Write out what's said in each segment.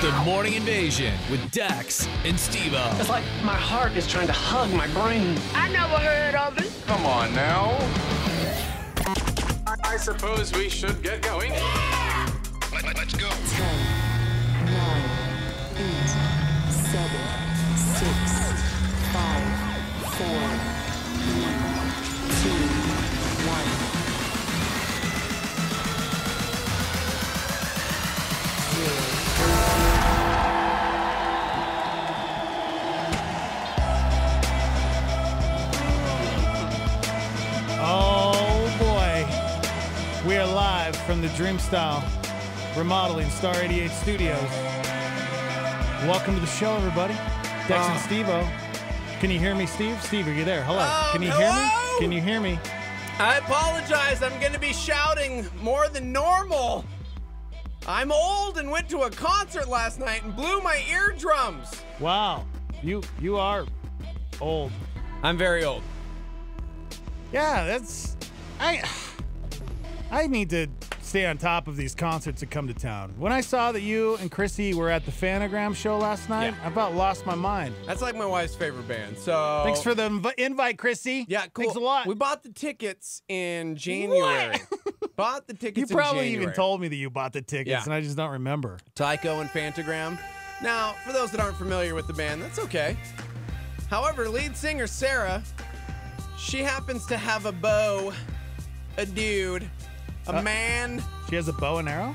It's the Morning Invasion with Dax and Steve-O. It's like my heart is trying to hug my brain. I never heard of it. Come on now. I suppose we should get going. Yeah! Let's go. 10, 9, 8, 7, 6, 5, 4, 3, 2, 1. Oh boy, we are live from the Dreamstyle Remodeling Star 88 Studios. Welcome to the show, everybody. Dex and Steve-O. Can you hear me, Steve? Steve, are you there? Hello. Can you hear me? Can you hear me? I apologize. I'm going to be shouting more than normal. I'm old and went to a concert last night and blew my eardrums. Wow, you are old. I'm very old. Yeah, that's I need to stay on top of these concerts that come to town. When I saw that you and Chrissy were at the Fanagram show last night, I about lost my mind. That's like my wife's favorite band. So thanks for the invite, Chrissy. Yeah, cool. Thanks a lot. We bought the tickets in January. Bought the tickets You in probably January. even told me that you bought the tickets, and I just don't remember. Tycho and Fantagram. Now, for those that aren't familiar with the band, that's okay. However, lead singer Sarah, she happens to have a beau, a dude, a man. She has a bow and arrow?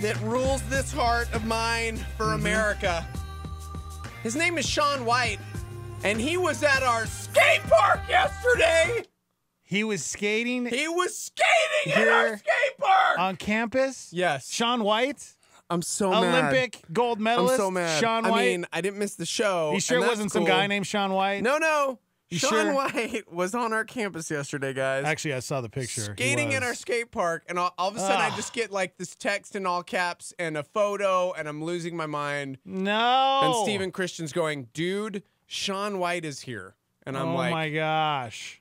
That rules this heart of mine for America. His name is Shaun White, and he was at our skate park yesterday. He was skating? He was skating at our skate park! On campus? Yes. Shaun White? I'm so mad. Olympic gold medalist? I'm so mad. Shaun White? I mean, I didn't miss the show. You sure it wasn't some guy named Shaun White? No. Shaun sure? White was on our campus yesterday, guys. Actually, I saw the picture. Skating at our skate park, and all of a sudden I just get like this text in all caps and a photo, and I'm losing my mind. No. And Steven Christian's going, dude, Shaun White is here. And I'm like, oh my gosh.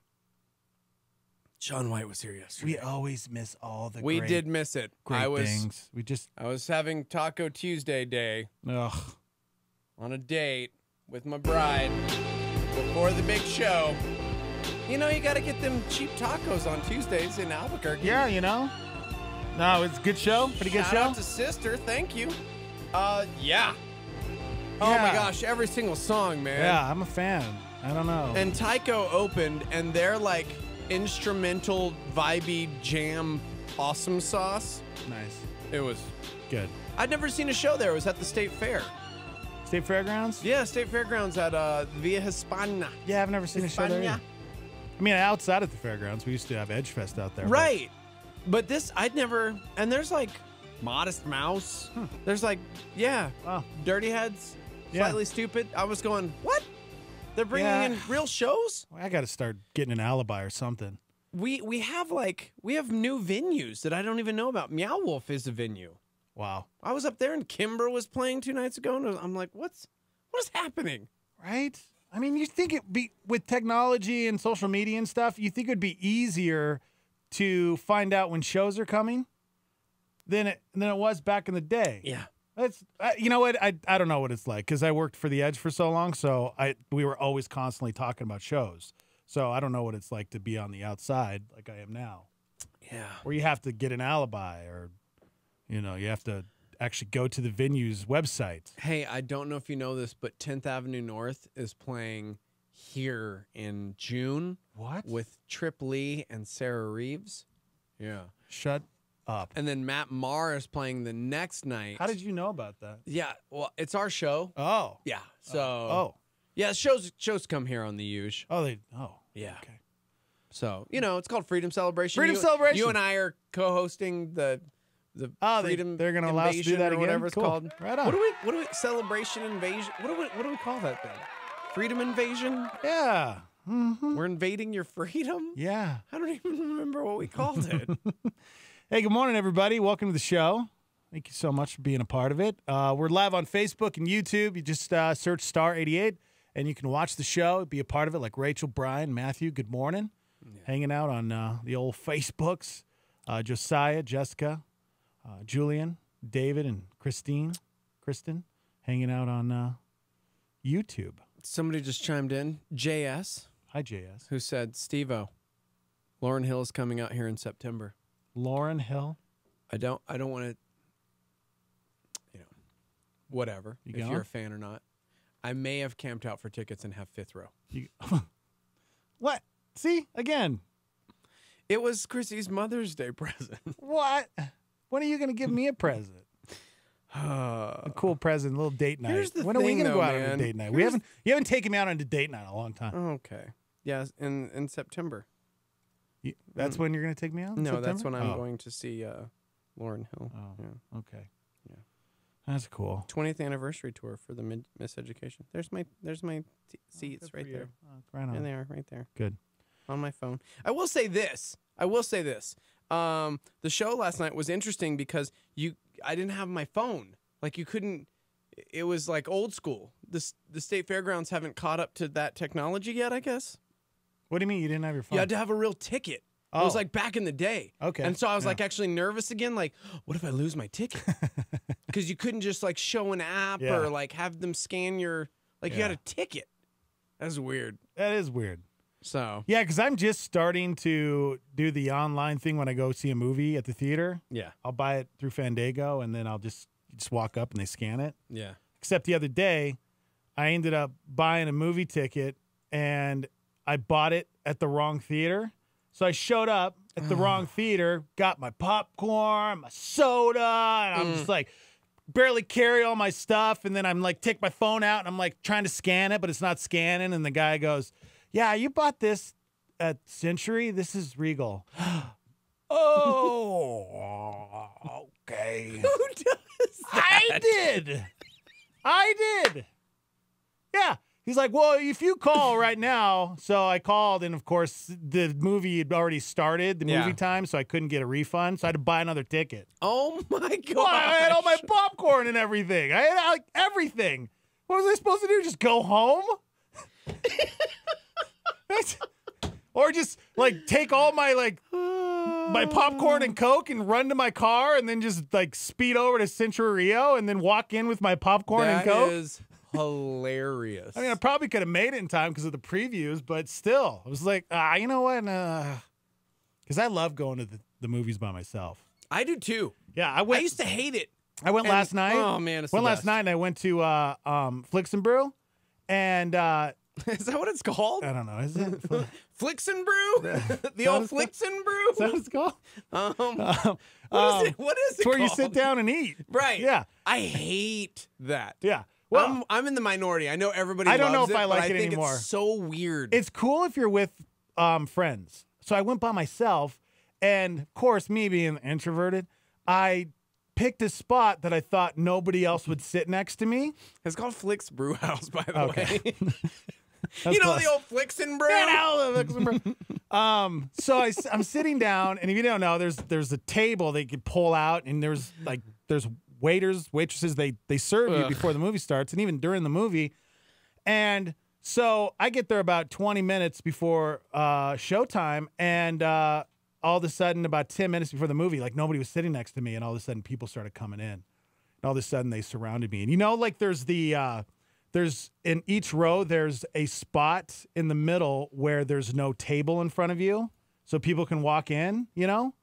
Shaun White was here yesterday. We always miss all the We did miss it. great things. I was having Taco Tuesday day on a date with my bride before the big show. You know, you got to get them cheap tacos on Tuesdays in Albuquerque. Yeah, you know. No, it's a good show. Pretty good show. Shout out to Sister. Thank you. Yeah. Oh my gosh, every single song, man. Yeah, I'm a fan. I don't know. And Tycho opened, and they're like instrumental, vibey jam awesome sauce. Nice. It was good. I'd never seen a show there. It was at the State Fair. State Fairgrounds? Yeah, State Fairgrounds at Via Hispana. Yeah, I've never seen a show there either. I mean, outside at the fairgrounds, we used to have Edge Fest out there. Right. But this, I'd never, and there's like Modest Mouse. There's like, Dirty Heads, Slightly Stupid. I was going, what? They're bringing in real shows? Well, I got to start getting an alibi or something. We have new venues that I don't even know about. Meow Wolf is a venue. Wow. I was up there and Kimber was playing 2 nights ago, and I'm like, what is happening? Right? I mean, you think it'd be, with technology and social media and stuff, you think it'd be easier to find out when shows are coming than it was back in the day. Yeah. That's you know what, I don't know what it's like because I worked for the Edge for so long, so we were always constantly talking about shows. So I don't know what it's like to be on the outside like I am now. Yeah. Where you have to get an alibi or you have to actually go to the venue's website. Hey, I don't know if you know this, but 10th Avenue North is playing here in June. What? With Trip Lee and Sarah Reeves. Yeah. Shut up. And then Matt Maher is playing the next night. How did you know about that? Yeah, well, it's our show. Oh. Yeah. So. Yeah, shows come here on the Huge. Yeah. Okay. So, it's called Freedom Celebration. Freedom Celebration. You and I are co-hosting the Freedom they're going to allow us to do that or again? whatever it's Cool. called. Right on. What do we Celebration Invasion? What do we call that thing? Freedom Invasion? Yeah. Mm-hmm. We're invading your freedom? Yeah. I don't even remember what we called it. Hey, good morning, everybody. Welcome to the show. Thank you so much for being a part of it. We're live on Facebook and YouTube. You just search Star 88, and you can watch the show, be a part of it, like Rachel, Brian, Matthew. Good morning. Hanging out on the old Facebooks. Josiah, Jessica, Julian, David, and Kristen. hanging out on YouTube. Somebody just chimed in, JS, Hi, JS. who said, Steve-O, Lauryn Hill is coming out here in September. Lauryn Hill. I don't want to, whatever, You if going? you're a fan or not. I may have camped out for tickets and have fifth row. What? See? Again. It was Chrissy's Mother's Day present. What? When are you going to give me a present? A cool present, a little date night. Here's the When are we thing, going to though, go out on man. a date night? Here's- You haven't taken me out on a date night in a long time. Okay. Yeah, in September. That's when you're going to take me out? in No, that's September? when I'm Oh. going to see Lauryn Hill. Oh, Yeah. okay. Yeah. That's cool. 20th anniversary tour for the Miss Education. There's my seats Good right for you. there. Oh, right on. There they are, right there. Good. On my phone. I will say this. The show last night was interesting because I didn't have my phone. Like you couldn't. It was like old school. The state fairgrounds haven't caught up to that technology yet, I guess. What do you mean you didn't have your phone? You had to have a real ticket. It was like back in the day. Okay. And so I was Yeah. like actually nervous again. Like, what if I lose my ticket? Because you couldn't just like show an app Yeah. or like have them scan your, like you Yeah. had a ticket. That's weird. That is weird. So, Yeah, because I'm just starting to do the online thing when I go see a movie at the theater. yeah. I'll buy it through Fandango, and then I'll just walk up and they scan it. Yeah. Except the other day, I ended up buying a movie ticket, and I bought it at the wrong theater. So I showed up at the wrong theater, got my popcorn, my soda, and I'm just like, barely carry all my stuff. And then I'm like, take my phone out, and I'm like trying to scan it, but it's not scanning. And the guy goes, yeah, you bought this at Century? This is Regal. Oh, okay. Who does I did. Yeah. He's like, well, if you call right now. So I called, and of course, the movie had already started, the movie time, so I couldn't get a refund. So I had to buy another ticket. Oh my God. Well, I had all my popcorn and everything. I had like everything. What was I supposed to do? Just go home? Or just like take all my my popcorn and Coke and run to my car and then just like speed over to Centro Rio and then walk in with my popcorn and Coke? That is hilarious. I mean, I probably could have made it in time because of the previews, but still, I was like, you know what? Because I love going to the movies by myself. I do too. Yeah, I I used to hate it. went and- last night. oh, man, it's the went last best. night and I went to Flix and Brew, and Is that what it's called? I don't know, is it? Is Flix and Brew? The old Flix and Brew? that what it's called? What is it? What is it It's where you called? sit down and eat. Right. Yeah. I hate that. Yeah. Well, I'm in the minority. I know everybody I don't know loves if I but like I it think anymore. It's so weird. it's cool if you're with friends. So I went by myself, and of course, me being introverted, I picked a spot that I thought nobody else would sit next to me. It's called Flix Brew House, by the Okay. way. That's You know close. the old Flix and Brew? So I'm sitting down, and if you don't know, there's a table that you can pull out, and there's waiters, waitresses, they serve you before the movie starts, and even during the movie. And so I get there about 20 minutes before showtime, and all of a sudden, about 10 minutes before the movie, like nobody was sitting next to me, and all of a sudden people started coming in. And all of a sudden they surrounded me. And you know, like there's in each row, there's a spot in the middle where there's no table in front of you, so people can walk in, you know?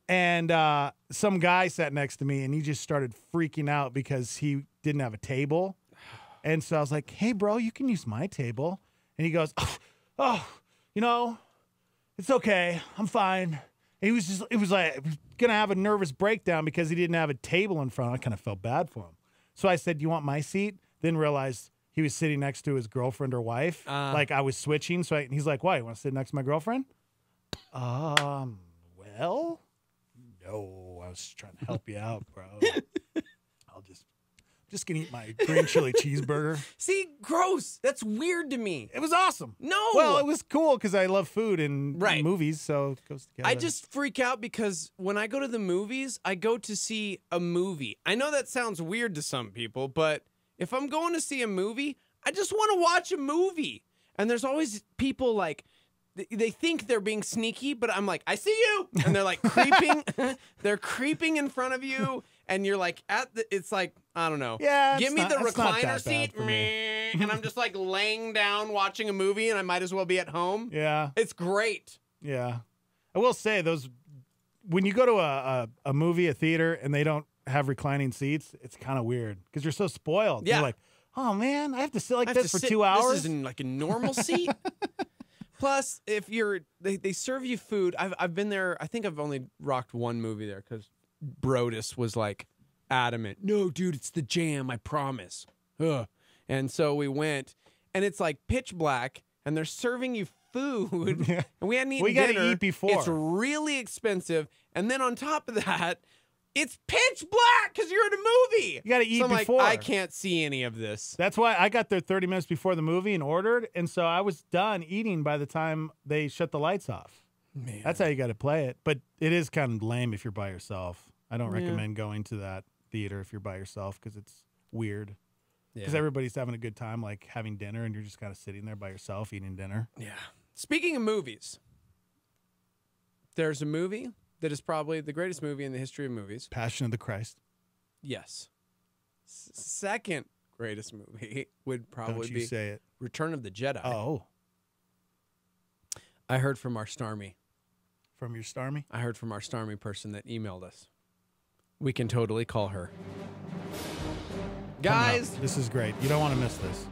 And some guy sat next to me, and he just started freaking out because he didn't have a table. And so I was like, hey, bro, you can use my table. And he goes, oh, you know, it's okay. I'm fine. And he was going to have a nervous breakdown because he didn't have a table in front. I kind of felt bad for him. So I said, you want my seat? Then realized he was sitting next to his girlfriend or wife. Like I was switching. So he's like, why? You want to sit next to my girlfriend? Well, no, I was trying to help you out, bro. I'll just gonna eat my green chili cheeseburger. See, gross. That's weird to me. It was awesome. No. Well, it was cool because I love food and Right. movies, so it goes together. I just freak out because when I go to the movies, I go to see a movie. I know that sounds weird to some people, but if I'm going to see a movie, I just want to watch a movie. And there's always people like, they think they're being sneaky, but I'm like, I see you. And they're like creeping. They're creeping in front of you. And you're like, it's like I don't know. Yeah, Give it's me not- the it's not recliner that bad seat, for me. and I'm just like laying down watching a movie, and I might as well be at home. Yeah. It's great. Yeah. I will say those when you go to a movie, a theater, and they don't have reclining seats, it's kind of weird because you're so spoiled. Yeah. You're like, oh man, I have to sit like I have this to for sit- 2 hours. This is in like a normal seat. Plus, if they serve you food. I've been there. I think I've only rocked one movie there because Brodus was like adamant. No, dude, it's the jam. I promise. Ugh. And so we went, and it's like pitch black, and they're serving you food, and we hadn't eaten We gotta dinner. eat before. It's really expensive, and then on top of that, it's pitch black because you're in a movie. You gotta eat so I'm before. Like, I can't see any of this. That's why I got there 30 minutes before the movie and ordered, and so I was done eating by the time they shut the lights off. Man. That's how you got to play it. But it is kind of lame if you're by yourself. I don't recommend going to that theater if you're by yourself because it's weird. Because everybody's having a good time, like having dinner, and you're just kind of sitting there by yourself eating dinner. Yeah. Speaking of movies, there's a movie that is probably the greatest movie in the history of movies. Passion of the Christ. Yes. Second greatest movie would probably Don't you be say it. Return of the Jedi. Oh, I heard from our Starmy. from your Starmy? I heard from our Starmy person that emailed us. We can totally call her. Guys, This is great. You don't want to miss this.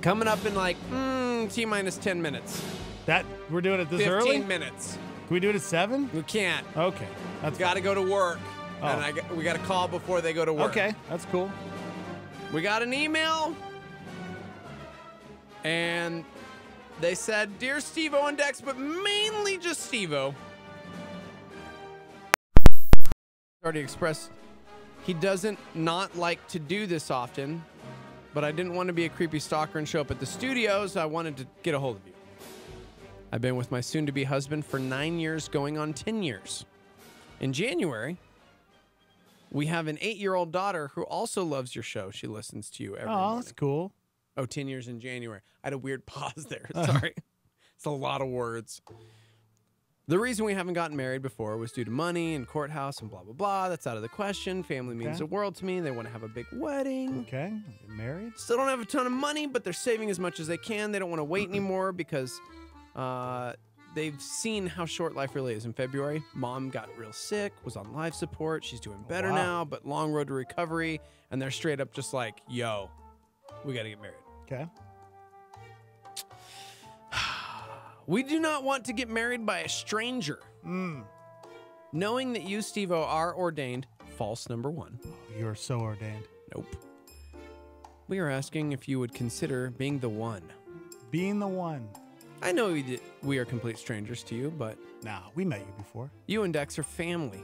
coming up in like T-minus 10 minutes. That we're doing it this 15 early? minutes. Can we do it at 7? We can't. Okay. That's Got to go to work. Oh. And we got to call before they go to work. Okay, that's cool. We got an email, and they said, "Dear Steve-O and Dex," but mainly just Steve-O. Already expressed he doesn't not like to do this often, but I didn't want to be a creepy stalker and show up at the studio, so I wanted to get a hold of you. I've been with my soon-to-be husband for 9 years, going on 10 years. In January, we have an 8-year-old daughter who also loves your show. She listens to you every Oh, morning. that's cool. Oh, 10 years in January. I had a weird pause there. Sorry. It's a lot of words. The reason we haven't gotten married before was due to money and courthouse and blah, blah, blah. That's out of the question. Family means Okay. the world to me. They want to have a big wedding. Okay. You're married? Still don't have a ton of money, but they're saving as much as they can. They don't want to wait anymore because they've seen how short life really is. In February, mom got real sick, was on life support. She's doing better wow. now, but long road to recovery. And they're straight up just like, yo, we got to get married. Okay. We do not want to get married by a stranger. Knowing that you, Steve-O, are ordained, false number one. You're so ordained. Nope. We are asking if you would consider being the one. Being the one. I know we are complete strangers to you, but Nah, we met you before. you and Dex are family.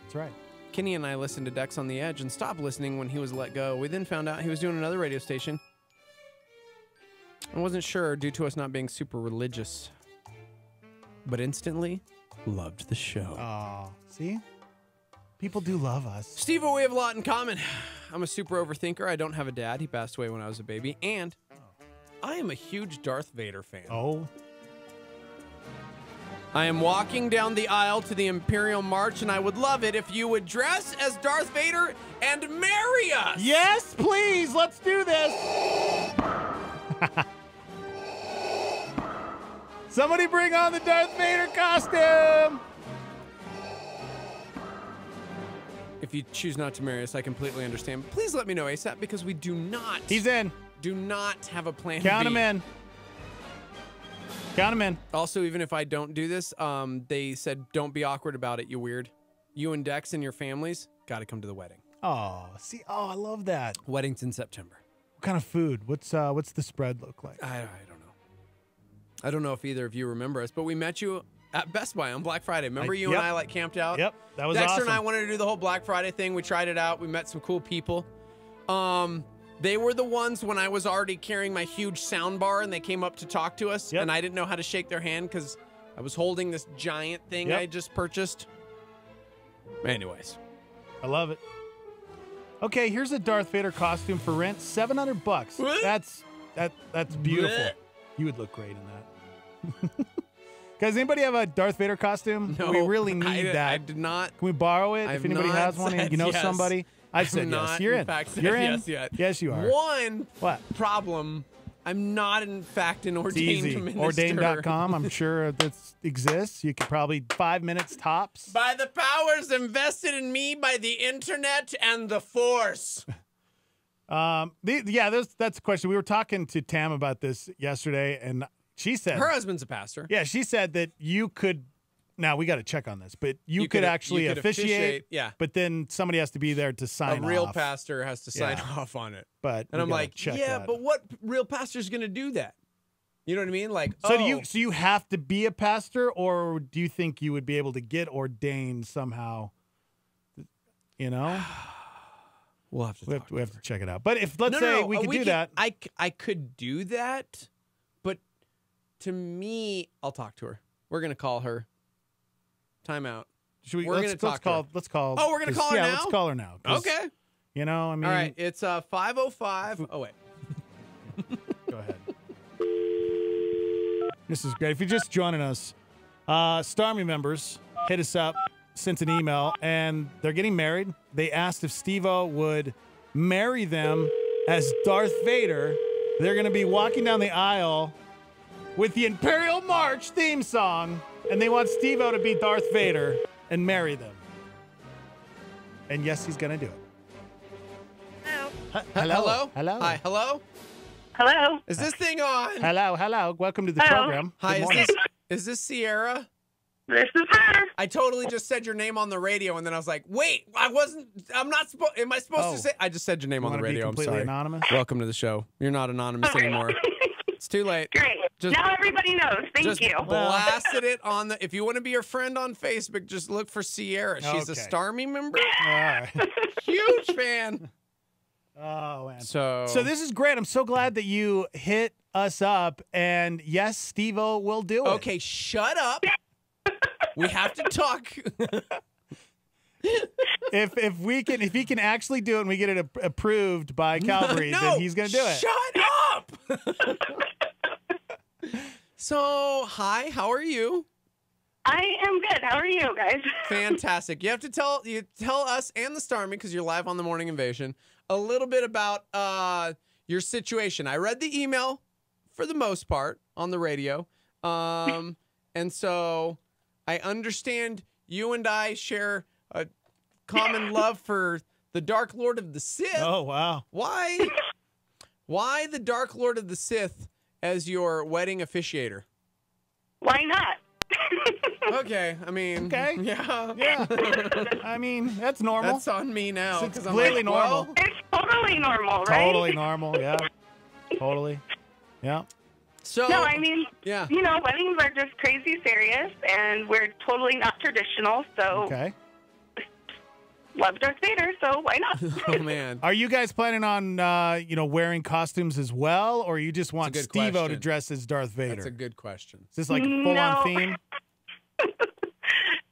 That's right. Kenny and I listened to Dex on the Edge and stopped listening when he was let go. We then found out he was doing another radio station. I wasn't sure due to us not being super religious, but instantly loved the show. Oh, see? People do love us. Steve-O, we have a lot in common. I'm a super overthinker. I don't have a dad. He passed away when I was a baby. And I am a huge Darth Vader fan. Oh, I am walking down the aisle to the Imperial March, and I would love it if you would dress as Darth Vader and marry us. yes, please. Let's do this. Somebody bring on the Darth Vader costume. If you choose not to marry us, I completely understand. Please let me know ASAP because we do not He's in. have a plan Count B. him in. Count him in. Also, even if I don't do this, they said don't be awkward about it, you weird. You and Dex and your families got to come to the wedding. Oh, see. Oh, I love that. Wedding's in September. What kind of food? What's the spread look like? I don't know. I don't know if either of you remember us, but we met you at Best Buy on Black Friday. Remember you Yep. and I like camped out? Yep, that was Dexter awesome. and I wanted to do the whole Black Friday thing. We tried it out. We met some cool people. They were the ones when I was already carrying my huge sound bar and they came up to talk to us Yep. and I didn't know how to shake their hand because I was holding this giant thing Yep. I just purchased. Anyways. I love it. Okay, here's a Darth Vader costume for rent. $700. What? That's beautiful. Blech. You would look great in that. Guys, anybody have a Darth Vader costume? No, We really need that. I did not. Can we borrow it I if have anybody not has one? said You know yes. somebody? I said I'm yes. not, You're in. fact, You're in. yes yet. Yes, you are. One What? problem. I'm not, in fact, an It's ordained easy. minister. Ordained.com. I'm sure that exists. You could probably 5 minutes tops. By the powers invested in me by the internet and the force. That's the question. We were talking to Tam about this yesterday, and she said Her husband's a pastor. Yeah, she said that you could. Now we got to check on this, but you could actually you could officiate. Yeah. But then somebody has to be there to sign A real off. pastor has to sign Yeah. off on it. But And we I'm gotta like, check yeah, that. but what real pastor's going to do that? You know what I mean? Like, So do you have to be a pastor, or do you think you would be able to get ordained somehow? You know, we'll have to we have to check it out. But if let's say we could do that, I could do that, but to me, I'll talk to her. We're going to call her. Time out. should we? we're let's, gonna talk let's to her. call. Let's call. Oh, we're gonna call her yeah, now? let's call her now. 'cause, Okay. You know, I mean, All right. It's 5:05. Oh wait. Go ahead. This is great. If you're just joining us, Starmy members hit us up, sent an email, and they're getting married. They asked if Steve-O would marry them as Darth Vader. They're going to be walking down the aisle with the Imperial March theme song, and they want Steve-O to be Darth Vader and marry them. And yes, he's going to do it. Hello. Hello. Hi. Hello. Hello. Is this thing on? Hello. Welcome to the Hello. program. Hi. Good Is morning. this Sierra? This is her. I totally just said your name on the radio, and then I was like, "Wait, I'm not supposed. Am I supposed Oh. to say?" I just said your name You on the wanna be radio. I'm completely sorry. anonymous? Welcome to the show. You're not anonymous anymore. It's too late. Great. Just- now everybody knows. Thank Just you. blasted it on the. If you want to be your friend on Facebook, just look for Sierra. She's a Okay. Starmy member. All right. Huge fan. Oh, man. So this is great. I'm so glad that you hit us up. And yes, Steve-O will do it. okay, shut up. We have to talk. If he can actually do it and we get it approved by Calvary, no, then he's going to do it. Shut up. So, hi, how are you? I am good. How are you guys? Fantastic. You have to tell us and the Starmy, because you're live on the Morning Invasion, a little bit about your situation. I read the email for the most part on the radio. And so I understand you and I share a common love for the Dark Lord of the Sith. Oh, wow. Why the Dark Lord of the Sith as your wedding officiator? Why not? Okay, I mean, Okay. yeah. Yeah. I mean, that's normal. That's on me now. It's 'cause I'm completely like, normal. well, It's totally normal, right? Totally normal. Yeah. Totally. Yeah. so No, I mean, yeah. you know, weddings are just crazy serious, and we're totally not traditional, so Okay. love Darth Vader, so why not? Oh man. Are you guys planning on, wearing costumes as well, or you just want good Steve-O to question. dress as Darth Vader? That's a good question. Is this like a full-on No. theme?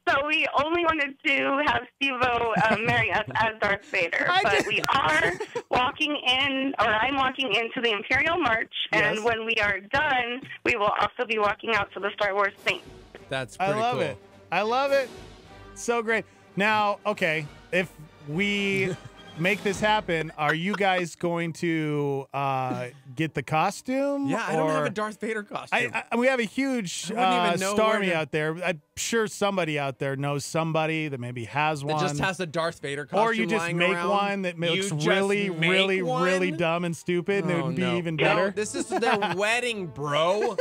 So we only wanted to have Steve-O marry us as Darth Vader, but we are walking in, or I'm walking into the Imperial March, and Yes. when we are done, we will also be walking out to the Star Wars theme. That's I pretty love cool. it. I love it. So great. Now, okay, if we make this happen, are you guys going to get the costume? Yeah, I don't have or- a Darth Vader costume. we have a huge I wouldn't even know where Starmy to- out there. I'm sure somebody out there knows somebody that maybe has That one. just has a Darth Vader costume or you just lying make around. one that You looks just really, make really, one? really dumb and stupid, and it Oh, would be no. even No, better. this is their wedding, bro.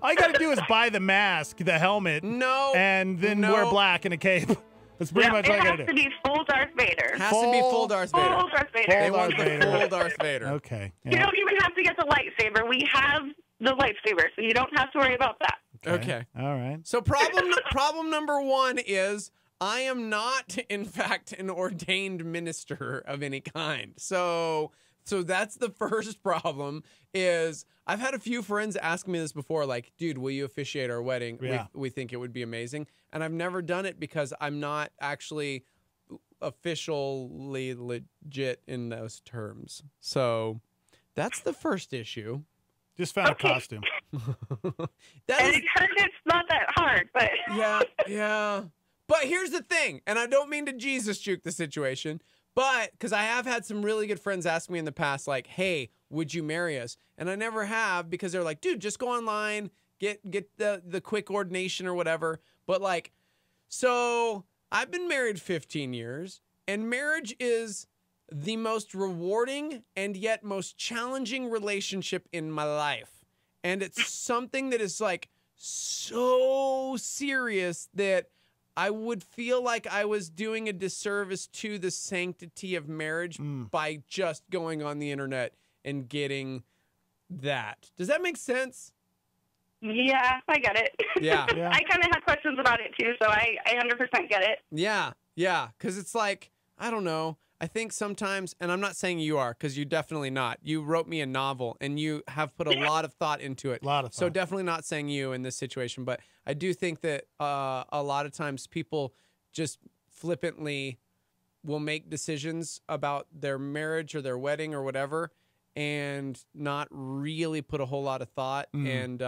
All you got to do is buy the mask, the helmet, No. and then No. wear black and a cape. That's pretty much all it you got has to to do. be full Darth Vader. Has to be full Darth Vader. Full Darth Vader. They Full want Darth the Vader. full Darth Vader. Okay. You yeah. don't even have to get the lightsaber. We have the lightsaber, so you don't have to worry about that. Okay. All right. So problem number one is I am not, in fact, an ordained minister of any kind. So that's the first problem. Is I've had a few friends ask me this before, like, dude, will you officiate our wedding? Yeah. We think it would be amazing, and I've never done it because I'm not actually officially legit in those terms. So that's the first issue. Just found Okay. a costume. That And is it's not that hard, but yeah. But here's the thing, and I don't mean to Jesus juke the situation, But because I have had some really good friends ask me in the past, like, hey, would you marry us? And I never have, because they're like, dude, just go online, get the quick ordination or whatever. But like, so I've been married 15 years, and marriage is the most rewarding and yet most challenging relationship in my life. And it's something that is like so serious that I would feel like I was doing a disservice to the sanctity of marriage by just going on the internet and getting that. Does that make sense? Yeah, I get it. Yeah. I kind of had questions about it too, so I 100% get it. Yeah, because it's like, I don't know. I think sometimes, and I'm not saying you are, because you're definitely not. You wrote me a novel, and you have put a lot of thought into it. So definitely not saying you in this situation, but I do think that a lot of times people just flippantly will make decisions about their marriage or their wedding or whatever, and not really put a whole lot of thought and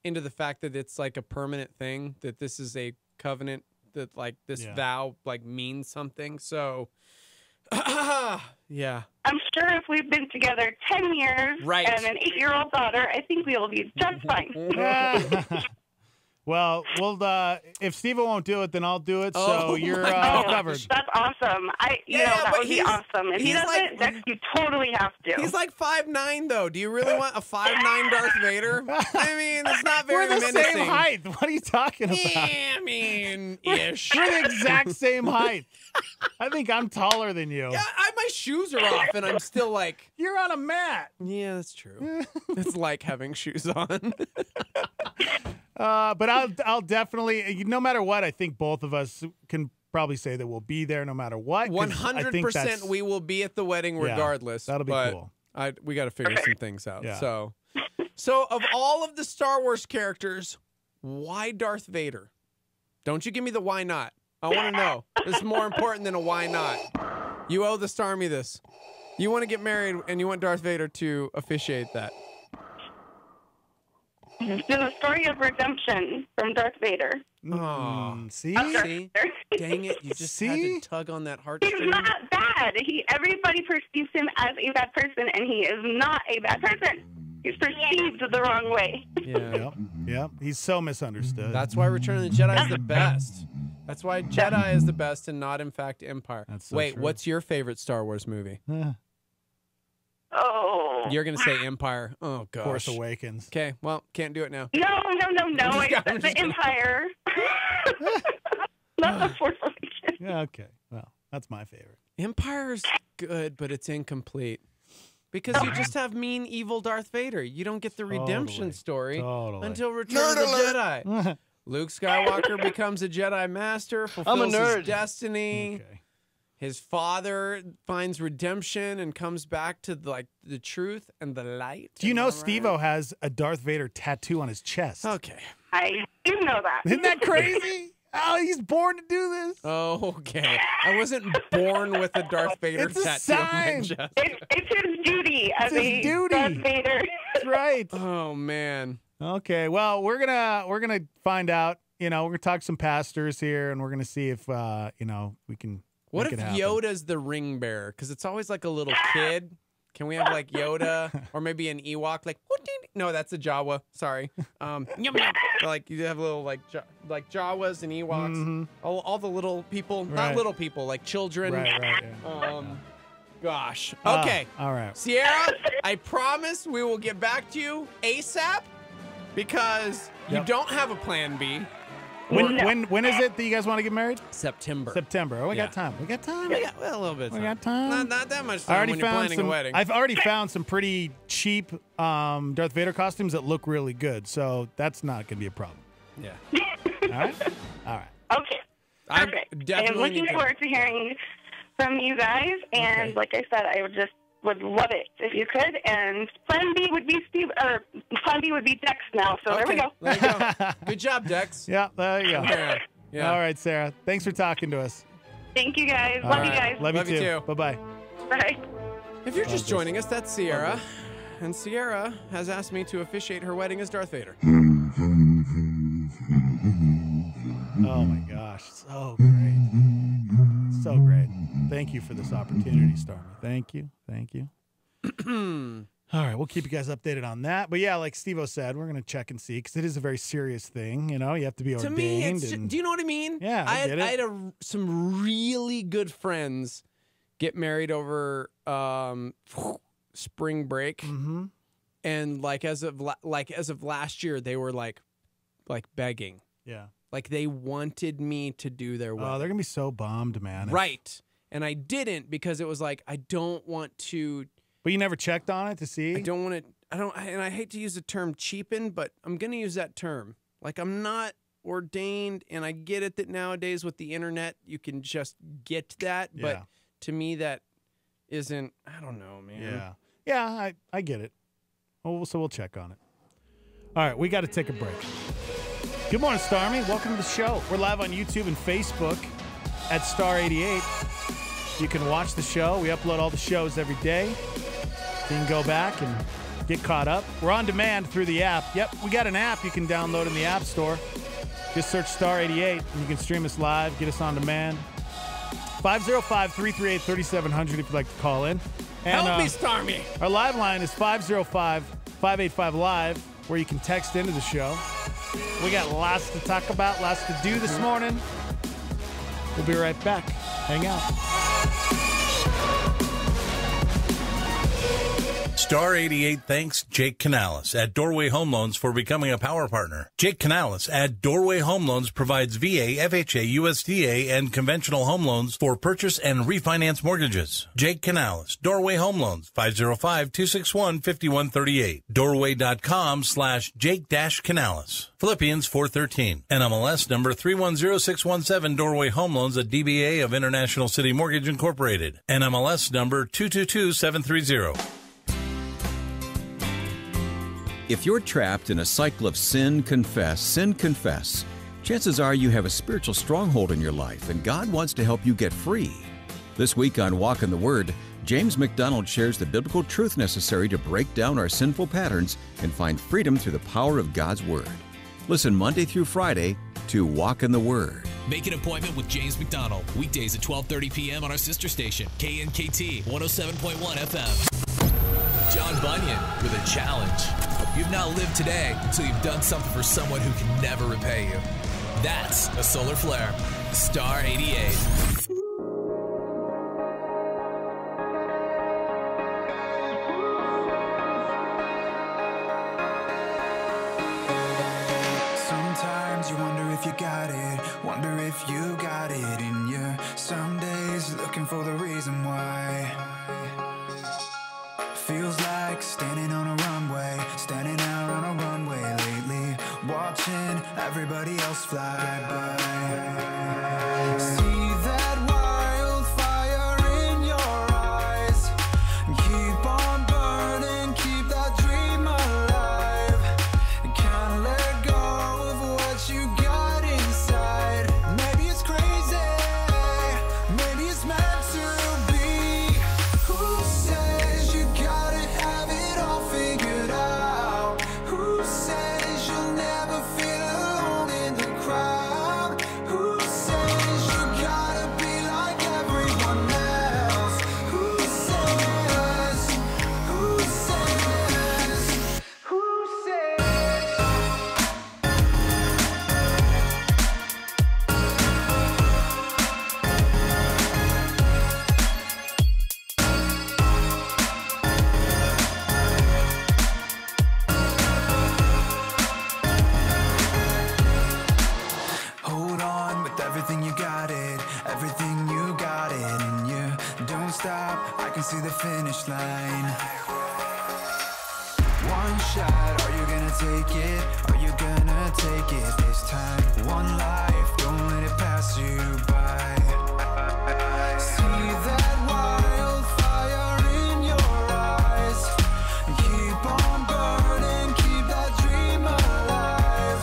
into the fact that it's like a permanent thing, that this is a covenant, that like this vow like means something. So yeah, I'm sure if we've been together 10 years and an 8-year-old daughter, I think we will be just fine. Well, if Steve won't do it, then I'll do it. So you're covered. That's awesome. That would be awesome. If he doesn't, Dex, you totally have to. He's like 5'9", though. Do you really want a 5'9" Darth Vader? I mean, it's not very menacing. We're the same height. What are you talking about? Yeah, I mean, ish. We're the exact same height. I think I'm taller than you. Yeah, my shoes are off, and I'm still like... You're on a mat. Yeah, that's true. It's like having shoes on. But I'll definitely, no matter what, I think both of us can probably say that we'll be there no matter what. 100% we will be at the wedding regardless. That'll be cool. We got to figure some things out. Yeah. So of all of the Star Wars characters, why Darth Vader? Don't you give me the why not. I want to know. This is more important than a why not. You owe the Starmy this. You want to get married and you want Darth Vader to officiate that. The story of redemption from Darth Vader. Oh, see? Dang it! You just had to tug on that heartstring. He's not bad. Everybody perceives him as a bad person, and he is not a bad person. He's perceived the wrong way. Yeah. Yep. He's so misunderstood. That's why Return of the Jedi is the best. That's why Jedi is the best, and not, in fact, Empire. That's so Wait, true. what's your favorite Star Wars movie? Oh. You're going to say Empire. Oh, gosh. Force Awakens. Okay, well, can't do it now. No. It's the Empire. Not the Force Awakens. Yeah, okay. Well, that's my favorite. Empire's good, but it's incomplete. Because you just have mean, evil Darth Vader. You don't get the redemption story until Return of the Jedi. Luke Skywalker becomes a Jedi Master, fulfills his destiny. Okay. His father finds redemption and comes back to the truth and the light. Do you know Steve-O has a Darth Vader tattoo on his chest? Okay. I do know that. Isn't that crazy? Oh, he's born to do this. Oh, okay. I wasn't born with a Darth Vader It's a tattoo on my sign. chest. It's his duty as his a duty. Darth Vader. That's right. Oh, man. Okay, well, we're gonna find out. We're gonna talk to some pastors here, and we're gonna see if we can. What make if it happen. Yoda's the ring bearer? Because it's always like a little kid. Can we have like Yoda or maybe an Ewok? Like, no, that's a Jawa. Sorry. Like you have little like Jawas and Ewoks. All the little people, not little people, like children. Right. Yeah. Gosh. Okay. All right. Sierra, I promise we will get back to you ASAP because you don't have a plan B. When is it that you guys want to get married? September. Oh, we got time. We got time. We got a little bit of time. We got time. Not that much time when you're planning a wedding. I've already found some pretty cheap Darth Vader costumes that look really good, so that's not going to be a problem. Yeah. All right? All right. Okay. Perfect. I'm looking forward to hearing from you guys, and like I said, I would love it if you could. And Plan B would be Plan B would be Dex now. So there we go. There you go. Good job, Dex. Yeah, there you go. Yeah. All right, Sarah. Thanks for talking to us. Thank you guys. Love you guys. Love you too. Bye-bye. Bye. If you're just joining us, that's Sierra. And Sierra has asked me to officiate her wedding as Darth Vader. Oh my gosh, so great. So great. Thank you for this opportunity, Stormy. Thank you. All right, we'll keep you guys updated on that. But yeah, like Steve-O said, we're going to check and see because it is a very serious thing. You know, you have to be ordained. To me, it's do you know what I mean? Yeah, I get it. I had some really good friends get married over spring break, and like as of last year, they were like begging. Yeah, like they wanted me to do their wedding. Oh, they're gonna be so bummed, man. Right, and I didn't because it was like I don't want to. But you never checked on it to see? I don't want to. And I hate to use the term cheapen, but I'm gonna use that term. Like I'm not ordained, and I get it that nowadays with the internet you can just get that. Yeah. But to me, that isn't. I don't know, man. Yeah, I get it. Oh, so we'll check on it. All right, we got to take a break. Good morning, Starmy. Welcome to the show. We're live on YouTube and Facebook at Star 88. You can watch the show. We upload all the shows every day. You can go back and get caught up. We're on demand through the app. Yep, we got an app you can download in the App Store. Just search Star 88, and you can stream us live, get us on demand. 505-338-3700 if you'd like to call in. And, Help me, Starmy. Our live line is 505-585-LIVE, where you can text into the show. We got lots to talk about, lots to do this morning. We'll be right back. Hang out. Star 88 thanks Jake Canales at Doorway Home Loans for becoming a power partner. Jake Canales at Doorway Home Loans provides VA, FHA, USDA, and conventional home loans for purchase and refinance mortgages. Jake Canales, Doorway Home Loans, 505-261-5138. Doorway.com/Jake-Canales. Philippians 4:13. NMLS number 310617. Doorway Home Loans, a DBA of International City Mortgage Incorporated. NMLS number 222730. If you're trapped in a cycle of sin, confess, chances are you have a spiritual stronghold in your life, and God wants to help you get free. This week on Walk in the Word, James McDonald shares the biblical truth necessary to break down our sinful patterns and find freedom through the power of God's Word. Listen Monday through Friday to Walk in the Word. Make an appointment with James McDonald, weekdays at 12:30 p.m. on our sister station, KNKT 107.1 FM. John Bunyan with a challenge. You've now lived today until you've done something for someone who can never repay you. That's a solar flare. Star 88. Sometimes you wonder if you got it, wonder if you got it in you. Some days looking for the reason why. Feels like standing on a runway, standing out on a runway lately, watching everybody else fly by. See that wildfire in your eyes, keep on burning, keep that dream alive. Can't let go of what you got inside. Maybe it's crazy, maybe it's meant to be. Who says you gotta have it all figured out? Who says you'll never feel alone in the crowd? Who says you gotta be like everyone else? Who says? Who says? Who says? Hold on, with everything you got it, everything you got it in you. Don't stop, I can see the finish line. One shot, are you gonna take it? Are you gonna take it this time? One life, don't let it pass you by. See that wildfire in your eyes, keep on burning, keep that dream alive.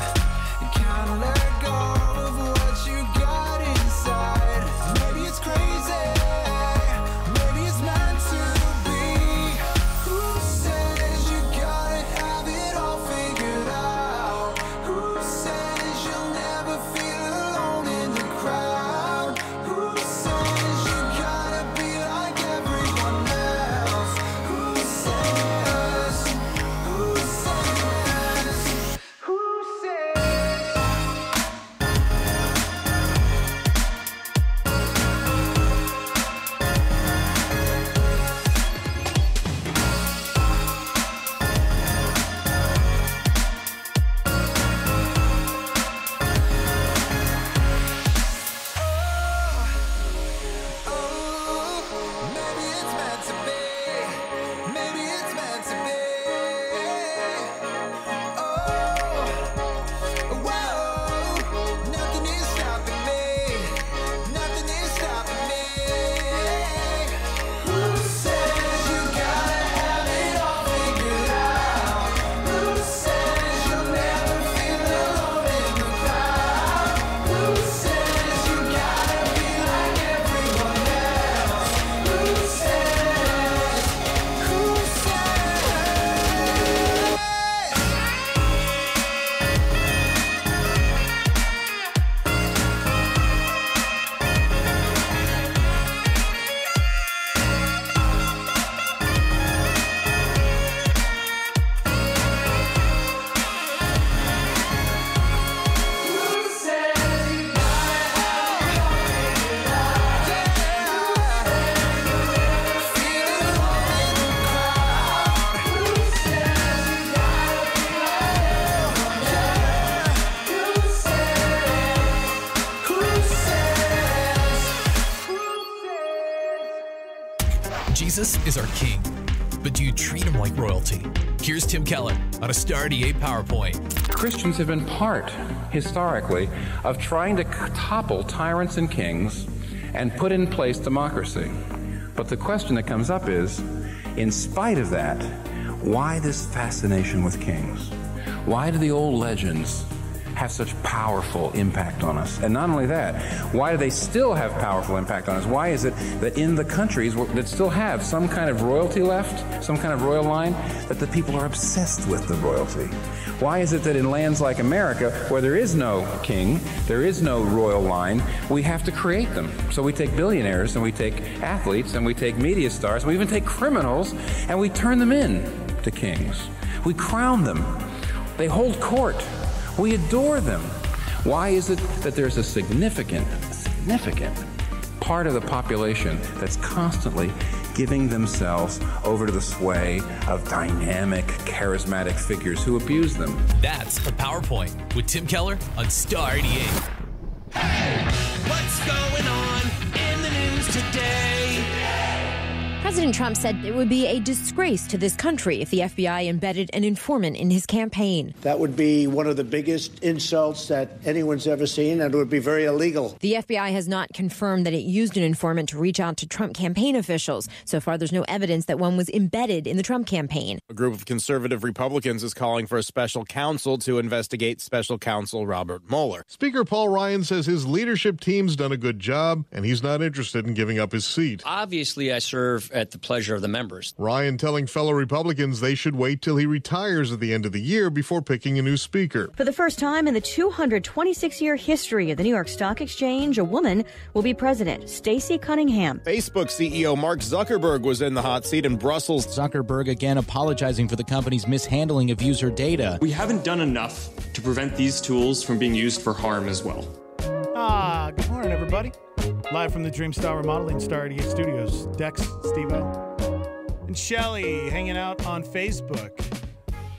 Can't let go of what you got inside. Maybe it's crazy, maybe it's meant to be. Who says you gotta have it all figured out? Who says you'll never feel alone in the Jesus is our king, but do you treat him like royalty? Here's Tim Keller on a Star 88 PowerPoint. Christians have been part, historically, of trying to topple tyrants and kings and put in place democracy. But the question that comes up is, in spite of that, why this fascination with kings? Why do the old legends have such powerful impact on us? And not only that, why do they still have powerful impact on us? Why is it that in the countries that still have some kind of royalty left, some kind of royal line, that the people are obsessed with the royalty? Why is it that in lands like America, where there is no king, there is no royal line, we have to create them? So we take billionaires, and we take athletes, and we take media stars, and we even take criminals, and we turn them in to kings. We crown them. They hold court. We adore them. Why is it that there's a significant part of the population that's constantly giving themselves over to the sway of dynamic, charismatic figures who abuse them? That's the PowerPoint with Tim Keller on Star 88. Hey, what's going on in the news today? President Trump said it would be a disgrace to this country if the FBI embedded an informant in his campaign. That would be one of the biggest insults that anyone's ever seen, and it would be very illegal. The FBI has not confirmed that it used an informant to reach out to Trump campaign officials. So far, there's no evidence that one was embedded in the Trump campaign. A group of conservative Republicans is calling for a special counsel to investigate special counsel Robert Mueller. Speaker Paul Ryan says his leadership team's done a good job, and he's not interested in giving up his seat. Obviously, I serve at the pleasure of the members. Ryan telling fellow Republicans they should wait till he retires at the end of the year before picking a new speaker. For the first time in the 226-year history of the New York Stock Exchange, a woman will be president, Stacey Cunningham. Facebook CEO Mark Zuckerberg was in the hot seat in Brussels. Zuckerberg again apologizing for the company's mishandling of user data. We haven't done enough to prevent these tools from being used for harm as well. Good morning, everybody. Live from the Dreamstar Remodeling Star 88 Studios. Dex, Steve-O, and Shelly hanging out on Facebook.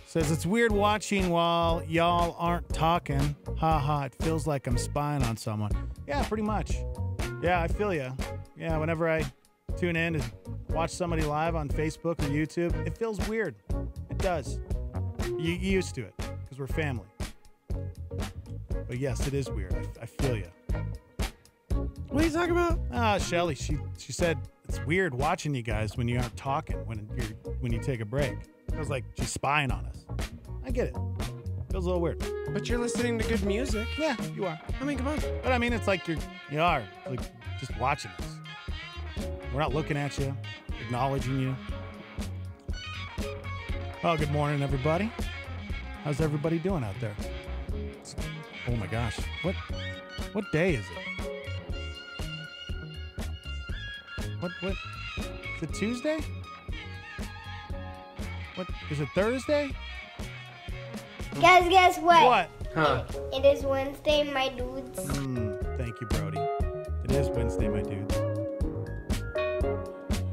Says, it's weird watching while y'all aren't talking. Ha, it feels like I'm spying on someone. Yeah, pretty much. Yeah, I feel you. Yeah, whenever I tune in to watch somebody live on Facebook or YouTube, it feels weird. It does. You used to it because we're family. But yes, it is weird. I feel you. What are you talking about? Shelly, she said it's weird watching you guys when you aren't talking when you take a break. I was like, she's spying on us. I get it. Feels a little weird. But you're listening to good music. Yeah, you are. I mean, come on. But I mean, it's like you are like just watching us. We're not looking at you, acknowledging you. Well, good morning, everybody. How's everybody doing out there? Oh my gosh, what day is it? What? Is it Tuesday? What? Is it Thursday? Guys, guess what? What? Huh? It is Wednesday, my dudes. Thank you, Brody. It is Wednesday, my dudes.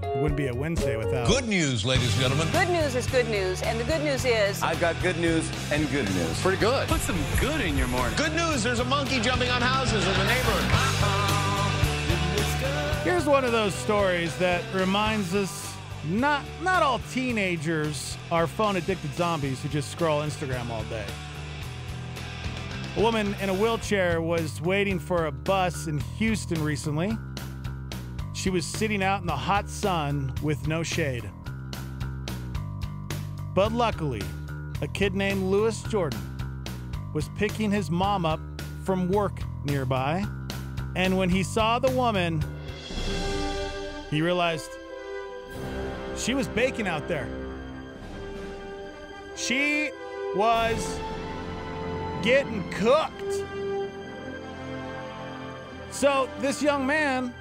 It wouldn't be a Wednesday without... Good news, ladies and gentlemen. Good news is good news, and the good news is... I've got good news and good news. Pretty good. Put some good in your morning. Good news, there's a monkey jumping on houses in the neighborhood. Here's one of those stories that reminds us not all teenagers are phone-addicted zombies who just scroll Instagram all day. A woman in a wheelchair was waiting for a bus in Houston recently. She was sitting out in the hot sun with no shade. But luckily, a kid named Lewis Jordan was picking his mom up from work nearby, and when he saw the woman, he realized she was baking out there. She was getting cooked. So this young man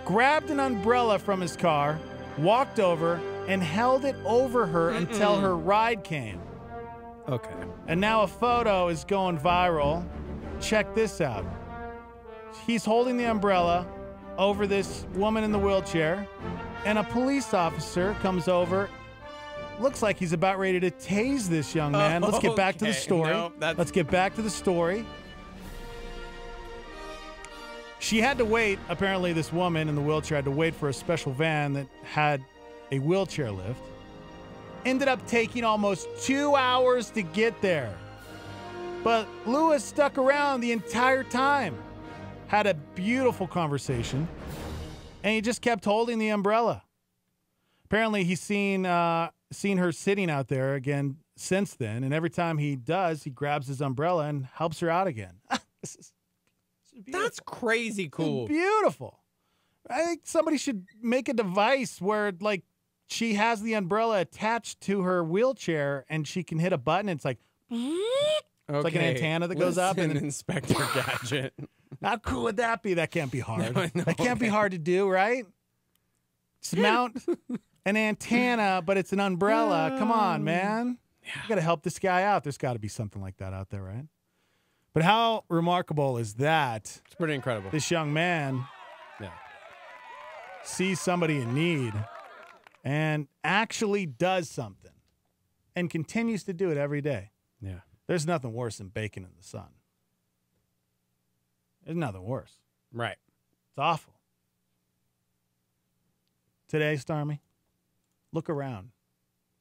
grabbed an umbrella from his car, walked over, and held it over her until her ride came. Okay. And now a photo is going viral. Check this out. He's holding the umbrella over this woman in the wheelchair, and a police officer comes over. Looks like he's about ready to tase this young man. Let's get back to the story. No, Let's get back to the story. She had to wait, apparently this woman in the wheelchair had to wait for a special van that had a wheelchair lift. Ended up taking almost 2 hours to get there. But Lewis stuck around the entire time. Had a beautiful conversation. And he just kept holding the umbrella. Apparently, he's seen her sitting out there again since then. And every time he does, he grabs his umbrella and helps her out again. This is That's crazy cool. It's beautiful. I think somebody should make a device where, like, she has the umbrella attached to her wheelchair and she can hit a button. And it's like, it's like an antenna that goes up. And Inspector Gadget. How cool would that be? That can't be hard. No, that can't be hard to do, right? Just mount an antenna, but it's an umbrella. Come on, man. You got to help this guy out. There's got to be something like that out there, right? But how remarkable is that? It's pretty incredible. This young man sees somebody in need and actually does something and continues to do it every day. Yeah. There's nothing worse than baking in the sun. There's nothing worse. Right. It's awful. Today, Starmy, look around.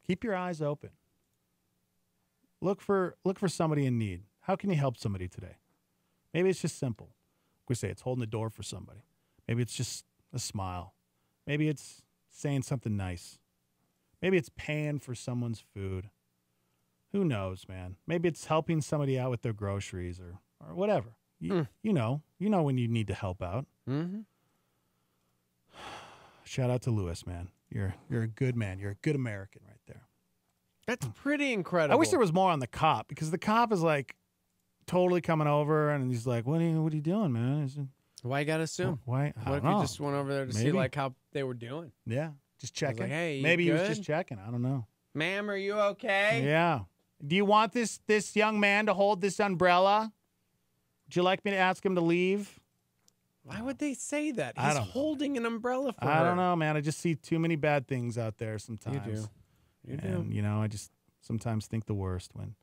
Keep your eyes open. Look for somebody in need. How can you help somebody today? Maybe it's just simple. We say it's holding the door for somebody. Maybe it's just a smile. Maybe it's saying something nice. Maybe it's paying for someone's food. Who knows, man? Maybe it's helping somebody out with their groceries or whatever. You know when you need to help out. Mm-hmm. Shout out to Lewis, man. You're a good man. You're a good American right there. That's pretty incredible. I wish there was more on the cop because the cop is like totally coming over and he's like, "What are you doing, man?" Why you gotta assume? Why? What if you just went over there to see like how they were doing? Yeah, just checking. Like, hey, maybe you he was good? just checking. I don't know. Ma'am, are you okay? Yeah. Do you want this young man to hold this umbrella? Would you like me to ask him to leave? Why would they say that? I He's don't know. holding an umbrella for her. I don't know, man. I just see too many bad things out there sometimes. You do. And, I just sometimes think the worst and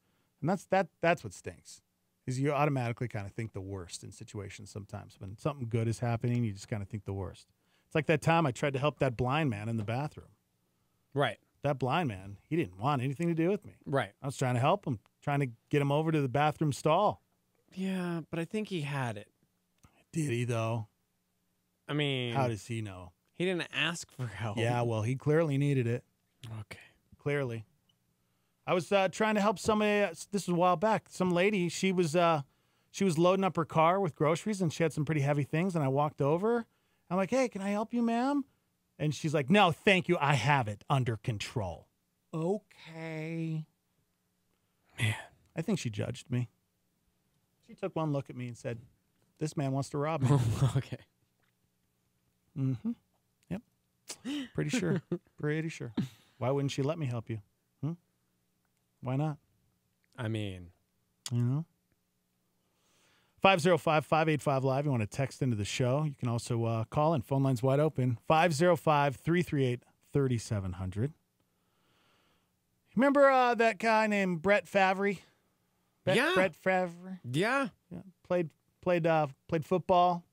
that's what stinks. Is you automatically kind of think the worst in situations sometimes. When something good is happening, you just kind of think the worst. It's like that time I tried to help that blind man in the bathroom. Right. That blind man, he didn't want anything to do with me. Right. I was trying to help him, trying to get him over to the bathroom stall. Yeah, but I think he had it. Did he, though? I mean, how does he know? He didn't ask for help. Yeah, well, he clearly needed it. Okay. Clearly. I was trying to help somebody. This was a while back. Some lady, she was loading up her car with groceries, and she had some pretty heavy things, and I walked over. I'm like, "Hey, can I help you, ma'am?" And she's like, "No, thank you. I have it under control." Okay. Man, I think she judged me. She took one look at me and said, "This man wants to rob me." Okay. Mm-hmm. Yep. Pretty sure. Pretty sure. Why wouldn't she let me help you? Why not? I mean, 505-585-LIVE. You want to text into the show. You can also call in. Phone line's wide open. 505-338-3700. Remember that guy named Brett Favre? Yeah. Brett Favre? Yeah. Played football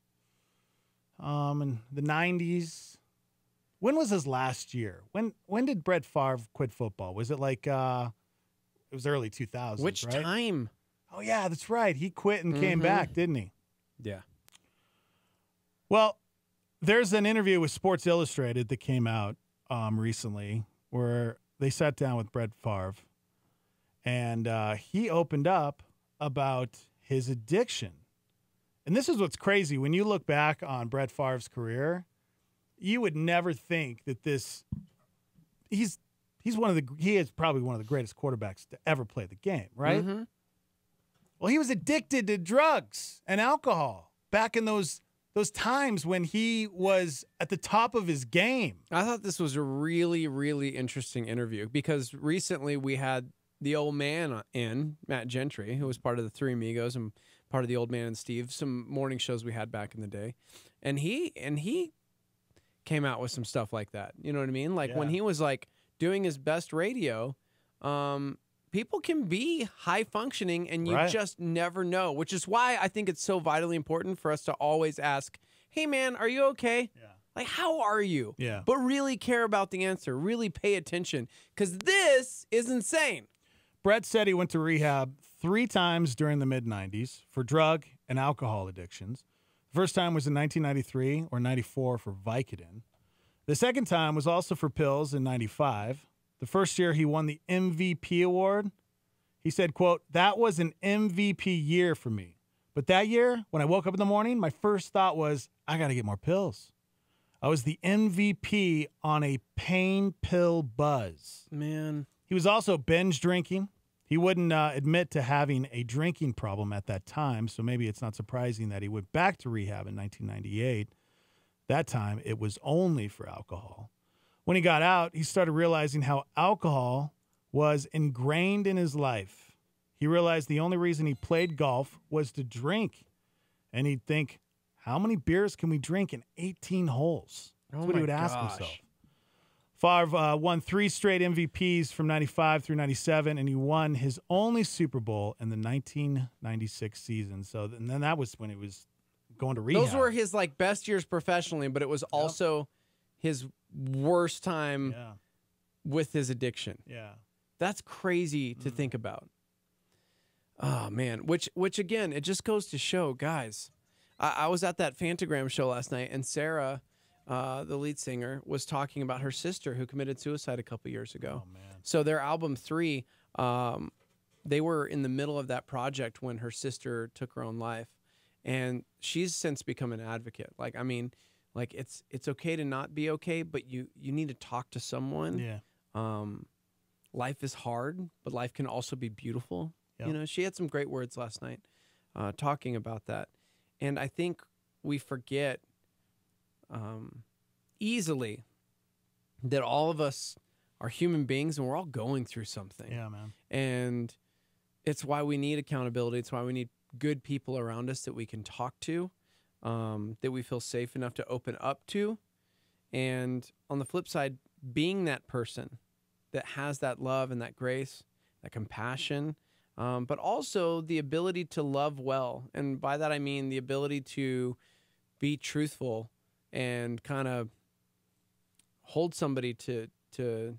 in the 90s. When was his last year? When did Brett Favre quit football? Was it like it was early 2000s, Which right? time? Oh, yeah, that's right. He quit and came back, didn't he? Yeah. Well, there's an interview with Sports Illustrated that came out recently where they sat down with Brett Favre, and he opened up about his addiction. And this is what's crazy. When you look back on Brett Favre's career, you would never think that he is probably one of the greatest quarterbacks to ever play the game, right? Mm-hmm. Well, he was addicted to drugs and alcohol back in those times when he was at the top of his game. I thought this was a really, really interesting interview because recently we had the old man in, Matt Gentry, who was part of the Three Amigos and part of the Old Man and Steve, some morning shows we had back in the day. And he came out with some stuff like that. You know what I mean? Like when he was like doing his best radio, people can be high functioning and you just never know, which is why I think it's so vitally important for us to always ask, "Hey man, are you okay?" Yeah. Like, how are you? Yeah. But really care about the answer. Really pay attention. Because this is insane. Brett said he went to rehab 3 times during the mid-'90s for drug and alcohol addictions. The first time was in 1993 or 94 for Vicodin. The second time was also for pills in 95. The first year he won the MVP award. He said, quote, "That was an MVP year for me. But that year, when I woke up in the morning, my first thought was, I got to get more pills. I was the MVP on a pain pill buzz." Man. He was also binge drinking. He wouldn't admit to having a drinking problem at that time, so maybe it's not surprising that he went back to rehab in 1998. That time, it was only for alcohol. When he got out, he started realizing how alcohol was ingrained in his life. He realized the only reason he played golf was to drink. And he'd think, how many beers can we drink in 18 holes? That's what he would ask himself. Favre won 3 straight MVPs from 95 through 97, and he won his only Super Bowl in the 1996 season. So and then that was when he was going to rehab. Those were his like best years professionally, but it was also his worst time with his addiction. Yeah. That's crazy to think about. Oh, man. Which again, it just goes to show, guys, I was at that Fantagram show last night, and Sarah, the lead singer, was talking about her sister who committed suicide a couple years ago. Oh, man. So their album 3, they were in the middle of that project when her sister took her own life. And she's since become an advocate. Like, I mean, like it's okay to not be okay, but you need to talk to someone. Yeah. Life is hard, but life can also be beautiful. Yep. You know, she had some great words last night talking about that. And I think we forget easily that all of us are human beings and we're all going through something. Yeah, man. And it's why we need accountability. It's why we need good people around us that we can talk to, that we feel safe enough to open up to. And on the flip side, being that person that has that love and that grace, that compassion, but also the ability to love well. And by that, I mean the ability to be truthful and kind of hold somebody to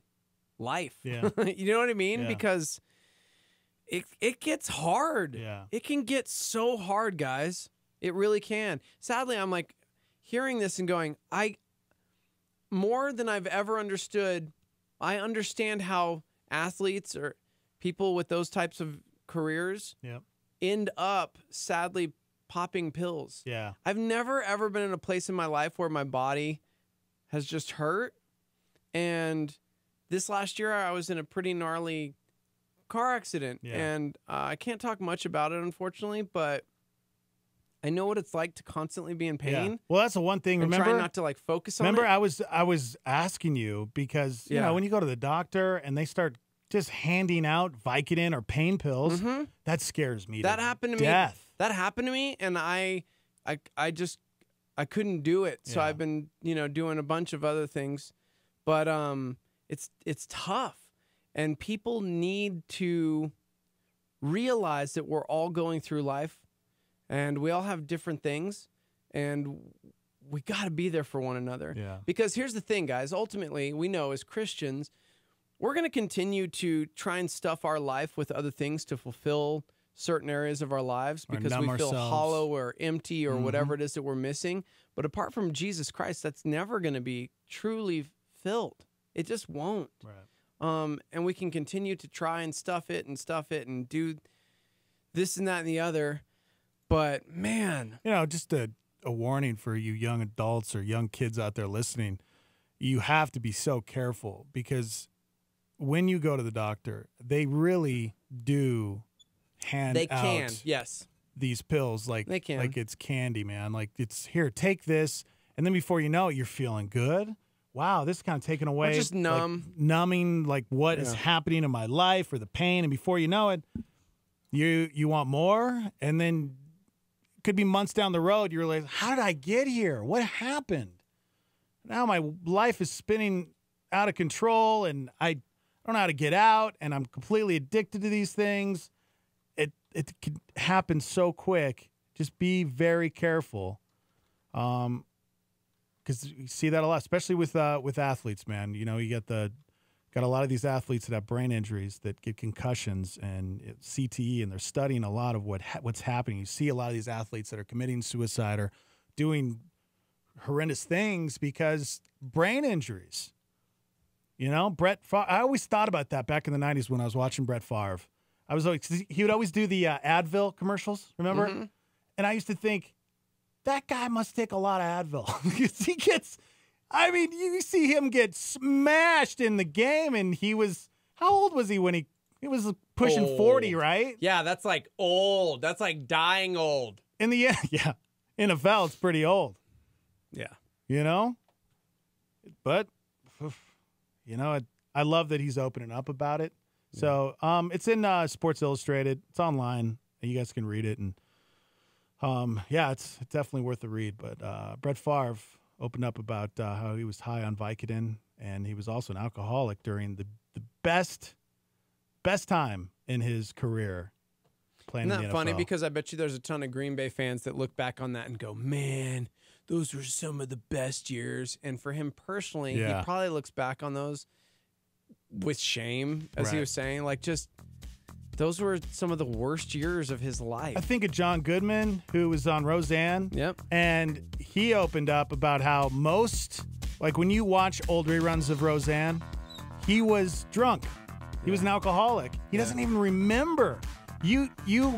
life. Yeah. You know what I mean? Yeah. Because it gets hard. Yeah. It can get so hard, guys. It really can. Sadly, I'm like hearing this and going, more than I've ever understood, I understand how athletes or people with those types of careers end up sadly popping pills. Yeah. I've never ever been in a place in my life where my body has just hurt. And this last year I was in a pretty gnarly car accident. Yeah. And I can't talk much about it, unfortunately, but I know what it's like to constantly be in pain. Yeah. Well, that's the one thing. And Remember, try not to like focus on remember, it. I was asking you because you know when you go to the doctor and they start just handing out Vicodin or pain pills, that scares me. That happened to me. That happened to me, and I couldn't do it. So I've been doing a bunch of other things, but it's tough, and people need to realize that we're all going through life. And we all have different things, and we got to be there for one another. Yeah. Because here's the thing, guys. Ultimately, we know as Christians, we're going to continue to try and stuff our life with other things to fulfill certain areas of our lives because we feel hollow or empty or whatever it is that we're missing. But apart from Jesus Christ, that's never going to be truly filled. It just won't. Right. And we can continue to try and stuff it and do this and that and the other. But, man. Just a warning for you young adults or young kids out there listening. You have to be so careful because when you go to the doctor, they really do hand out these pills like it's candy, man. Like, it's, here, take this. And then before you know it, you're feeling good. Wow, this is kind of taking away. Or just numb. Like, numbing like what is happening in my life or the pain. And before you know it, you want more. And then could be months down the road, you realize, how did I get here? What happened? Now my life is spinning out of control, and I don't know how to get out, and I'm completely addicted to these things. It can happen so quick. Just be very careful. Because because you see that a lot, especially with athletes, man. You know, you got a lot of these athletes that have brain injuries that get concussions and CTE, and they're studying a lot of what's happening. You see a lot of these athletes that are committing suicide or doing horrendous things because brain injuries. You know, Brett Favre, I always thought about that back in the 90s when I was watching Brett Favre. He would always do the Advil commercials, remember? Mm-hmm. And I used to think, that guy must take a lot of Advil. Because he gets, I mean, you see him get smashed in the game, and he was, how old was he when he was pushing 40, right? Yeah, that's like old. That's like dying old. In the end, yeah. NFL, it's pretty old. Yeah. You know? But, you know, I love that he's opening up about it. So it's in Sports Illustrated. It's online. You guys can read it. And, yeah, it's definitely worth a read. But Brett Favre opened up about how he was high on Vicodin, and he was also an alcoholic during the best time in his career playing in the NFL. Isn't that funny? Because I bet you there's a ton of Green Bay fans that look back on that and go, man, those were some of the best years. And for him personally, he probably looks back on those with shame, as he was saying. Like, just, those were some of the worst years of his life. I think of John Goodman, who was on Roseanne. Yep. And he opened up about how like when you watch old reruns of Roseanne, he was drunk. He was an alcoholic. He doesn't even remember. You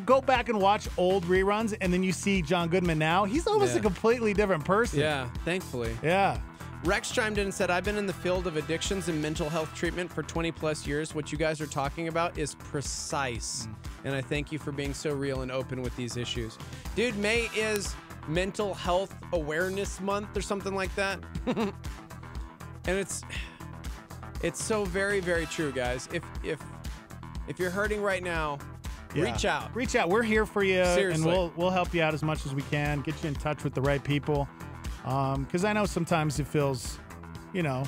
go back and watch old reruns, and then you see John Goodman now. He's almost a completely different person. Yeah, thankfully. Yeah. Rex chimed in and said, I've been in the field of addictions and mental health treatment for 20 plus years. What you guys are talking about is precise. And I thank you for being so real and open with these issues. Dude, May is Mental Health Awareness Month or something like that. And it's so very, very true, guys. If you're hurting right now, reach out. Reach out. We're here for you. Seriously. And we'll help you out as much as we can. Get you in touch with the right people. Because I know sometimes it feels, you know,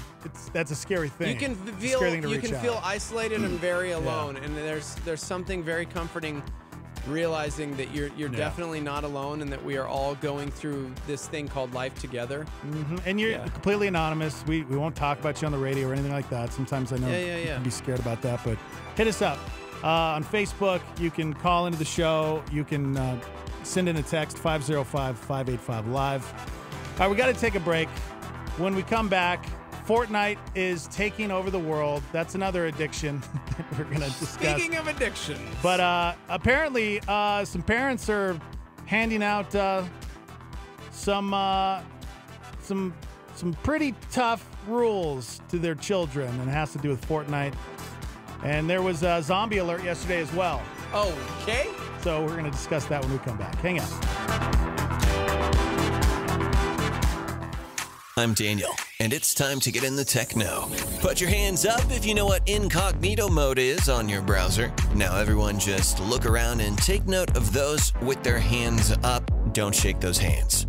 that's a scary thing. You can feel isolated and very alone, and there's something very comforting realizing that you're definitely not alone, and that we are all going through this thing called life together. Mm-hmm. And you're completely anonymous. We won't talk about you on the radio or anything like that. Sometimes I know you can be scared about that, but hit us up on Facebook. You can call into the show. You can send in a text 505-585-LIVE. All right, we got to take a break. When we come back, Fortnite is taking over the world. That's another addiction that we're going to discuss. Speaking of addictions. But apparently, some parents are handing out some pretty tough rules to their children, and it has to do with Fortnite. And there was a zombie alert yesterday as well. Okay. So we're going to discuss that when we come back. Hang on. I'm Daniel, and it's time to get in the techno. Put your hands up if you know what incognito mode is on your browser. Now everyone just look around and take note of those with their hands up. Don't shake those hands.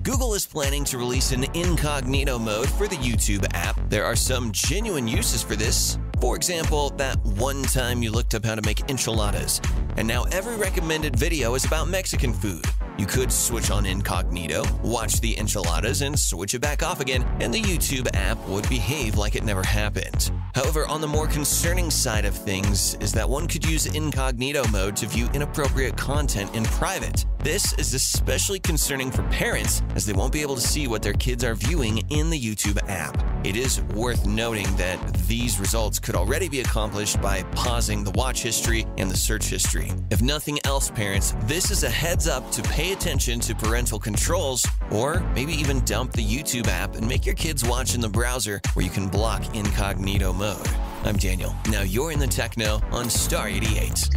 Google is planning to release an incognito mode for the YouTube app. There are some genuine uses for this. For example, that one time you looked up how to make enchiladas, and now every recommended video is about Mexican food. You could switch on incognito, watch the enchiladas, and switch it back off again, and the YouTube app would behave like it never happened. However, on the more concerning side of things is that one could use incognito mode to view inappropriate content in private. This is especially concerning for parents, as they won't be able to see what their kids are viewing in the YouTube app. It is worth noting that these results could already be accomplished by pausing the watch history and the search history. If nothing else, parents, this is a heads up to pay attention to parental controls, or maybe even dump the YouTube app and make your kids watch in the browser where you can block incognito mode. I'm Daniel. Now you're in the techno on Star 88.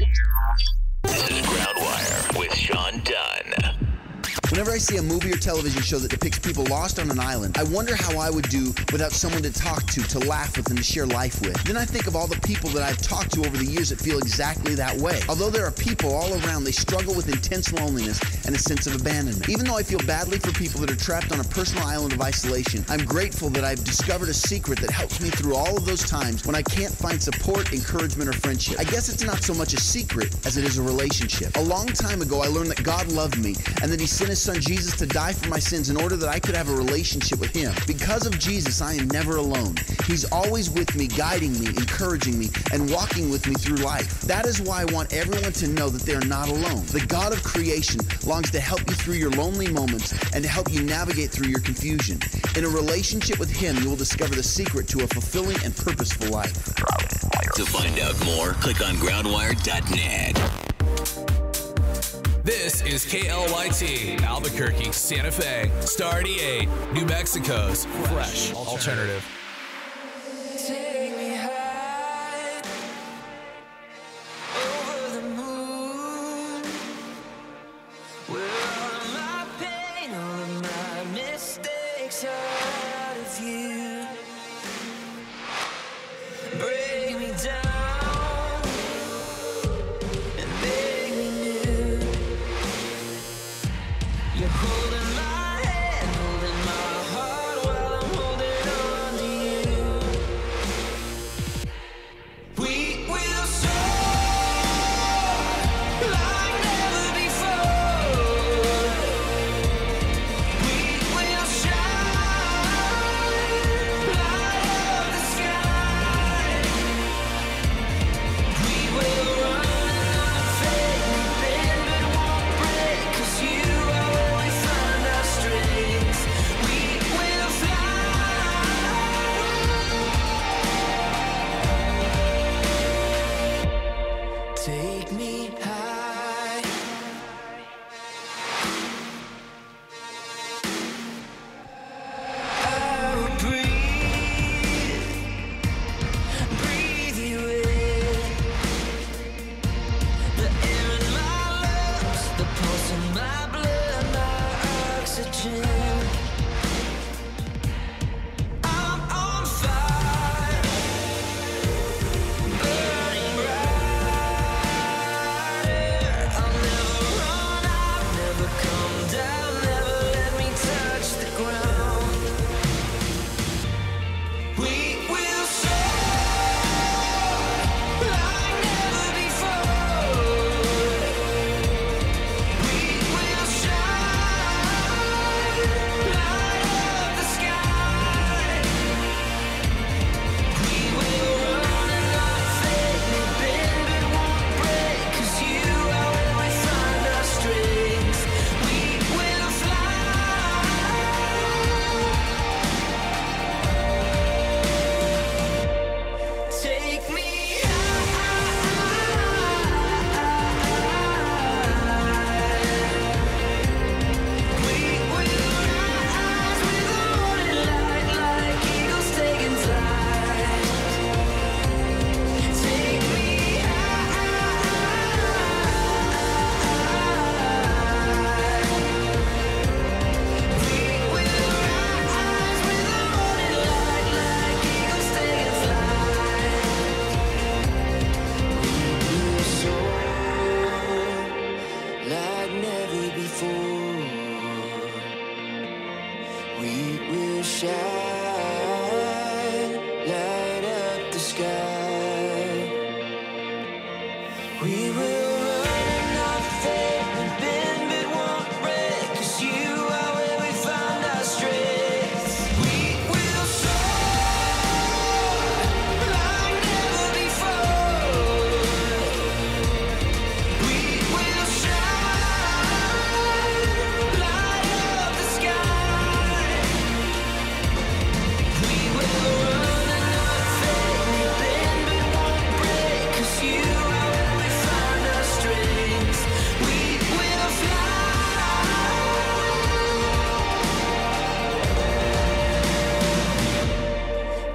This is Groundwire with Sean Dunn. Whenever I see a movie or television show that depicts people lost on an island, I wonder how I would do without someone to talk to laugh with, and to share life with. Then I think of all the people that I've talked to over the years that feel exactly that way. Although there are people all around, they struggle with intense loneliness and a sense of abandonment. Even though I feel badly for people that are trapped on a personal island of isolation, I'm grateful that I've discovered a secret that helps me through all of those times when I can't find support, encouragement, or friendship. I guess it's not so much a secret as it is a relationship. A long time ago, I learned that God loved me and that He sent His son Jesus to die for my sins in order that I could have a relationship with him. Because of Jesus, I am never alone. He's always with me, guiding me, encouraging me, and walking with me through life. That is why I want everyone to know that they are not alone. The God of creation longs to help you through your lonely moments and to help you navigate through your confusion. In a relationship with him, you will discover the secret to a fulfilling and purposeful life. To find out more, click on groundwire.net. This is KLYT, Albuquerque, Santa Fe, Star 88, New Mexico's fresh alternative. Take me high over the moon, where all of my pain, all of my mistakes are out of view. Break me down and make me new. You're holding my hand, holding my heart while I'm holding on to you. We will soar like never before. We will shine, light up the sky. We will run and not fade, we bend but won't break, 'cause you are where we find our strength. We will fly. Take me high. I will breathe you in. The air in my lungs, the pulse in my blood, my oxygen. I'm on fire, burning brighter. I'll never run out, never come down, never let me touch the ground. We will soar like never before. We will shine, light up the sky. We will run and not fade, we bend but won't break, 'cause you are where we find our strength. We will fly. Take me high. We will rise with the morning light, like eagles taking flight. Take me high. We will rise with the morning light, like eagles taking flight. We will soar like never before. We will shine, light up the sky. We will run and not fade, and bend but won't break, 'cause you are where we find our strength. We will soar like never before. We will shine, light up the sky. We will run and not fade, we bend but won't break, 'cause you are where we find our strength. We will fly.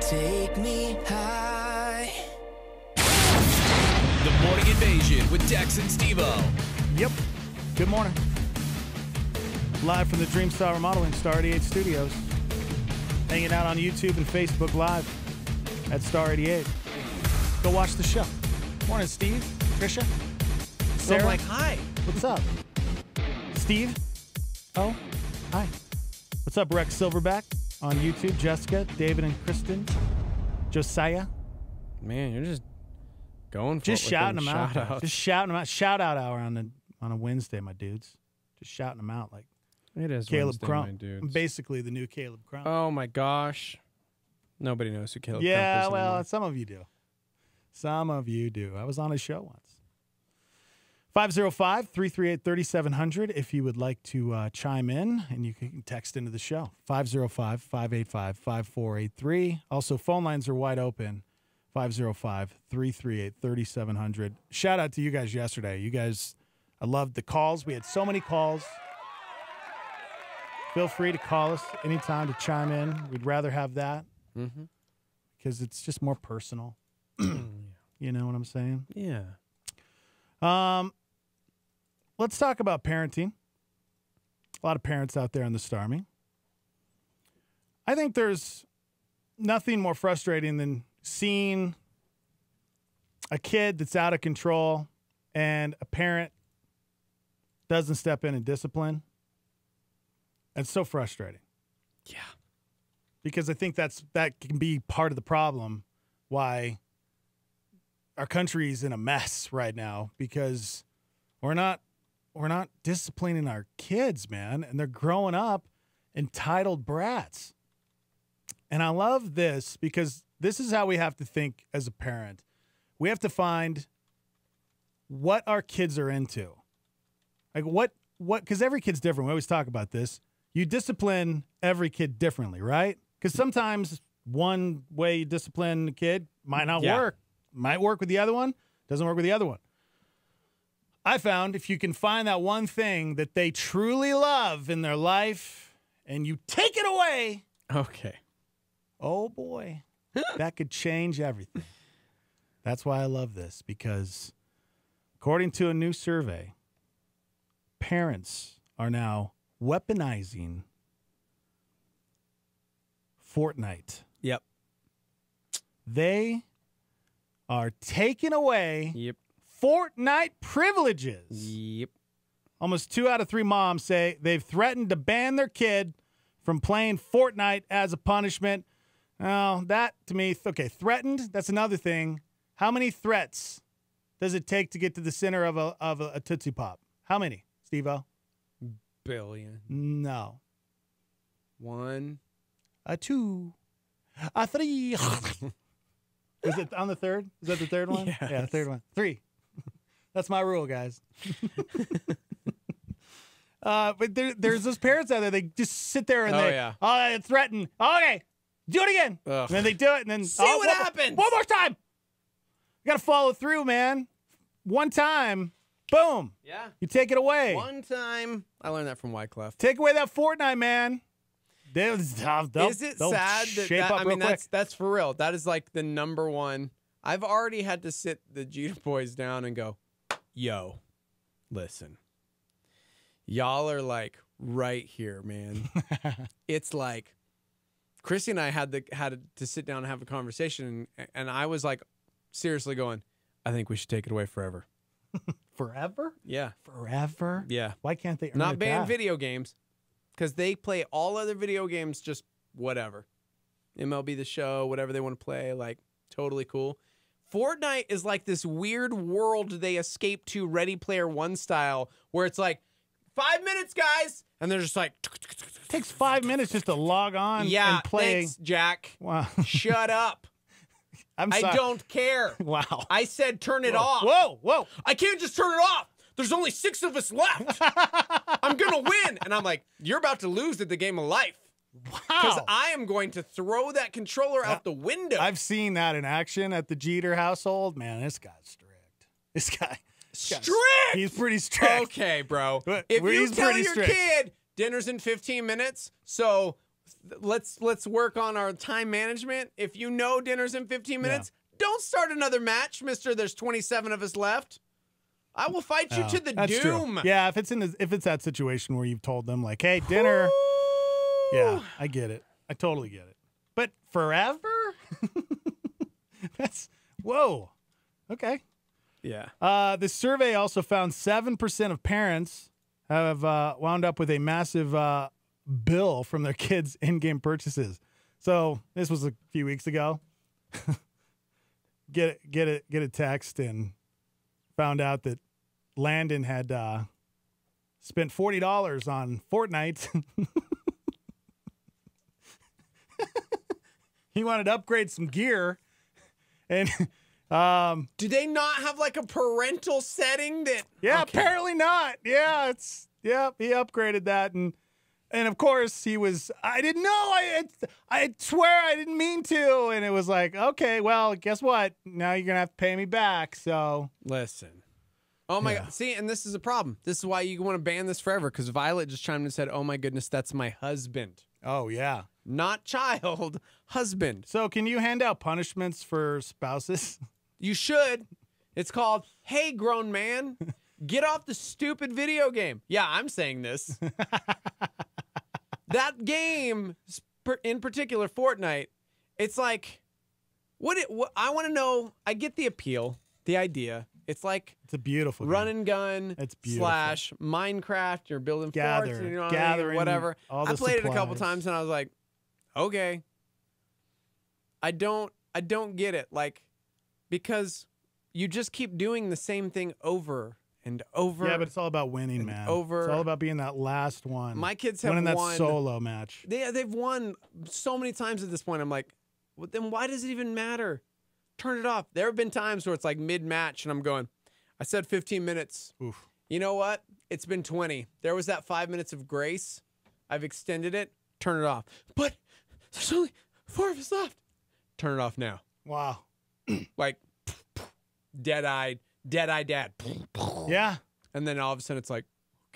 Take me high. The Morning Invasion with Dex and Steve-O. Yep. Good morning. Live from the Dreamstar Remodeling Star 88 Studios. Hanging out on YouTube and Facebook Live at Star 88. Go watch the show. Morning, Steve, Trisha, Sarah. I'm like, hi. What's up? Steve? Oh, hi. What's up, Rex Silverback on YouTube? Jessica, David and Kristen, Josiah. Man, you're just going for Just it with shouting them them out. shout-outs. Just shouting them out. Shout out hour on a Wednesday, my dudes. Just shouting them out like It is Caleb Wednesday, Crump. my dudes. Basically the new Caleb Crump. Oh, my gosh. Nobody knows who Caleb Crump is Yeah, well, anymore. some of you do. Some of you do. I was on his show once. 505-338-3700 if you would like to chime in, and you can text into the show. 505-585-5483. Also, phone lines are wide open. 505-338-3700. Shout out to you guys yesterday. You guys, I loved the calls. We had so many calls. Feel free to call us anytime to chime in. We'd rather have that because it's just more personal. You know what I'm saying? Yeah. Let's talk about parenting. A lot of parents out there in the Starmie. I think there's nothing more frustrating than seeing a kid that's out of control and a parent doesn't step in and discipline. It's so frustrating. Yeah. Because I think that can be part of the problem why our country is in a mess right now, because we're not disciplining our kids, man, and they're growing up entitled brats. And I love this because this is how we have to think as a parent. We have to find what our kids are into. Like what because every kid's different. We always talk about this. You discipline every kid differently, right? Because sometimes one way you discipline a kid might not work. Might work with the other one, doesn't work with the other one. I found if you can find that one thing that they truly love in their life and you take it away. Okay. Oh, boy. That could change everything. That's why I love this, because according to a new survey, parents are now weaponizing Fortnite. Yep. They are taking away Fortnite privileges. Yep. Almost 2 out of 3 moms say they've threatened to ban their kid from playing Fortnite as a punishment. Now, that to me, okay, threatened, that's another thing. How many threats does it take to get to the center of a Tootsie Pop? How many, Steve-O? Billion. No. 1. 2. 3. Is it on the third? Is that the third one? Yes. Yeah, the third one. 3. That's my rule, guys. But there's those parents out there, they just sit there and they threaten. Okay, do it again. Ugh. And then they do it, and then See what happens. One more time. You got to follow through, man. One time, boom. Yeah. You take it away. One time. I learned that from Wyclef. Take away that Fortnite, man. Is it sad that I mean, that's for real. That is like the number one. I've already had to sit the Jeter boys down and go, yo, listen. Y'all are like right here, man. It's like Chrissy and I had to sit down and have a conversation, and I was like seriously going, I think we should take it away forever. Forever? Yeah. Forever? Yeah. Why can't they earn Not it ban back? video games, because they play all other video games just whatever. MLB The Show, whatever they want to play, like totally cool. Fortnite is like this weird world they escape to, Ready Player One style, where it's like 5 minutes, guys, and they're just like. It takes 5 minutes just to log on Yeah, and play. thanks, Jack. Wow. Shut up. I'm I sorry. don't care. Wow. I said turn it off. Whoa. I can't just turn it off. There's only 6 of us left. I'm going to win. And I'm like, you're about to lose at the game of life. Because I am going to throw that controller out the window. I've seen that in action at the Jeter household. Man, this guy's strict. This guy. Strict? He's pretty strict. Okay, bro. If you He's tell pretty your strict. kid dinner's in 15 minutes, so let's work on our time management. If you know dinner's in 15 minutes, don't start another match, mister. There's 27 of us left. I will fight you to the That's doom. true. Yeah, if it's that situation where you've told them like, "Hey, dinner." Yeah, I get it. I totally get it. But forever? That's whoa. Okay. Yeah. The survey also found 7% of parents have wound up with a massive bill from their kids' in-game purchases. So this was a few weeks ago. Get a text and found out that Landon had spent $40 on Fortnite. He wanted to upgrade some gear, and do they not have like a parental setting that? Yeah, okay. Apparently not. Yeah, he upgraded that, and of course he was. I didn't know. I swear I didn't mean to, and it was like, okay, well, guess what? Now you're gonna have to pay me back. So listen. Oh my God! See, and this is a problem. This is why you want to ban this forever. Because Violet just chimed in and said, "Oh my goodness, that's my husband." Oh yeah. Not child, husband. So can you hand out punishments for spouses? You should. It's called, hey, grown man, get off the stupid video game. Yeah, I'm saying this. That game, in particular, Fortnite, it's like, what I want to know, I get the appeal, the idea. It's like it's a beautiful run game. And gun it's beautiful. / Minecraft. You're building forts, you know what I mean? Whatever. I played it a couple times and I was like, okay. I don't get it. Like, because you just keep doing the same thing over and over. Yeah, but it's all about winning, man. It's all about being that last one. My kids have winning won that solo match. They've won so many times at this point. I'm like, well, then why does it even matter? Turn it off. There have been times where it's like mid-match and I'm going, I said 15 minutes. Oof. You know what? It's been 20. There was that 5 minutes of grace. I've extended it. Turn it off. But there's only 4 of us left. Turn it off now. Wow. Like, dead-eyed dad. Yeah. And then all of a sudden it's like,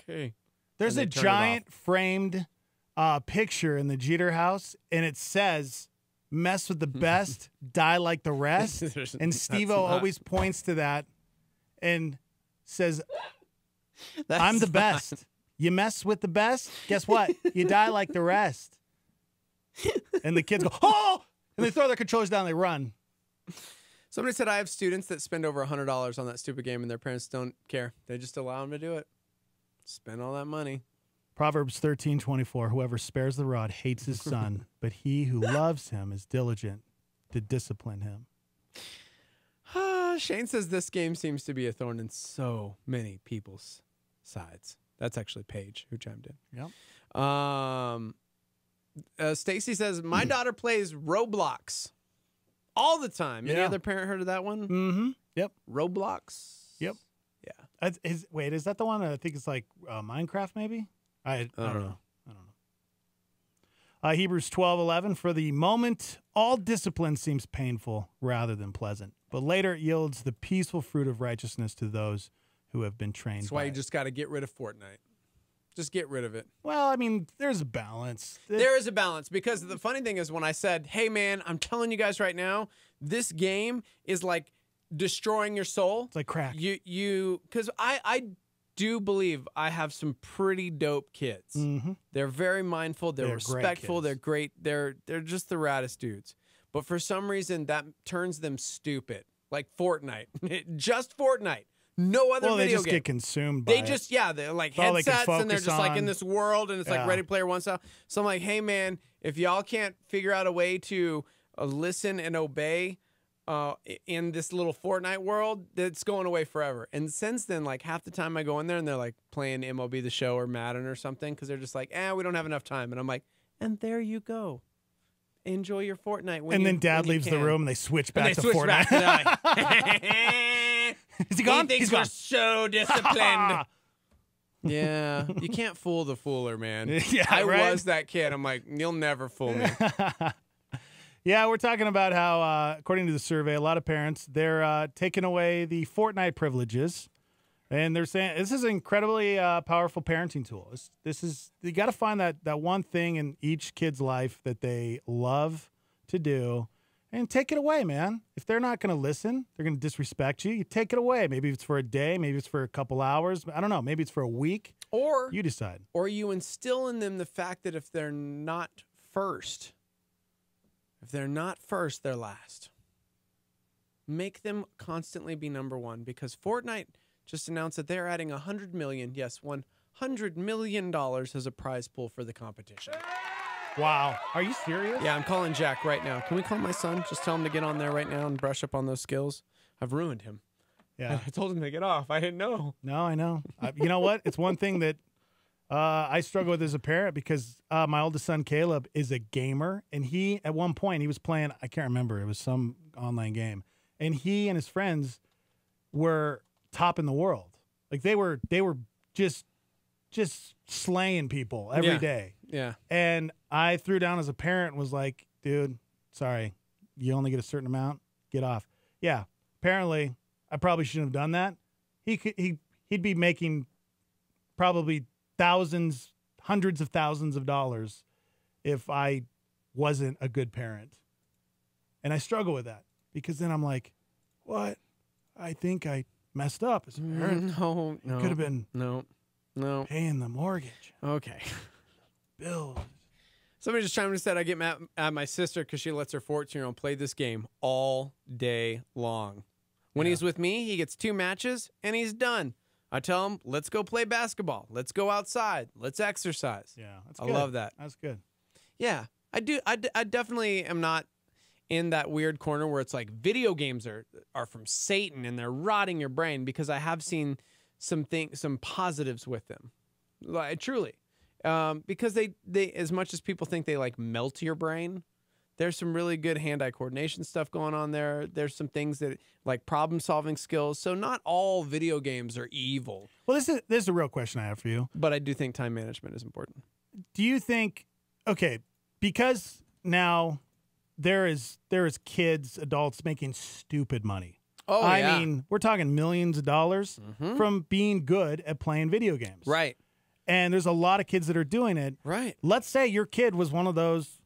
okay. There's a giant framed picture in the Jeter house, and it says, mess with the best, die like the rest. And Steve-O always points to that and says, I'm the best. You mess with the best, guess what? You die like the rest. And the kids go, oh! And they throw their controllers down and they run. Somebody said I have students that spend over $100 on that stupid game and their parents don't care. They just allow them to do it. Spend all that money. Proverbs 13:24. Whoever spares the rod hates his son, but he who loves him is diligent to discipline him. Shane says this game seems to be a thorn in so many people's sides. That's actually Paige who chimed in. Yep. Stacy says, my daughter plays Roblox all the time. Any Yeah. other parent heard of that one? Mm-hmm. Yep. Roblox? Yep. Yeah. Wait, is that the one? I think it's like Minecraft, maybe? I don't know. Hebrews 12:11. For the moment, all discipline seems painful rather than pleasant, but later it yields the peaceful fruit of righteousness to those who have been trained. That's why you just got to get rid of Fortnite. Just get rid of it. Well, I mean, there's a balance. There is a balance, because the funny thing is when I said, hey, man, I'm telling you guys right now, this game is like destroying your soul. It's like crack. Because I do believe I have some pretty dope kids. Mm-hmm. They're very mindful. They're respectful. great They're great. They're just the raddest dudes. But for some reason, that turns them stupid. Like Fortnite. Just Fortnite. No other video game. Well, they just get consumed by it. They're like It's all they can headsets, and they're just like in on. this world, and it's like Ready Player One style. So I'm like, hey, man, if y'all can't figure out a way to listen and obey in this little Fortnite world, that's going away forever. And since then, like half the time I go in there and they're like playing MLB The Show or Madden or something, because they're just like, we don't have enough time. And I'm like, and there you go. Enjoy your Fortnite. And then Dad leaves the room and they switch back to Fortnite. Is he gone? He's gone. So disciplined. Yeah, you can't fool the fooler, man. Yeah, I right? was that kid. I'm like, you'll never fool me. Yeah, we're talking about how, according to the survey, a lot of parents, they're taking away the Fortnite privileges. And they're saying this is an incredibly powerful parenting tool. This is, you got to find that one thing in each kid's life that they love to do and take it away, man. If they're not going to listen, they're going to disrespect you. You take it away. Maybe it's for a day. Maybe it's for a couple hours. I don't know. Maybe it's for a week. Or you decide. Or you instill in them the fact that if they're not first, they're last. Make them constantly be number one, because Fortnite just announced that they're adding $100 million, yes, $100 million as a prize pool for the competition. Wow. Are you serious? Yeah, I'm calling Jack right now. Can we call my son? Just tell him to get on there right now and brush up on those skills. I've ruined him. Yeah. I told him to get off. I didn't know. No, I know. You know what? It's one thing that I struggle with as a parent because my oldest son, Caleb, is a gamer. And he, at one point, he was playing, I can't remember, it was some online game. And he and his friends were top in the world. Like they were just slaying people every day. Yeah. And I threw down as a parent and was like, dude, sorry, you only get a certain amount, get off. Yeah, apparently I probably shouldn't have done that. He'd be making probably thousands, hundreds of thousands of dollars if I wasn't a good parent. And I struggle with that because then I'm like, what? I think I messed up as a parent. No. Could have been No. paying the mortgage. Okay. Bills. Somebody just chimed in and said I get mad at my sister because she lets her 14-year-old play this game all day long. When he's with me, he gets 2 matches and he's done. I tell him, let's go play basketball. Let's go outside. Let's exercise. Yeah, that's I good. love that. That's good. Yeah, I do. I definitely am not in that weird corner where it's like video games are from Satan and they're rotting your brain, because I have seen some positives with them. Like, truly. Because they as much as people think they like melt your brain, there's some really good hand-eye coordination stuff going on there. There's some things that like problem-solving skills. So not all video games are evil. Well, this is a real question I have for you. But I do think time management is important. Do you think, okay, because now there is kids, adults making stupid money. Oh, I mean, we're talking millions of dollars from being good at playing video games. Right. And there's a lot of kids that are doing it. Right. Let's say your kid was one of those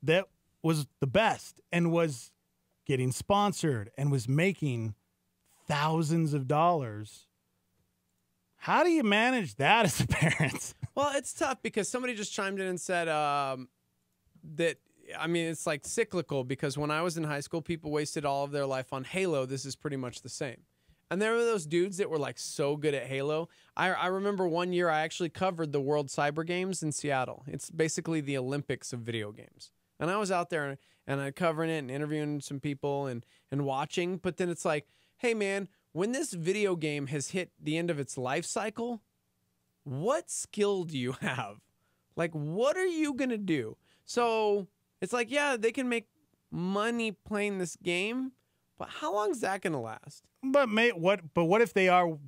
that was the best and was getting sponsored and was making thousands of dollars. How do you manage that as a parent? Well, it's tough because somebody just chimed in and said that, I mean, it's like cyclical, because when I was in high school, people wasted all of their life on Halo. This is pretty much the same. And there were those dudes that were like so good at Halo. I remember one year I actually covered the World Cyber Games in Seattle. It's basically the Olympics of video games. And I was out there and I covering it and interviewing some people and watching. But then it's like, hey, man, when this video game has hit the end of its life cycle, what skill do you have? Like, what are you going to do? So it's like, yeah, they can make money playing this game, but how long is that going to last? But what if they are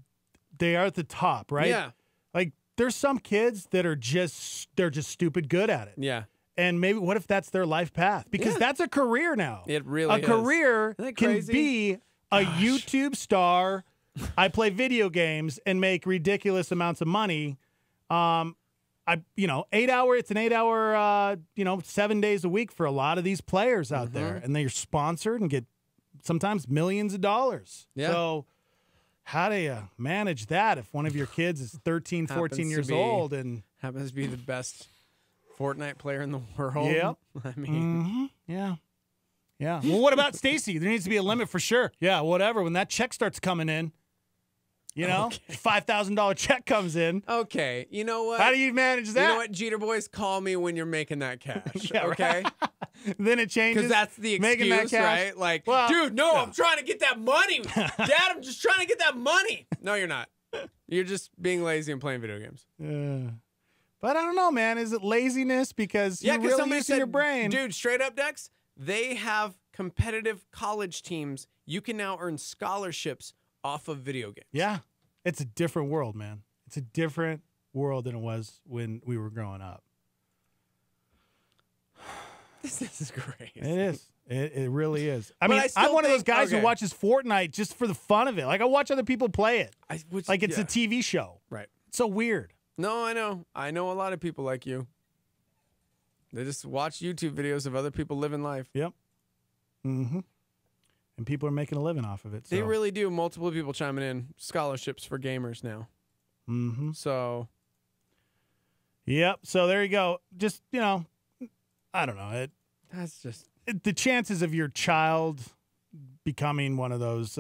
at the top, right? Yeah. Like there's some kids that are just stupid good at it. Yeah. And maybe what if that's their life path? Because that's a career now. It really is. A career Isn't that can crazy? be a YouTube star. I play video games and make ridiculous amounts of money. It's an 8 hour, 7 days a week for a lot of these players out there. And they're sponsored and get sometimes millions of dollars. Yeah. So how do you manage that if one of your kids is 13, 14 years old and happens to be the best Fortnite player in the world? Yep. I mean, yeah. Well, what about Stacy? There needs to be a limit for sure. Yeah, whatever. When that check starts coming in, $5,000 check comes in. Okay, you know what? How do you manage that? You know what, Jeter boys, call me when you're making that cash. Yeah, okay? Then it changes. Because that's the making excuse, that cash. right? Like, Well, dude, no, I'm trying to get that money. Dad, I'm just trying to get that money. No, you're not. You're just being lazy and playing video games. But I don't know, man. Is it laziness because you're really somebody using said, your brain? Dude, straight up, Dex, they have competitive college teams. You can now earn scholarships off of video games. Yeah. It's a different world, man. It's a different world than it was when we were growing up. This is great. It is. It really is. But I still I'm one of those think- guys who okay. watches Fortnite just for the fun of it. Like, I watch other people play it. Like it's a TV show. Right. It's so weird. No, I know. I know a lot of people like you. They just watch YouTube videos of other people living life. Yep. Mm-hmm. And people are making a living off of it. So. They really do. Multiple people chiming in. Scholarships for gamers now. Mm-hmm. So. Yep. So there you go. Just, I don't know. That's just. The chances of your child becoming one of those,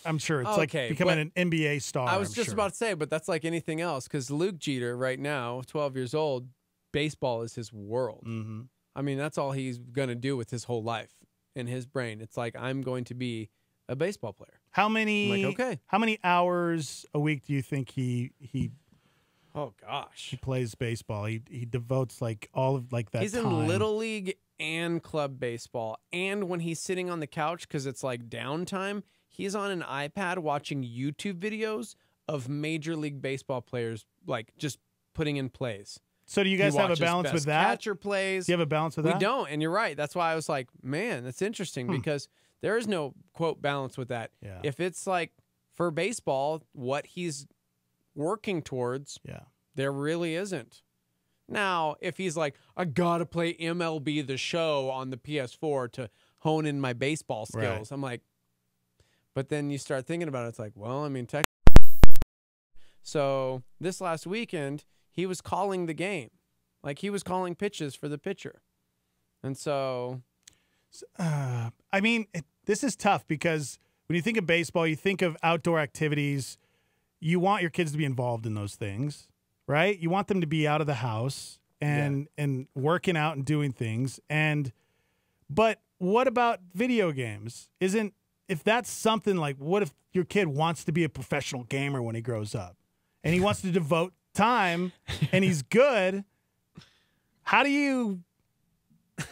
I'm sure it's like becoming an NBA star. I was just about to say, but that's like anything else, because Luke Jeter right now, 12 years old, baseball is his world. Mm-hmm. I mean, that's all he's going to do with his whole life. In his brain, it's like, I'm going to be a baseball player. How many? I'm like, okay. How many hours a week do you think he Oh gosh. He plays baseball. He devotes like all of like that. He's time. in little league and club baseball, and when he's sitting on the couch because it's like downtime, he's on an iPad watching YouTube videos of Major League Baseball players like just putting in plays. So do you guys have a balance with that? Catcher plays. Do you have a balance with that? We don't, and you're right. That's why I was like, man, that's interesting because there is no quote balance with that. Yeah. If it's like for baseball, what he's working towards, there really isn't. Now, if he's like, I gotta play MLB The Show on the PS4 to hone in my baseball skills, I'm like, but then you start thinking about it, it's like, well, I mean, so this last weekend, he was calling the game. Like, he was calling pitches for the pitcher. And so... I mean, this is tough because when you think of baseball, you think of outdoor activities. You want your kids to be involved in those things, right? You want them to be out of the house and working out and doing things. But what about video games? If that's something like, what if your kid wants to be a professional gamer when he grows up and he wants to devote time and he's good? How do you...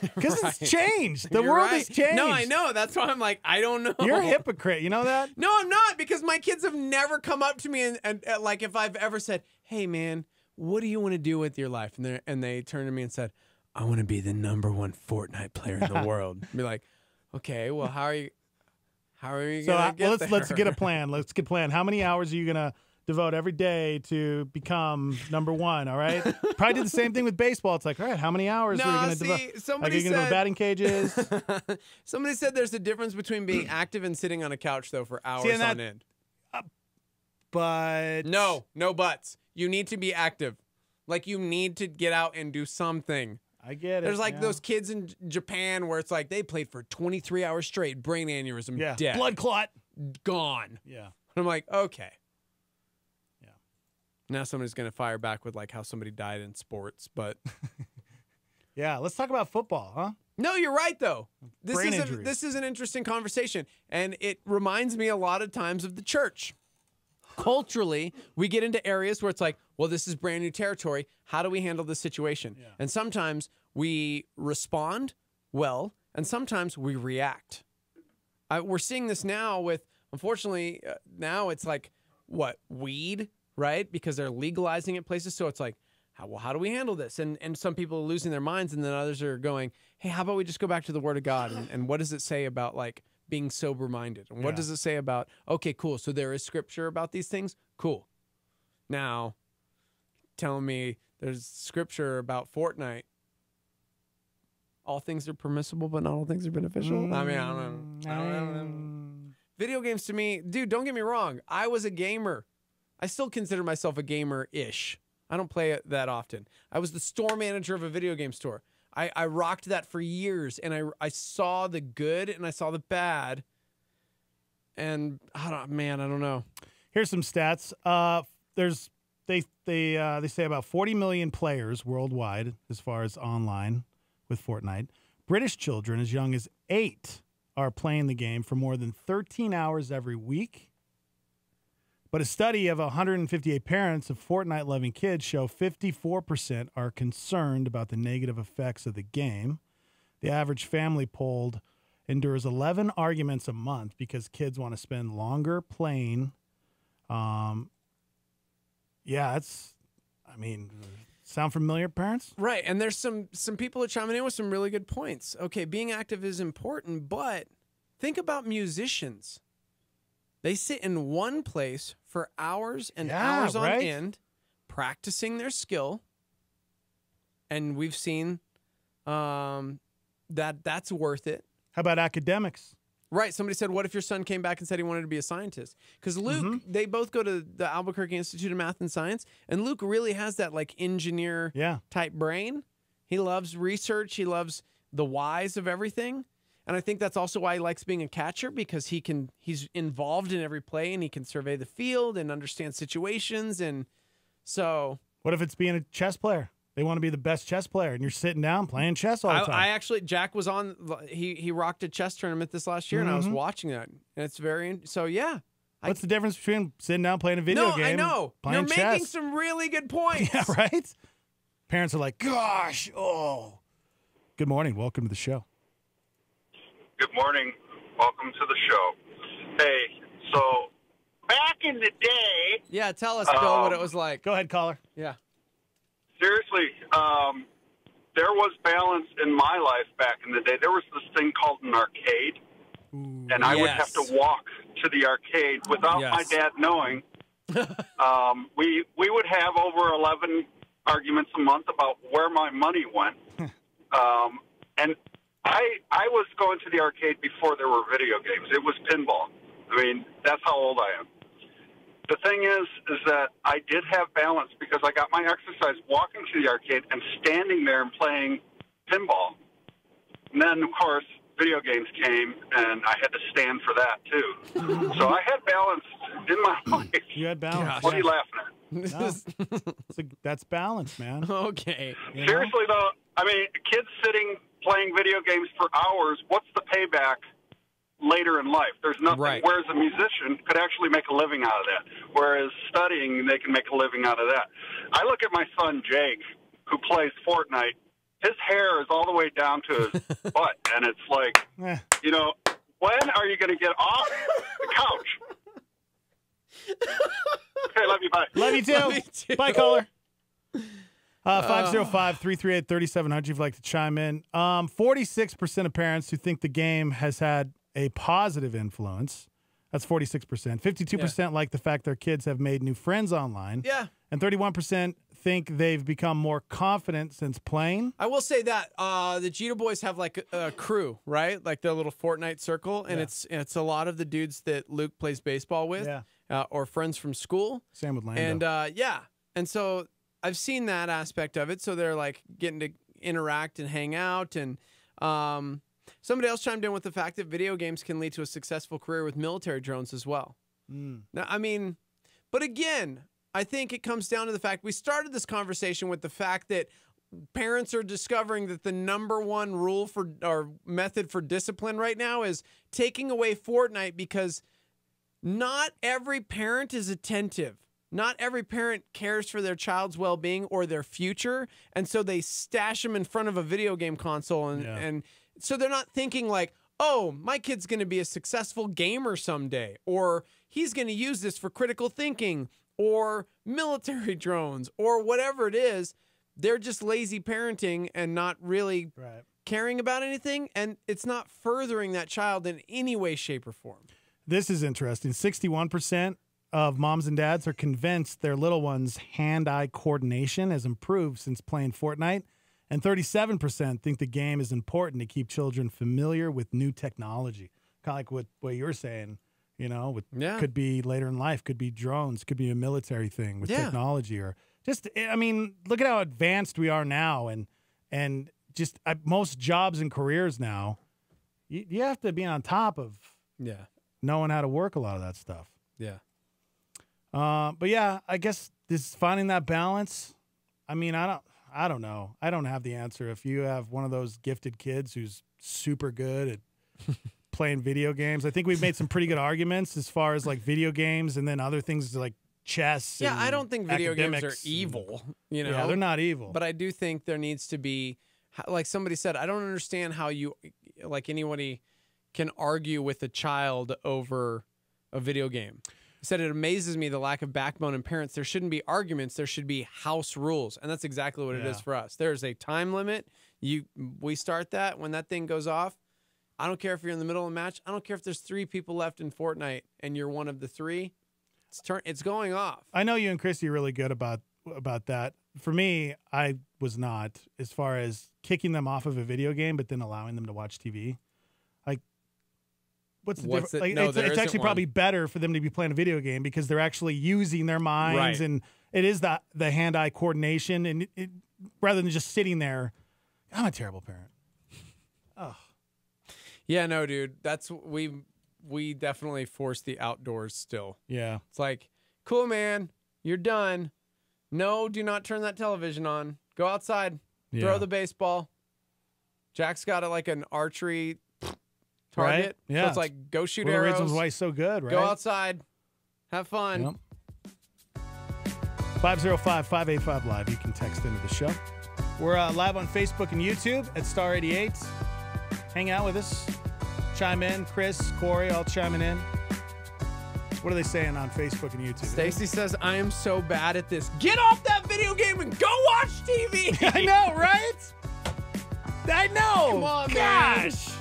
Because it's changed. The world has changed. No, I know. That's why I'm like, I don't know. You're a hypocrite. You know that? No, I'm not, because my kids have never come up to me and like if I've ever said, hey, man, what do you want to do with your life? And they turned to me and said, I want to be the #1 Fortnite player in the world. I'd be like, okay, well, how are you going to get there? Let's get a plan. Let's get a plan. How many hours are you going to devote every day to become #1, all right? Probably did the same thing with baseball. It's like, all right, how many hours are you going to devote? Like, are you going to go batting cages? Somebody said there's a difference between being active and sitting on a couch, though, for hours on end. But... No buts. You need to be active. Like, you need to get out and do something. I get it. There's like those kids in Japan where it's like they played for 23 hours straight, brain aneurysm, dead. Blood clot. Gone. Yeah. And I'm like, okay. Now somebody's going to fire back with like how somebody died in sports, but yeah, let's talk about football, huh? No, you're right though. This is an interesting conversation, and it reminds me a lot of times of the church. Culturally, we get into areas where it's like, well, this is brand new territory. How do we handle this situation? Yeah. And sometimes we respond well, and sometimes we react. We're seeing this now with, unfortunately, now it's like, what, weed? Right? Because they're legalizing it places. So it's like, how do we handle this? And some people are losing their minds, and then others are going, hey, how about we just go back to the Word of God? And what does it say about like being sober-minded? And what does it say about, okay, cool, so there is scripture about these things? Cool. Now, telling me there's scripture about Fortnite. All things are permissible, but not all things are beneficial? I mean, I don't know. Video games to me, dude, don't get me wrong. I was a gamer. I still consider myself a gamer-ish. I don't play it that often. I was the store manager of a video game store. I rocked that for years, and I saw the good and I saw the bad. And I don't know. Here's some stats. They say about 40 million players worldwide as far as online with Fortnite. British children as young as 8 are playing the game for more than 13 hours every week. But a study of 158 parents of Fortnite-loving kids show 54% are concerned about the negative effects of the game. The average family polled endures 11 arguments a month because kids want to spend longer playing. Sound familiar, parents? Right, and there's some people are chiming in with some really good points. Okay, being active is important, but think about musicians. They sit in one place for hours and hours on end, practicing their skill, and we've seen that's worth it. How about academics? Right. Somebody said, what if your son came back and said he wanted to be a scientist? Because Luke, they both go to the Albuquerque Institute of Math and Science, and Luke really has that like engineer type brain. He loves research. He loves the whys of everything. And I think that's also why he likes being a catcher, because he's involved in every play and he can survey the field and understand situations. And so, what if it's being a chess player? They want to be the best chess player, and you're sitting down playing chess all the time. Jack was on. He rocked a chess tournament this last year, and I was watching that. And it's What's the difference between sitting down playing a video game? No, I know. Playing You're chess? making some really good points. Yeah, right? Parents are like, gosh, oh. Good morning. Welcome to the show. Good morning. Welcome to the show. Hey, so back in the day... Yeah, tell us, Bill, what it was like. Go ahead, caller. Yeah. Seriously, there was balance in my life back in the day. There was this thing called an arcade, and I would have to walk to the arcade without my dad knowing. We would have over 11 arguments a month about where my money went. And I was going to the arcade before there were video games. It was pinball. I mean, that's how old I am. The thing is that I did have balance because I got my exercise walking to the arcade and standing there and playing pinball. And then, of course, video games came, and I had to stand for that, too. So I had balance in my life. You had balance. Gosh. What are you laughing at? No. That's balance, man. Okay. Seriously, though, I mean, kids sitting playing video games for hours, what's the payback later in life? There's nothing. Right. Whereas a musician could actually make a living out of that. Whereas studying, they can make a living out of that. I look at my son, Jake, who plays Fortnite. His hair is all the way down to his butt. And it's like, you know, when are you going to get off the couch? Okay, love you. Bye. Love you too. Bye, caller. 505-338-3700 if you'd like to chime in. 46% of parents who think the game has had a positive influence. That's 46%. 52% like the fact their kids have made new friends online. Yeah. And 31% think they've become more confident since playing. I will say that the Cheetah Boys have like a crew, right? Like their little Fortnite circle, and it's a lot of the dudes that Luke plays baseball with, or friends from school. Same with Lando. And and so I've seen that aspect of it. So they're like getting to interact and hang out, and somebody else chimed in with the fact that video games can lead to a successful career with military drones as well. Now, I mean, but again, I think it comes down to the fact we started this conversation with the fact that parents are discovering that the #1 rule for or method for discipline right now is taking away Fortnite because not every parent is attentive. Not every parent cares for their child's well-being or their future, and so they stash them in front of a video game console, and so they're not thinking like, oh, my kid's going to be a successful gamer someday, or he's going to use this for critical thinking, or military drones, or whatever it is. They're just lazy parenting and not really caring about anything, and it's not furthering that child in any way, shape, or form. This is interesting. 61% of moms and dads are convinced their little one's hand-eye coordination has improved since playing Fortnite, and 37% think the game is important to keep children familiar with new technology. Kind of like what you're saying, you know, could be later in life, could be drones, could be a military thing with technology, or just, I mean, look at how advanced we are now, and just most jobs and careers now, you have to be on top of knowing how to work a lot of that stuff. Yeah. But yeah, I guess this finding that balance. I mean, I don't know. I don't have the answer. If you have one of those gifted kids who's super good at playing video games, I think we've made some pretty good arguments as far as like video games and then other things like chess. Yeah, and I don't think video games are academics evil. You know, yeah, they're not evil. But I do think there needs to be, like somebody said, I don't understand how you, like anybody, can argue with a child over a video game. He said, it amazes me the lack of backbone in parents. There shouldn't be arguments. There should be house rules. And that's exactly what it is for us. There's a time limit. We start that. When that thing goes off, I don't care if you're in the middle of a match. I don't care if there's 3 people left in Fortnite and you're one of the 3. It's going off. I know you and Christy are really good about that. For me, I was not, as far as kicking them off of a video game, but then allowing them to watch TV. Like, what's the difference? Like, no, it's actually probably better for them to be playing a video game because they're actually using their minds, and it is the hand-eye coordination, and rather than just sitting there. I'm a terrible parent. Oh, yeah, no, dude. That's we definitely force the outdoors still. Yeah, it's like, cool, man, you're done. No, do not turn that television on. Go outside, throw the baseball. Jack's got like an archery target. Right? Yeah. So it's like, go shoot one of the arrows. reasons why he's so good, right? Go outside, Have fun. Yep. 505-585-LIVE. You can text into the show. We're live on Facebook and YouTube at Star 88. Hang out with us. Chime in. Chris, Corey, all chiming in. What are they saying on Facebook and YouTube? Stacy says, I am so bad at this. Get off that video game and go watch TV. I know, right? I know. Come on, gosh. man.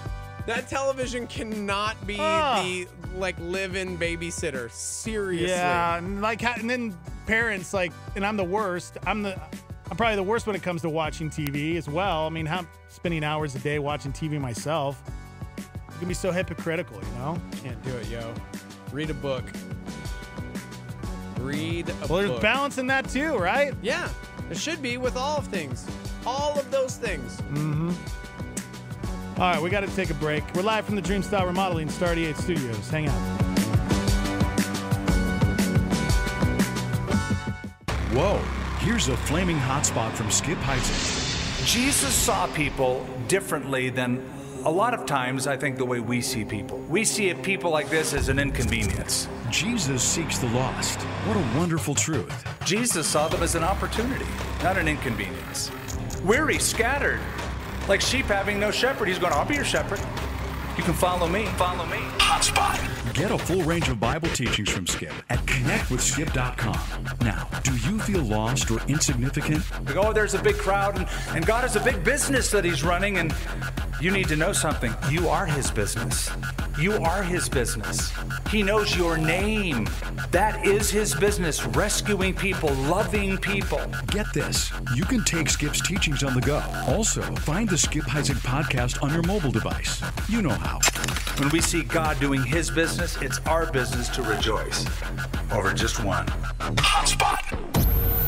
That television cannot be the live-in babysitter. Seriously. Yeah, and then parents and I'm the worst. I'm probably the worst when it comes to watching TV as well. I mean, I'm spending hours a day watching TV myself. It can be so hypocritical, you know? Can't do it, yo. Read a book. Read a book. Well, there's balance in that too, right? Yeah, there should be with all of things. All of those things. Mm-hmm. All right, we got to take a break. We're live from the Dream Style Remodeling Star 88 Studios. Hang on. Whoa, here's a flaming hotspot from Skip Heitzig. Jesus saw people differently than a lot of times, I think, the way we see people. We see people like this as an inconvenience. Jesus seeks the lost. What a wonderful truth. Jesus saw them as an opportunity, not an inconvenience. Weary, scattered, like sheep having no shepherd. He's going, I'll be your shepherd. You can follow me. Follow me. Hotspot. Get a full range of Bible teachings from Skip at connectwithskip.com. Now, do you feel lost or insignificant? Oh, there's a big crowd, and God has a big business that he's running, and you need to know something. You are his business. You are his business. He knows your name. That is his business, rescuing people, loving people. Get this. You can take Skip's teachings on the go. Also, find the Skip Heitzig podcast on your mobile device. You know how. When we see God doing his business, it's our business to rejoice over just one. Hotspot.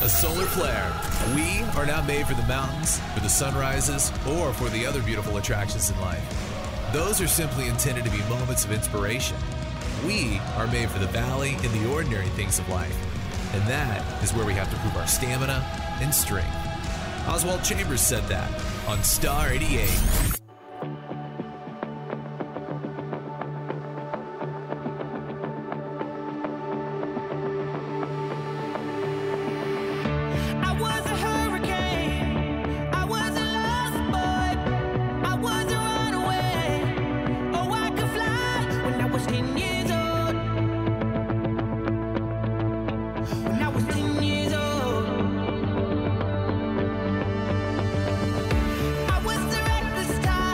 A solar flare. We are not made for the mountains, for the sunrises, or for the other beautiful attractions in life. Those are simply intended to be moments of inspiration. We are made for the valley and the ordinary things of life. And that is where we have to prove our stamina and strength. Oswald Chambers said that on Star 88. I was the reckless type.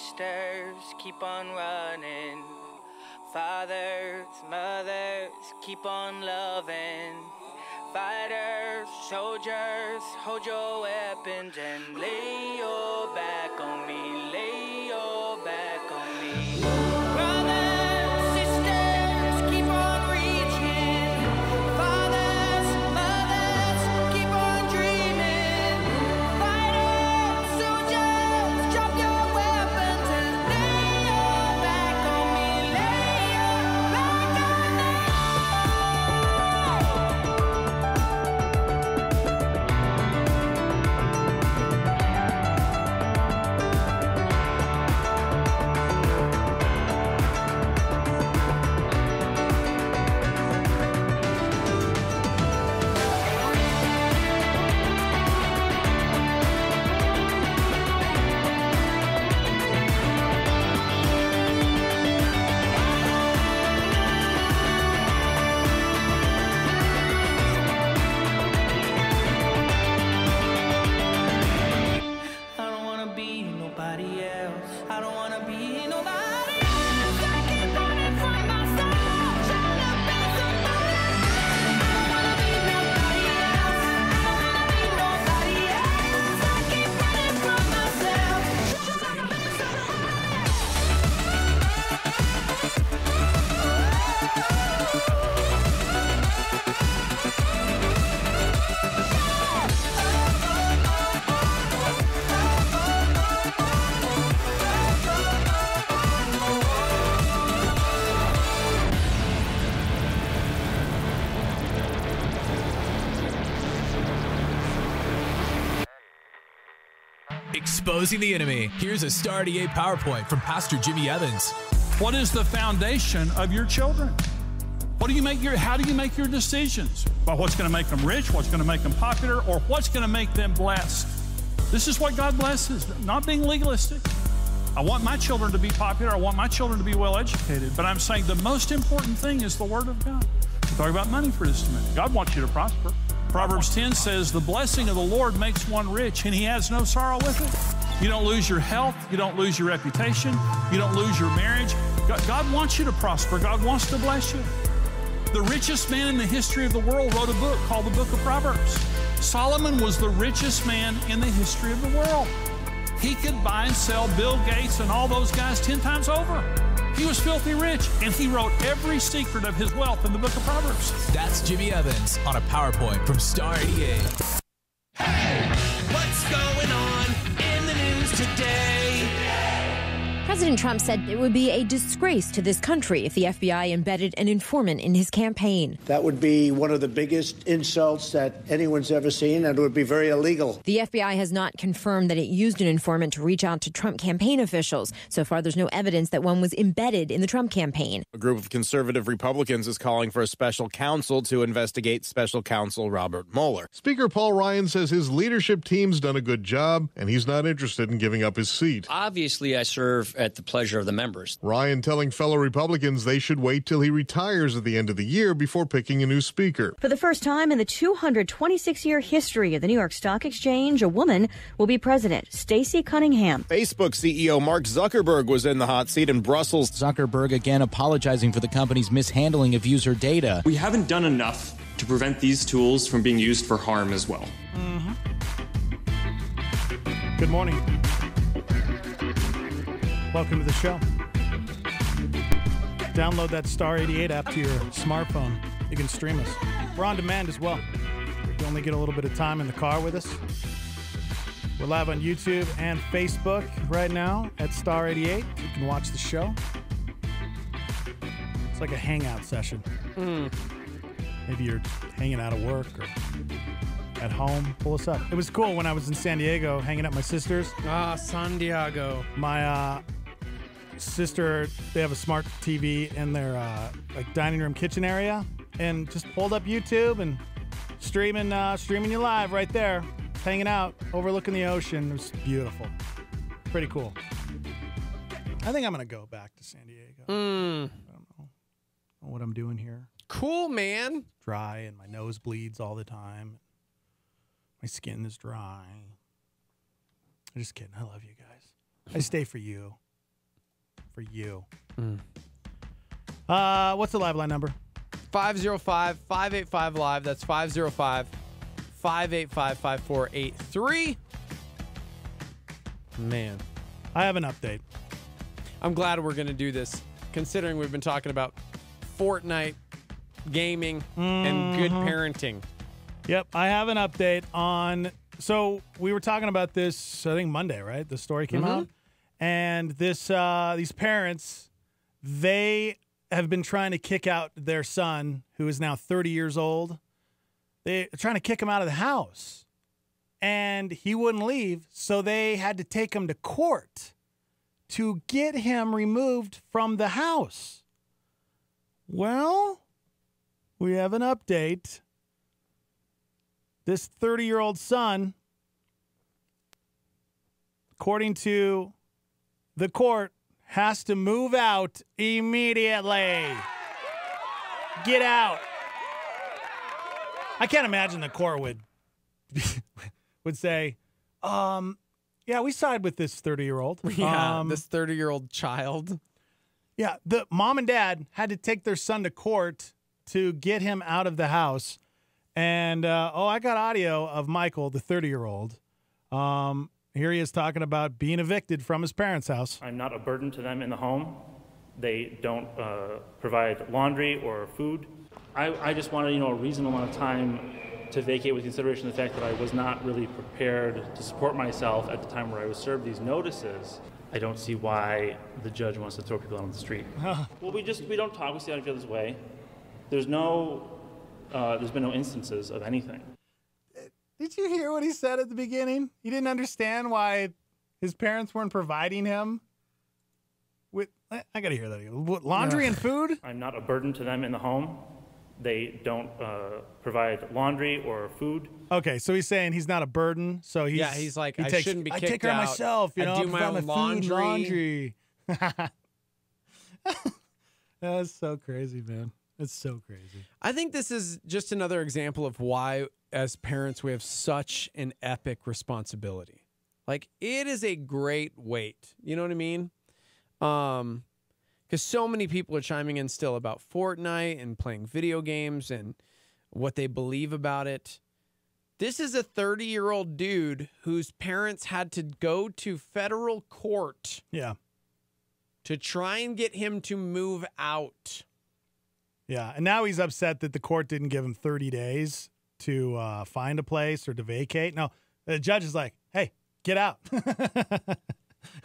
sisters keep on running. Fathers, mothers, keep on loving. Fighters, soldiers, hold your weapons and lay your back on me, lay your back on me. Brothers, sisters, keep on reaching. Fathers, mothers, keep on dreaming. Fighters, soldiers, drop your weapons and lay your back on me, lay your back on me. I don't wanna be nobody else. I don't wanna be nobody else. I keep running from myself, trying to be somebody. I don't wanna be nobody else. I don't wanna be nobody else. I keep running from myself, trying to be Exposing the enemy. Here's a Star 88 PowerPoint from Pastor Jimmy Evans. What is the foundation of your children? How do you make your decisions? By what's going to make them rich, what's going to make them popular, or what's going to make them blessed? This is what God blesses, not being legalistic. I want my children to be popular. I want my children to be well educated. But I'm saying the most important thing is the Word of God. We'll talk about money for just a minute. God wants you to prosper. Proverbs 10 says, the blessing of the Lord makes one rich, and he has no sorrow with it. You don't lose your health. You don't lose your reputation. You don't lose your marriage. God wants you to prosper. God wants to bless you. The richest man in the history of the world wrote a book called the Book of Proverbs. Solomon was the richest man in the history of the world. He could buy and sell Bill Gates and all those guys 10 times over. He was filthy rich, and he wrote every secret of his wealth in the Book of Proverbs. That's Jimmy Evans on a PowerPoint from Star 88. Hey, what's going on in the news today? President Trump said it would be a disgrace to this country if the FBI embedded an informant in his campaign. That would be one of the biggest insults that anyone's ever seen, and it would be very illegal. The FBI has not confirmed that it used an informant to reach out to Trump campaign officials. So far, there's no evidence that one was embedded in the Trump campaign. A group of conservative Republicans is calling for a special counsel to investigate special counsel Robert Mueller. Speaker Paul Ryan says his leadership team's done a good job, and he's not interested in giving up his seat. Obviously, I serve at the pleasure of the members. Ryan telling fellow Republicans they should wait till he retires at the end of the year before picking a new speaker. For the first time in the 226-year history of the New York Stock Exchange, a woman will be president, Stacey Cunningham. Facebook CEO Mark Zuckerberg was in the hot seat in Brussels. Zuckerberg again apologizing for the company's mishandling of user data. We haven't done enough to prevent these tools from being used for harm as well. Good morning. Welcome to the show. Download that Star 88 app to your smartphone. You can stream us. We're on demand as well. You only get a little bit of time in the car with us. We're live on YouTube and Facebook right now at Star 88. You can watch the show. It's like a hangout session. Maybe you're hanging out at work or at home. Pull us up. It was cool when I was in San Diego hanging at my sister's. San Diego. My sister, they have a smart TV in their like dining room kitchen area, and just pulled up YouTube and streaming you live right there, hanging out, overlooking the ocean. It was beautiful. Pretty cool. I think I'm gonna go back to San Diego. I don't know what I'm doing here. Cool, man. Dry, and my nose bleeds all the time. My skin is dry. I'm just kidding. I love you guys. I stay for you. for you. Mm. What's the live line number? 505-585-LIVE. That's 505-585-5483. Man. I have an update. I'm glad we're going to do this, considering we've been talking about Fortnite, gaming, and good parenting. Yep, I have an update on... So we were talking about this, I think Monday, right? The story came out. And these parents, they have been trying to kick out their son, who is now 30 years old. They're trying to kick him out of the house. And he wouldn't leave, so they had to take him to court to get him removed from the house. Well, we have an update. This 30-year-old son, according to the court, has to move out immediately. Get out. I can't imagine the court would say, yeah, we side with this 30-year-old. Yeah, this 30-year-old child. Yeah, the mom and dad had to take their son to court to get him out of the house. And, I got audio of Michael, the 30-year-old. Here he is talking about being evicted from his parents' house. I'm not a burden to them in the home. They don't provide laundry or food. I just wanted, a reasonable amount of time to vacate with consideration of the fact that I was not really prepared to support myself at the time where I was served these notices. I don't see why the judge wants to throw people out on the street. Well, we don't talk. We stay out of each other's way. There's been no instances of anything. Did you hear what he said at the beginning? He didn't understand why his parents weren't providing him with... I got to hear that again. Laundry and food? I'm not a burden to them in the home. They don't provide laundry or food. Okay, so he's saying he's not a burden. So he's like, I shouldn't be kicked out. I take care of myself. I do my own laundry. That's so crazy, man. It's so crazy. I think this is just another example of why, as parents, we have such an epic responsibility. Like, it is a great weight. You know what I mean? Because so many people are chiming in still about Fortnite and playing video games and what they believe about it. This is a 30-year-old dude whose parents had to go to federal court to try and get him to move out. Yeah, and now he's upset that the court didn't give him 30 days to find a place or to vacate. No, the judge is like, hey, get out.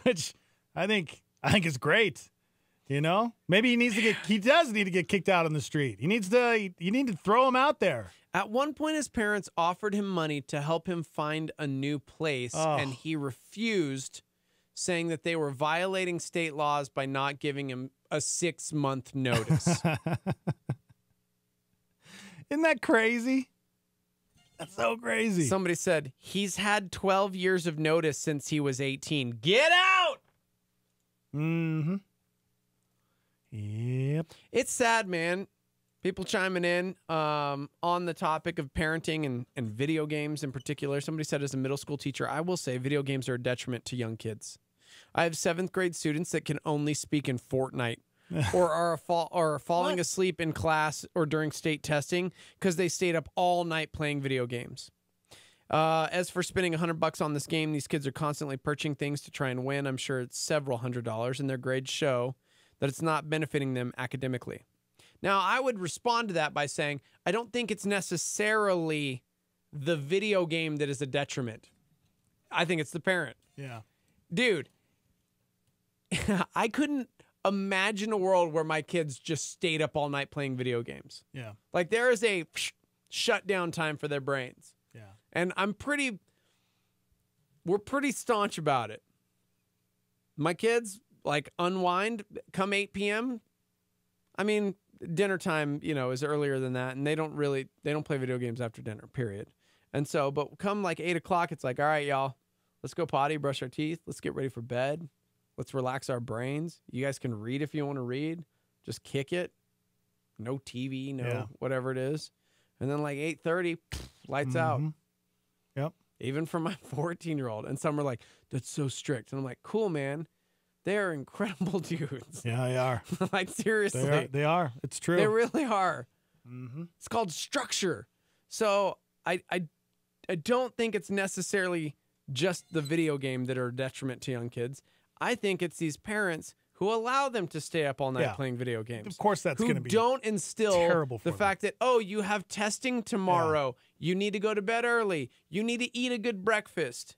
Which I think is great. Maybe he does need to get kicked out on the street. You need to throw him out there. At one point, his parents offered him money to help him find a new place, and he refused, saying that they were violating state laws by not giving him a 6-month notice. Isn't that crazy? That's so crazy. Somebody said, he's had 12 years of notice since he was 18. Get out! Mm-hmm. Yep. It's sad, man. People chiming in on the topic of parenting and video games in particular. Somebody said, as a middle school teacher, I will say video games are a detriment to young kids. I have 7th grade students that can only speak in Fortnite or are falling asleep in class or during state testing because they stayed up all night playing video games. As for spending $100 on this game, these kids are constantly purchasing things to try and win. I'm sure it's several $100s, and their grades show that it's not benefiting them academically. Now, I would respond to that by saying, I don't think it's necessarily the video game that is a detriment. I think it's the parent. Yeah. Dude, I couldn't imagine a world where my kids just stayed up all night playing video games. Yeah. Like, there is a shutdown time for their brains. Yeah. And we're pretty staunch about it. My kids, unwind come 8 p.m. I mean, dinner time, is earlier than that. And they don't play video games after dinner, period. And so, but come 8 o'clock, it's like, all right, y'all, let's go potty, brush our teeth. Let's get ready for bed. Let's relax our brains. You guys can read if you want to read. Just kick it. No TV, whatever it is. And then 8:30, lights out. Yep. Even for my 14-year-old. And some are like, that's so strict. And I'm like, cool, man. They are incredible dudes. Yeah, they are. Like, seriously. They are. It's true. They really are. Mm-hmm. It's called structure. So I don't think it's necessarily just the video game that are a detriment to young kids. I think it's these parents who allow them to stay up all night playing video games. Of course that's going to be don't instill terrible for the fact that, oh, you have testing tomorrow. You need to go to bed early. You need to eat a good breakfast.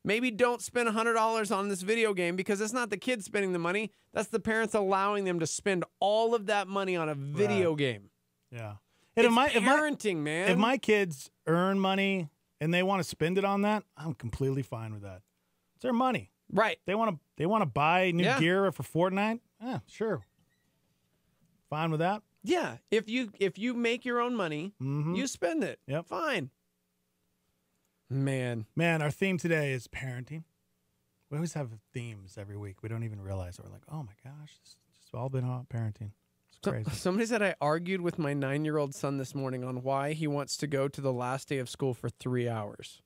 Maybe don't spend $100 on this video game because it's not the kids spending the money. That's the parents allowing them to spend all of that money on a video game. Yeah. It's parenting, man. If my kids earn money and they want to spend it on that, I'm completely fine with that. It's their money. Right. They want to buy new gear for Fortnite? Yeah, sure. Fine with that. Yeah. If you make your own money, you spend it. Yep. Fine. Man, our theme today is parenting. We always have themes every week. We don't even realize it. We're like, oh my gosh, it's just all been about parenting. It's crazy. Somebody said I argued with my 9-year-old son this morning on why he wants to go to the last day of school for 3 hours.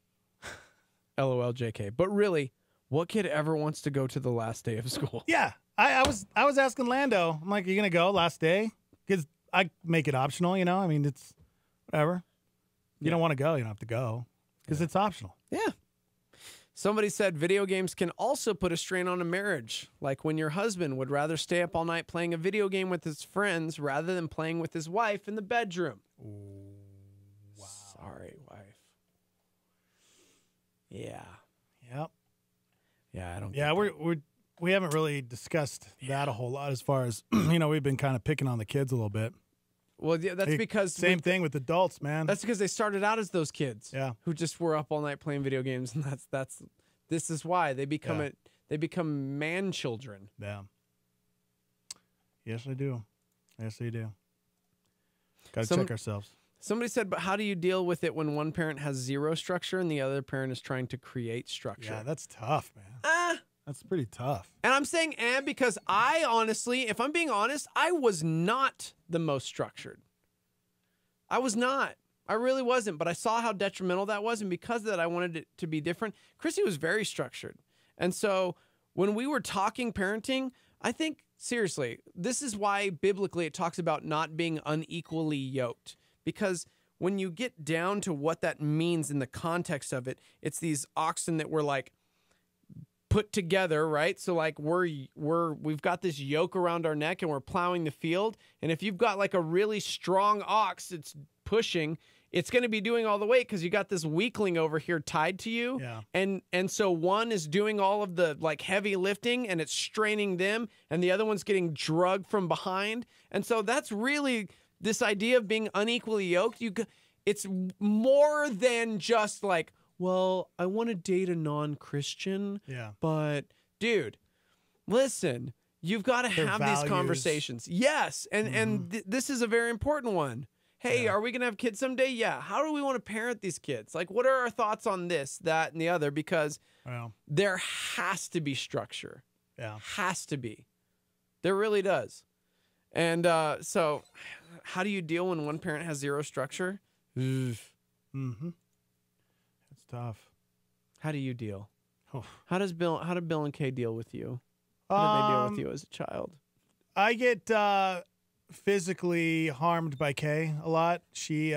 LOL, JK. But really, what kid ever wants to go to the last day of school? Yeah, I was asking Lando. I'm like, are you gonna go last day? Because I make it optional. You know, I mean, it's whatever. You don't want to go, you don't have to go. Because it's optional. Yeah. Somebody said video games can also put a strain on a marriage, like when your husband would rather stay up all night playing a video game with his friends rather than playing with his wife in the bedroom. Ooh, wow. Sorry, wife. Yeah. Yep. Yeah, I don't. Yeah, we haven't really discussed that a whole lot as far as we've been kind of picking on the kids a little bit. Well, yeah, that's because same thing with adults, man. That's because they started out as those kids, yeah, who just were up all night playing video games, and this is why they become they become man children. Yeah. Yes, I do. Yes, they do. Got to check ourselves. Somebody said, but how do you deal with it when one parent has zero structure and the other parent is trying to create structure? Yeah, that's tough, man. That's pretty tough. And I'm saying because I honestly, if I'm being honest, I was not the most structured. I was not. I really wasn't. But I saw how detrimental that was. And because of that, I wanted it to be different. Chrissy was very structured. And so when we were talking parenting, I think, seriously, this is why biblically it talks about not being unequally yoked. Because when you get down to what that means in the context of it, it's these oxen that were like, put together, right? So like we've got this yoke around our neck and we're plowing the field. And if you've got like a really strong ox that's pushing, it's going to be doing all the weight because you got this weakling over here tied to you. Yeah. And so one is doing all of the like heavy lifting and it's straining them, and the other one's getting drugged from behind. And so that's really this idea of being unequally yoked. It's more than just like, well, I want to date a non-Christian. Yeah. But, dude, listen, you've got to have these conversations. Yes. And this is a very important one. Hey, are we going to have kids someday? Yeah. How do we want to parent these kids? Like, what are our thoughts on this, that, and the other? Because there has to be structure. Yeah. Has to be. There really does. And so how do you deal when one parent has zero structure? Mm-hmm. It's tough. How do you deal? Oh. How did Bill and Kay deal with you? How did they deal with you as a child? I get physically harmed by Kay a lot. She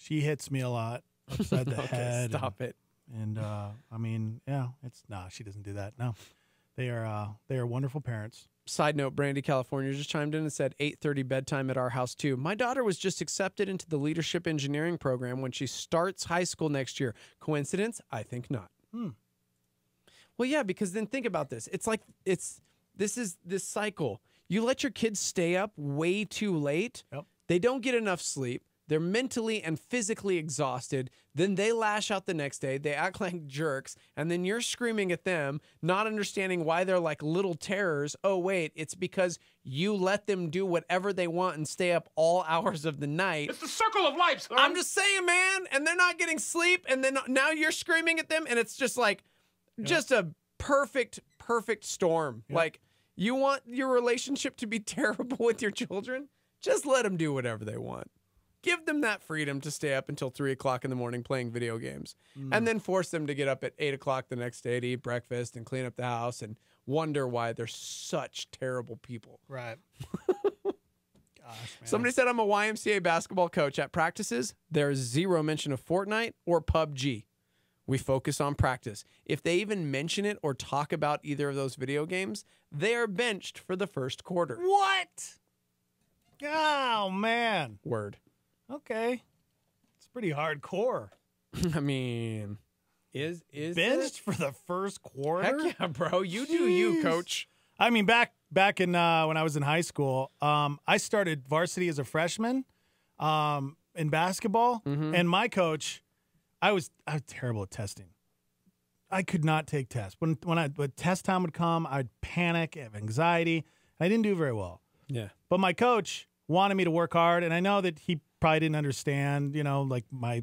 hits me a lot upside the head. Stop it. And I mean, yeah, she doesn't do that. No. They are wonderful parents. Side note, Brandy, California just chimed in and said 8:30 bedtime at our house too. My daughter was just accepted into the leadership engineering program when she starts high school next year. Coincidence? I think not. Well, yeah, because then think about this. It's like this cycle. You let your kids stay up way too late. Yep. They don't get enough sleep. They're mentally and physically exhausted. Then they lash out the next day. They act like jerks. And then you're screaming at them, not understanding why they're like little terrors. Oh, wait, it's because you let them do whatever they want and stay up all hours of the night. It's the circle of life, son. I'm just saying, man. And they're not getting sleep. And then now you're screaming at them. And it's just like, just a perfect storm. Yep. Like, you want your relationship to be terrible with your children? Just let them do whatever they want. Give them that freedom to stay up until 3 o'clock in the morning playing video games, and then force them to get up at 8 o'clock the next day to eat breakfast and clean up the house and wonder why they're such terrible people. Right. Somebody said I'm a YMCA basketball coach. At practices, there's zero mention of Fortnite or PUBG. We focus on practice. If they even mention it or talk about either of those video games, they are benched for the first quarter. What? Oh, man. Word. Okay. It's pretty hardcore. I mean, is benched for the first quarter? Heck yeah, bro. You do you, coach. I mean, back in when I was in high school, I started varsity as a freshman in basketball, and my coach, I was terrible at testing. I could not take tests. When test time would come, I'd panic, have anxiety. I didn't do very well. Yeah. But my coach wanted me to work hard, and I know that he probably didn't understand, like I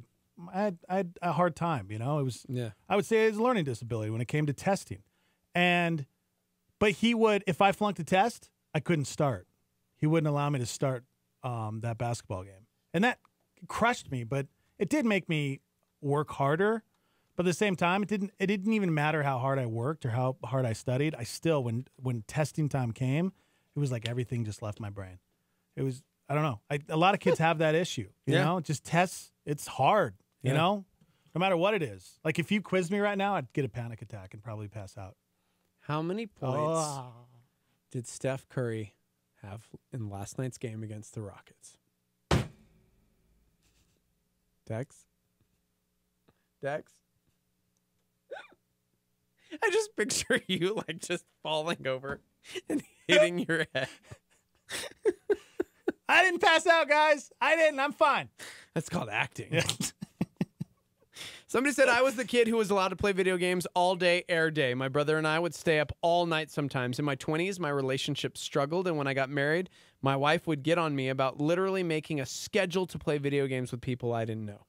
had a hard time, it was, I would say it was a learning disability when it came to testing. But he would, if I flunked a test, I couldn't start. He wouldn't allow me to start that basketball game. And that crushed me, but it did make me work harder. But at the same time, it didn't even matter how hard I worked or how hard I studied. I still, when testing time came, it was like everything just left my brain. It was, I don't know. A lot of kids have that issue, you know? Just tests, it's hard, you know? No matter what it is. Like if you quiz me right now, I'd get a panic attack and probably pass out. How many points did Steph Curry have in last night's game against the Rockets? Dex? I just picture you like just falling over and hitting your head. I didn't pass out, guys. I didn't. I'm fine. That's called acting. Somebody said I was the kid who was allowed to play video games all day, air day. My brother and I would stay up all night sometimes. In my 20s, my relationship struggled, and when I got married, my wife would get on me about literally making a schedule to play video games with people I didn't know.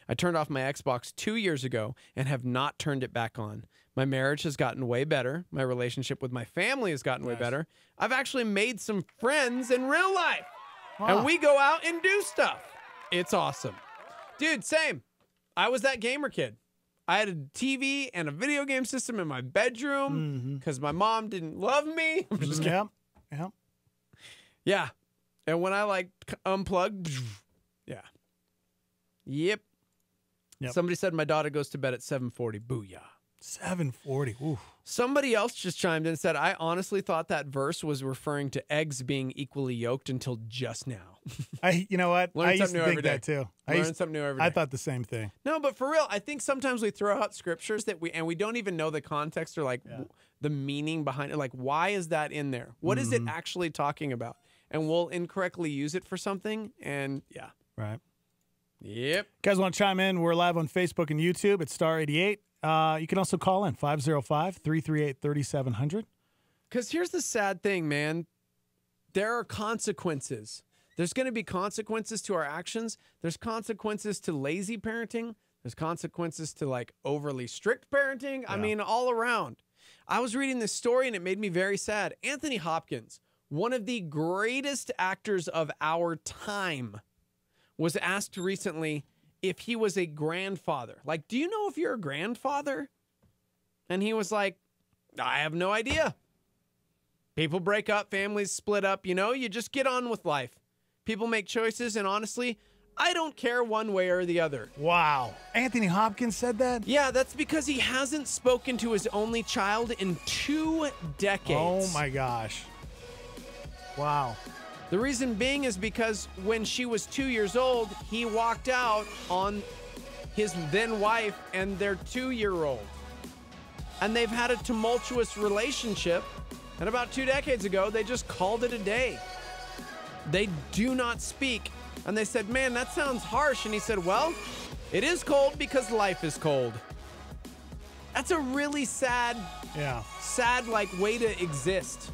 I turned off my Xbox 2 years ago and have not turned it back on. My marriage has gotten way better. My relationship with my family has gotten way better. I've actually made some friends in real life. And we go out and do stuff. It's awesome. Dude, same. I was that gamer kid. I had a TV and a video game system in my bedroom because my mom didn't love me. I'm just kidding. Yep. Yeah. And when I unplugged, yeah. Yep. Somebody said my daughter goes to bed at 7:40. Booyah. 7:40. Ooh. Somebody else just chimed in and said, I honestly thought that verse was referring to eggs being equally yoked until just now. You know what? Learn I used something to new think every that day. too. Learn something new every day. I thought the same thing. No, but for real, I think sometimes we throw out scriptures that we don't even know the context or the meaning behind it. Like, why is that in there? What is it actually talking about? And we'll incorrectly use it for something. And yeah. Right. Yep. Guys want to chime in? We're live on Facebook and YouTube at Star 88. You can also call in 505-338-3700. Because here's the sad thing, man. There are consequences. There's going to be consequences to our actions. There's consequences to lazy parenting. There's consequences to overly strict parenting. I mean, all around. I was reading this story and it made me very sad. Anthony Hopkins, one of the greatest actors of our time, was asked recently if he was a grandfather. Do you know if you're a grandfather? And he was like, I have no idea. People break up, families split up, you just get on with life. People make choices, and honestly, I don't care one way or the other. Wow. Anthony Hopkins said that? Yeah, that's because he hasn't spoken to his only child in 2 decades. Oh my gosh. Wow. The reason being is because when she was 2 years old, he walked out on his then wife and their 2-year-old. And they've had a tumultuous relationship. And about 2 decades ago, they just called it a day. They do not speak. And they said, man, that sounds harsh. And he said, well, it is cold because life is cold. That's a really sad way to exist.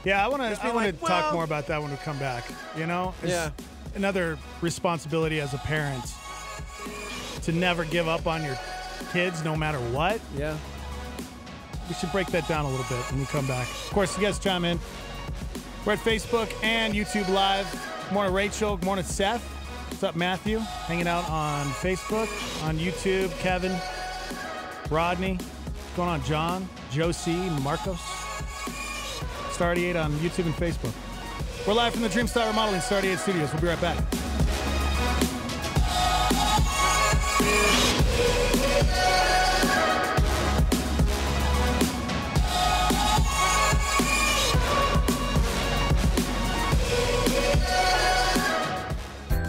Yeah, I want to talk more about that when we come back. It's another responsibility as a parent to never give up on your kids no matter what. Yeah. We should break that down a little bit when we come back. Of course, you guys chime in. We're at Facebook and YouTube Live. Good morning, Rachel. Good morning, Seth. What's up, Matthew? Hanging out on Facebook, on YouTube. Kevin, Rodney. What's going on, John? Josie, Marcos. Star 88 on YouTube and Facebook. We're live from the Dreamstar Remodeling Star 88 Studios. We'll be right back.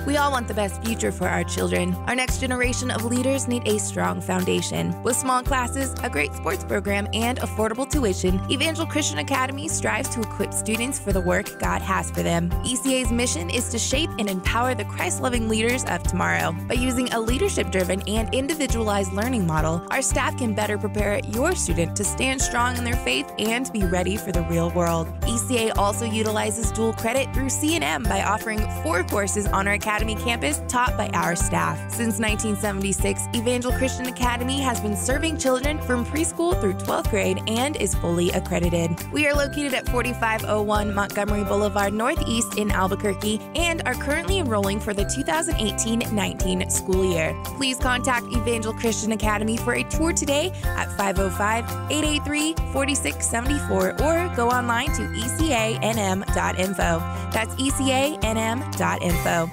We all want the best future for our children. Our next generation of leaders need a strong foundation. With small classes, a great sports program, and affordable tuition, Evangel Christian Academy strives to equip students for the work God has for them. ECA's mission is to shape and empower the Christ-loving leaders of tomorrow. By using a leadership-driven and individualized learning model, our staff can better prepare your student to stand strong in their faith and be ready for the real world. ECA also utilizes dual credit through C&M by offering 4 courses on our academy campus taught by our staff. Since 1976, Evangel Christian Academy has been serving children from preschool through 12th grade and is fully accredited. We are located at 4501 Montgomery Boulevard Northeast in Albuquerque and are currently enrolling for the 2018-19 school year. Please contact Evangel Christian Academy for a tour today at 505-883-4674 or go online to ecanm.info. That's ecanm.info.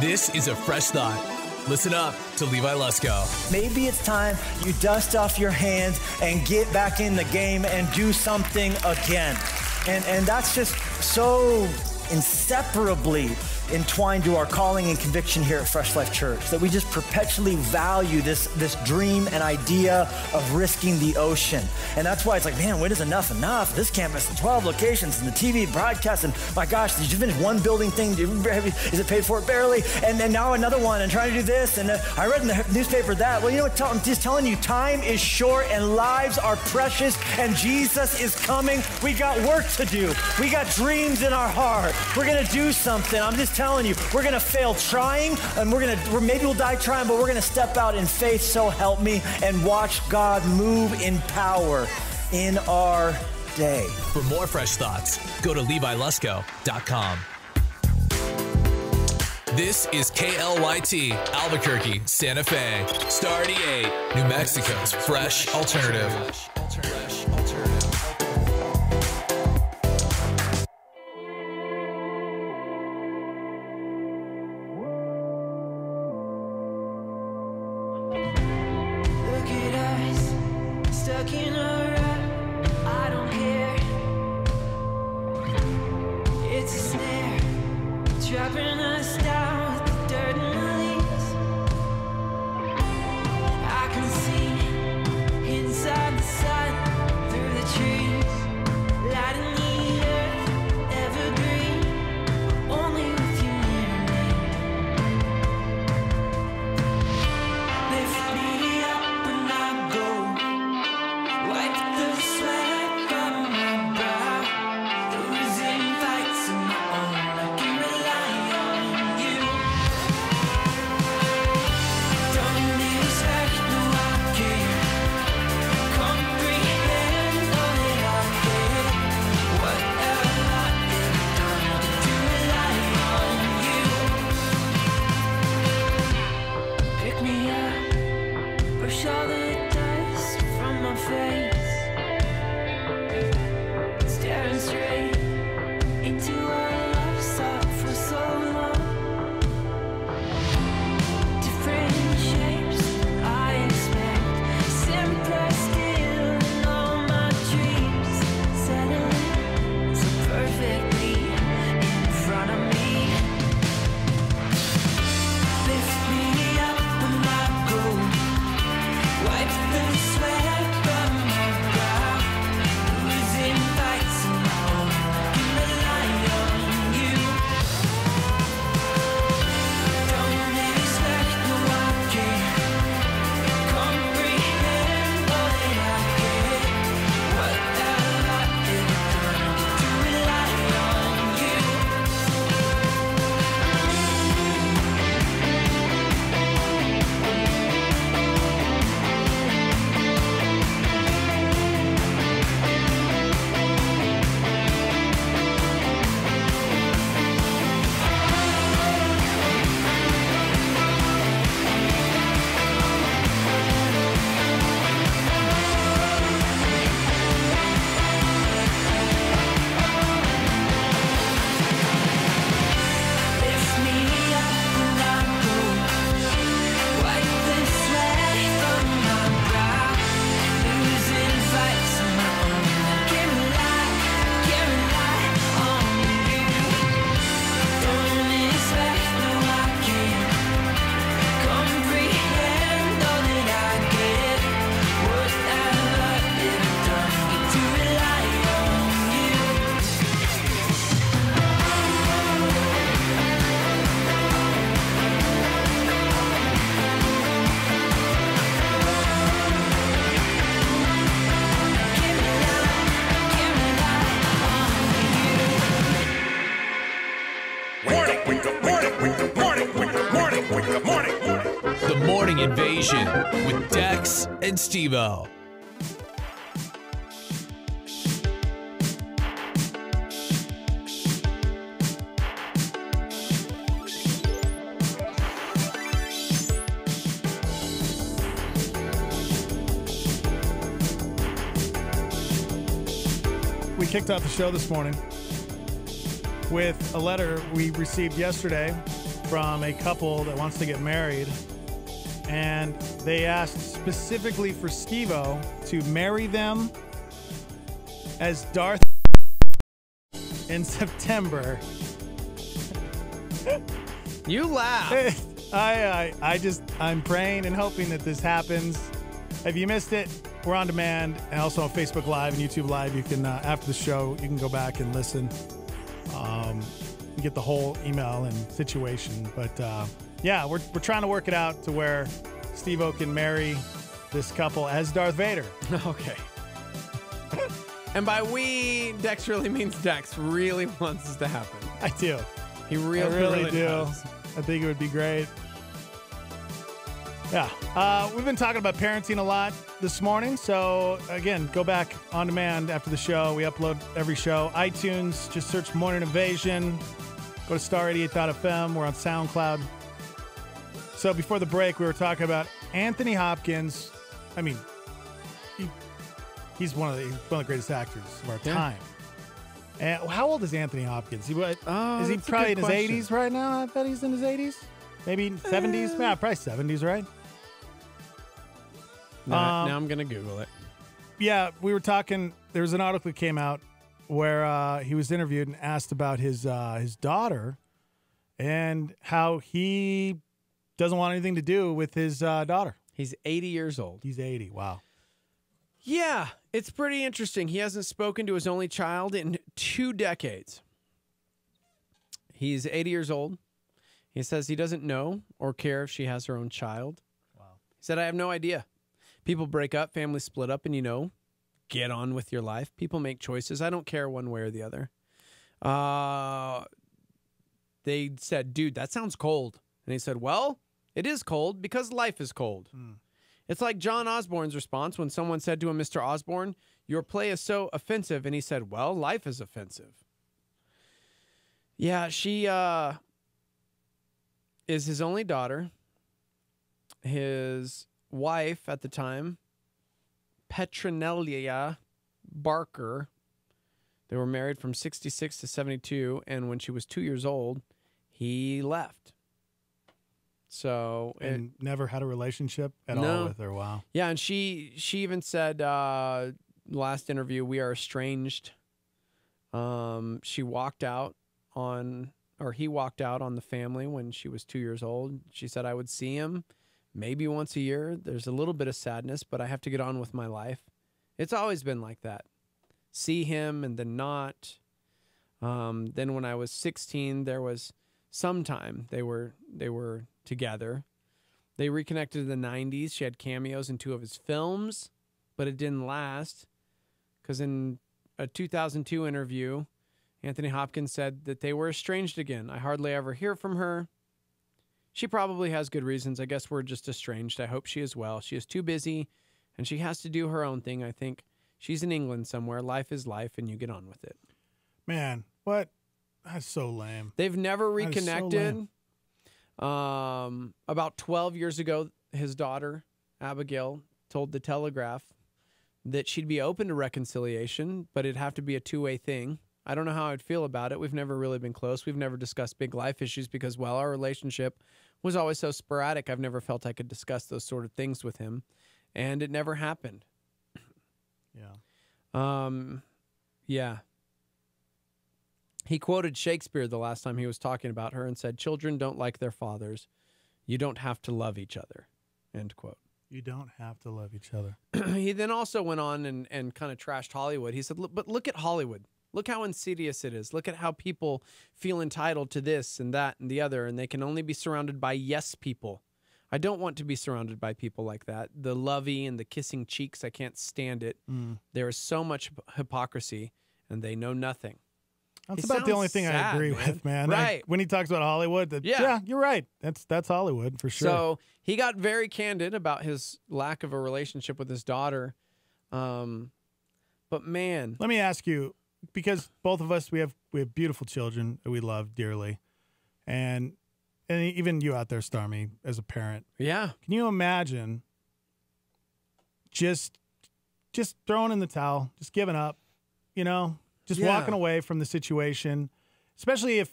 This is a fresh thought. Listen up to Levi Lusko. Maybe it's time you dust off your hands and get back in the game and do something again. And that's just so inseparably entwined to our calling and conviction here at Fresh Life Church, that we just perpetually value this dream and idea of risking the ocean. And that's why it's like, man, when is enough? This campus, 12 locations, and the TV broadcast, and my gosh, did you finish one building thing? Is it paid for? Barely. And then now another one, and trying to do this, and I read in the newspaper that. Well, you know what, I'm just telling you, time is short and lives are precious, and Jesus is coming. We got work to do. We got dreams in our heart. We're gonna do something. I'm just telling you, we're gonna fail trying, and maybe we'll die trying, but we're gonna step out in faith, so help me, and watch God move in power in our day. For more fresh thoughts, go to LeviLusko.com. This is KLYT, Albuquerque, Santa Fe, Star 88, New Mexico's fresh alternative. Look at us, stuck in a rut. I don't care. It's a snare, trapping us down with the dirt and the leaves. I can see inside the sun, through the trees, lighting the earth, evergreen. Only with you near me. Lift me up when I go. Wipe the sweat from my brow. Losing fights on my own, I can rely on you. Invasion with Dex and Steve-O. We kicked off the show this morning with a letter we received yesterday from a couple that wants to get married. And they asked specifically for Steve-O to marry them as Darth in September. You laugh. I'm praying and hoping that this happens. If you missed it, we're on demand and also on Facebook Live and YouTube Live. You can, after the show, you can go back and listen. You get the whole email and situation. But yeah, we're trying to work it out to where Steve-O can marry this couple as Darth Vader. Okay. And by we, Dex really means Dex really wants this to happen. I do. He really do. does. I think it would be great. Yeah. We've been talking about parenting a lot this morning. So, again, go back on demand after the show. We upload every show. iTunes, just search Morning Invasion. Go to star88.fm. We're on SoundCloud. So, before the break, we were talking about Anthony Hopkins. I mean, he's one of the greatest actors of our time. And how old is Anthony Hopkins? Is he probably in his 80s right now? I bet he's in his 80s. Maybe 70s? Yeah, probably 70s, right? Now I'm going to Google it. Yeah, we were talking. There was an article that came out where he was interviewed and asked about his daughter and how he doesn't want anything to do with his daughter. He's 80 years old. He's 80. Wow. Yeah, it's pretty interesting. He hasn't spoken to his only child in 2 decades. He's 80 years old. He says he doesn't know or care if she has her own child. Wow. He said, I have no idea. People break up, families split up, and, get on with your life. People make choices. I don't care one way or the other. They said, dude, that sounds cold. And he said, well, it is cold because life is cold. It's like John Osborne's response when someone said to him, Mr. Osborne, your play is so offensive. And he said, well, life is offensive. Yeah, she is his only daughter. His wife at the time, Petronella Barker, they were married from 66 to 72. And when she was 2 years old, he left. So and never had a relationship at all with her. Wow. Yeah, and she even said last interview, we are estranged. He walked out on the family when she was 2 years old. She said, I would see him maybe once a year. There's a little bit of sadness, but I have to get on with my life. It's always been like that. See him and then not. Then when I was 16, there was some time they were together. They reconnected in the 90s. She had cameos in 2 of his films, but it didn't last because in a 2002 interview, Anthony Hopkins said that they were estranged again. I hardly ever hear from her. She probably has good reasons. I guess we're just estranged. I hope she is well. She is too busy, and she has to do her own thing. I think she's in England somewhere. Life is life, and you get on with it. Man, what? That's so lame. They've never reconnected. So lame. About 12 years ago, his daughter, Abigail, told The Telegraph that she'd be open to reconciliation, but it'd have to be a two-way thing. I don't know how I'd feel about it. We've never really been close. We've never discussed big life issues because, well, our relationship was always so sporadic. I've never felt I could discuss those sort of things with him, and it never happened. Yeah. Yeah. He quoted Shakespeare the last time he was talking about her and said, children don't like their fathers. You don't have to love each other. End quote. You don't have to love each other. He then also went on and kind of trashed Hollywood. He said, but look at Hollywood. Look how insidious it is. Look at how people feel entitled to this and that and the other, and they can only be surrounded by yes people. I don't want to be surrounded by people like that. The lovey and the kissing cheeks, I can't stand it. There is so much hypocrisy, and they know nothing. That's He about the sounds only thing I sad, agree with, man. Right. When he talks about Hollywood, Yeah. you're right. That's Hollywood for sure. So he got very candid about his lack of a relationship with his daughter. But man, let me ask you, because both of us we have beautiful children that we love dearly, and even you out there, Starmy, as a parent. Yeah. Can you imagine just throwing in the towel, just giving up, just Yeah. walking away from the situation, especially if.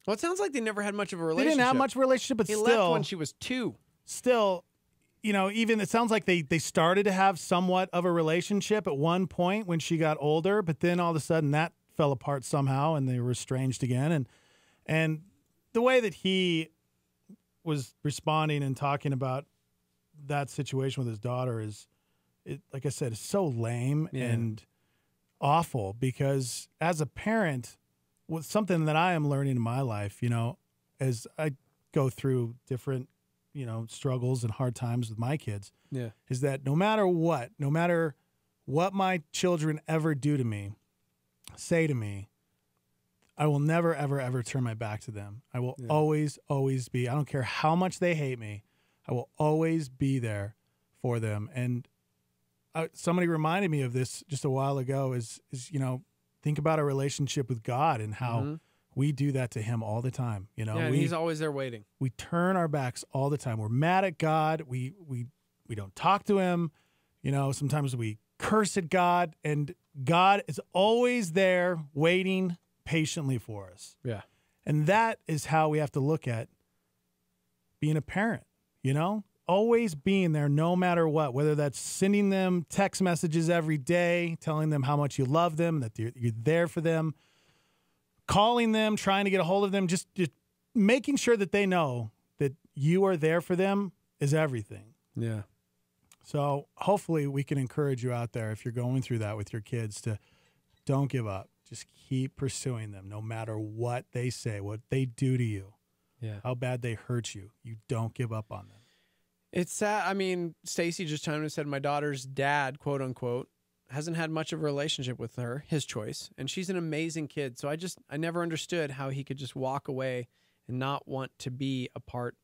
Well, it sounds like they never had much of a They relationship. didn't have much of a relationship, but he still. left when she was 2. Still, even it sounds like they started to have somewhat of a relationship at one point when she got older, but then all of a sudden that fell apart somehow and they were estranged again. And the way that he was responding and talking about that situation with his daughter is, like I said, it's so lame and awful, because as a parent, with something that I am learning in my life, as I go through different, struggles and hard times with my kids, is that no matter what my children ever do to me, say to me, I will never, ever, ever turn my back to them. I will always, always be, I don't care how much they hate me, I will always be there for them. And somebody reminded me of this just a while ago is think about our relationship with God and how we do that to him all the time. And he's always there waiting. We turn our backs all the time. We're mad at God. We don't talk to him. Sometimes we curse at God, and God is always there waiting patiently for us. Yeah. And that is how we have to look at being a parent, always being there no matter what, whether that's sending them text messages every day, telling them how much you love them, that you're there for them, calling them, trying to get a hold of them, just making sure that they know that you are there for them is everything. Yeah. So hopefully we can encourage you out there, if you're going through that with your kids, to don't give up. Just keep pursuing them no matter what they say, what they do to you, how bad they hurt you. You don't give up on them. It's sad. I mean, Stacy just chimed in and said, my daughter's dad, quote unquote, hasn't had much of a relationship with her, his choice. And she's an amazing kid. So I never understood how he could just walk away and not want to be a part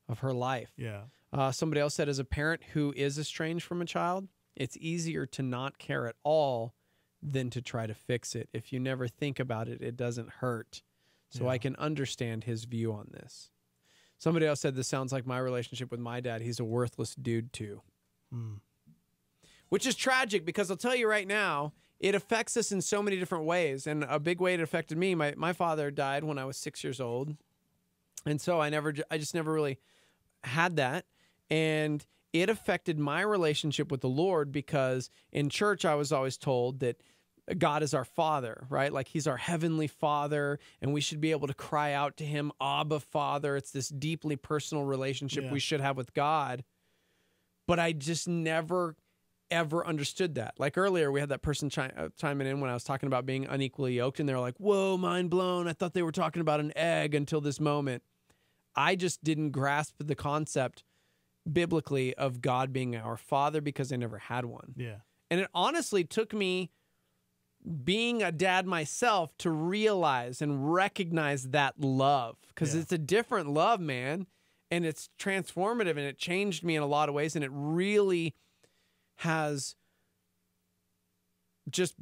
of her life. Yeah. Somebody else said, as a parent who is estranged from a child, it's easier to not care at all than to try to fix it. If you never think about it, it doesn't hurt. So I can understand his view on this. Somebody else said, this sounds like my relationship with my dad. He's a worthless dude too. Which is tragic, because I'll tell you right now, it affects us in so many different ways. And a big way it affected me, my father died when I was 6 years old. And so I just never really had that. And it affected my relationship with the Lord, because in church I was always told that God is our Father, right? Like he's our heavenly Father, and we should be able to cry out to him, Abba, Father. It's this deeply personal relationship we should have with God. But I just never, ever understood that. Like earlier, we had that person chiming in when I was talking about being unequally yoked, and they're like, whoa, mind blown. I thought they were talking about an egg until this moment. I just didn't grasp the concept biblically of God being our Father, because I never had one. Yeah. And it honestly took me being a dad myself to realize and recognize that love, because it's a different love, man. And it's transformative, and it changed me in a lot of ways. And it really has just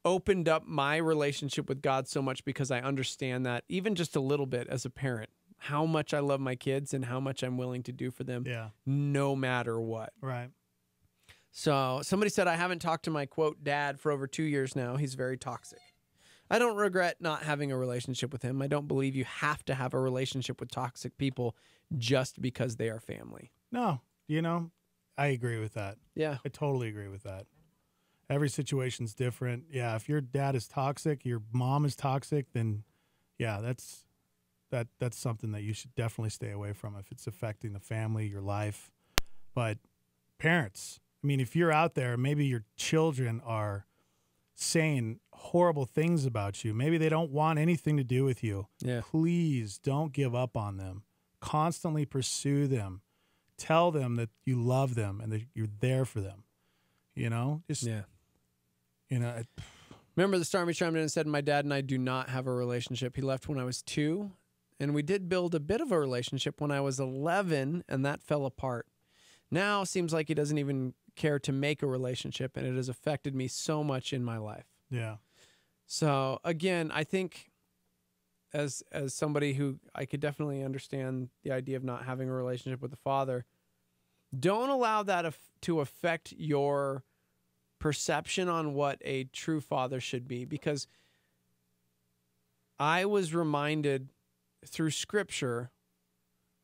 opened up my relationship with God so much, because I understand that even just a little bit as a parent, how much I love my kids and how much I'm willing to do for them no matter what. Right. So somebody said, I haven't talked to my, quote, dad for over 2 years now. He's very toxic. I don't regret not having a relationship with him. I don't believe you have to have a relationship with toxic people just because they are family. No, I agree with that. Yeah. I totally agree with that. Every situation's different. Yeah, if your dad is toxic, your mom is toxic, then that's something that you should definitely stay away from if it's affecting the family, your life. But parents, I mean, if you're out there, maybe your children are saying horrible things about you. Maybe they don't want anything to do with you. Yeah. Please don't give up on them. Constantly pursue them. Tell them that you love them and that you're there for them. Remember the Stormy chimed in and said, my dad and I do not have a relationship. He left when I was 2, and we did build a bit of a relationship when I was 11, and that fell apart. Now seems like he doesn't even care to make a relationship, and it has affected me so much in my life. Yeah. So again, I think as somebody who I could definitely understand the idea of not having a relationship with the father, don't allow that to affect your perception on what a true father should be, because I was reminded through Scripture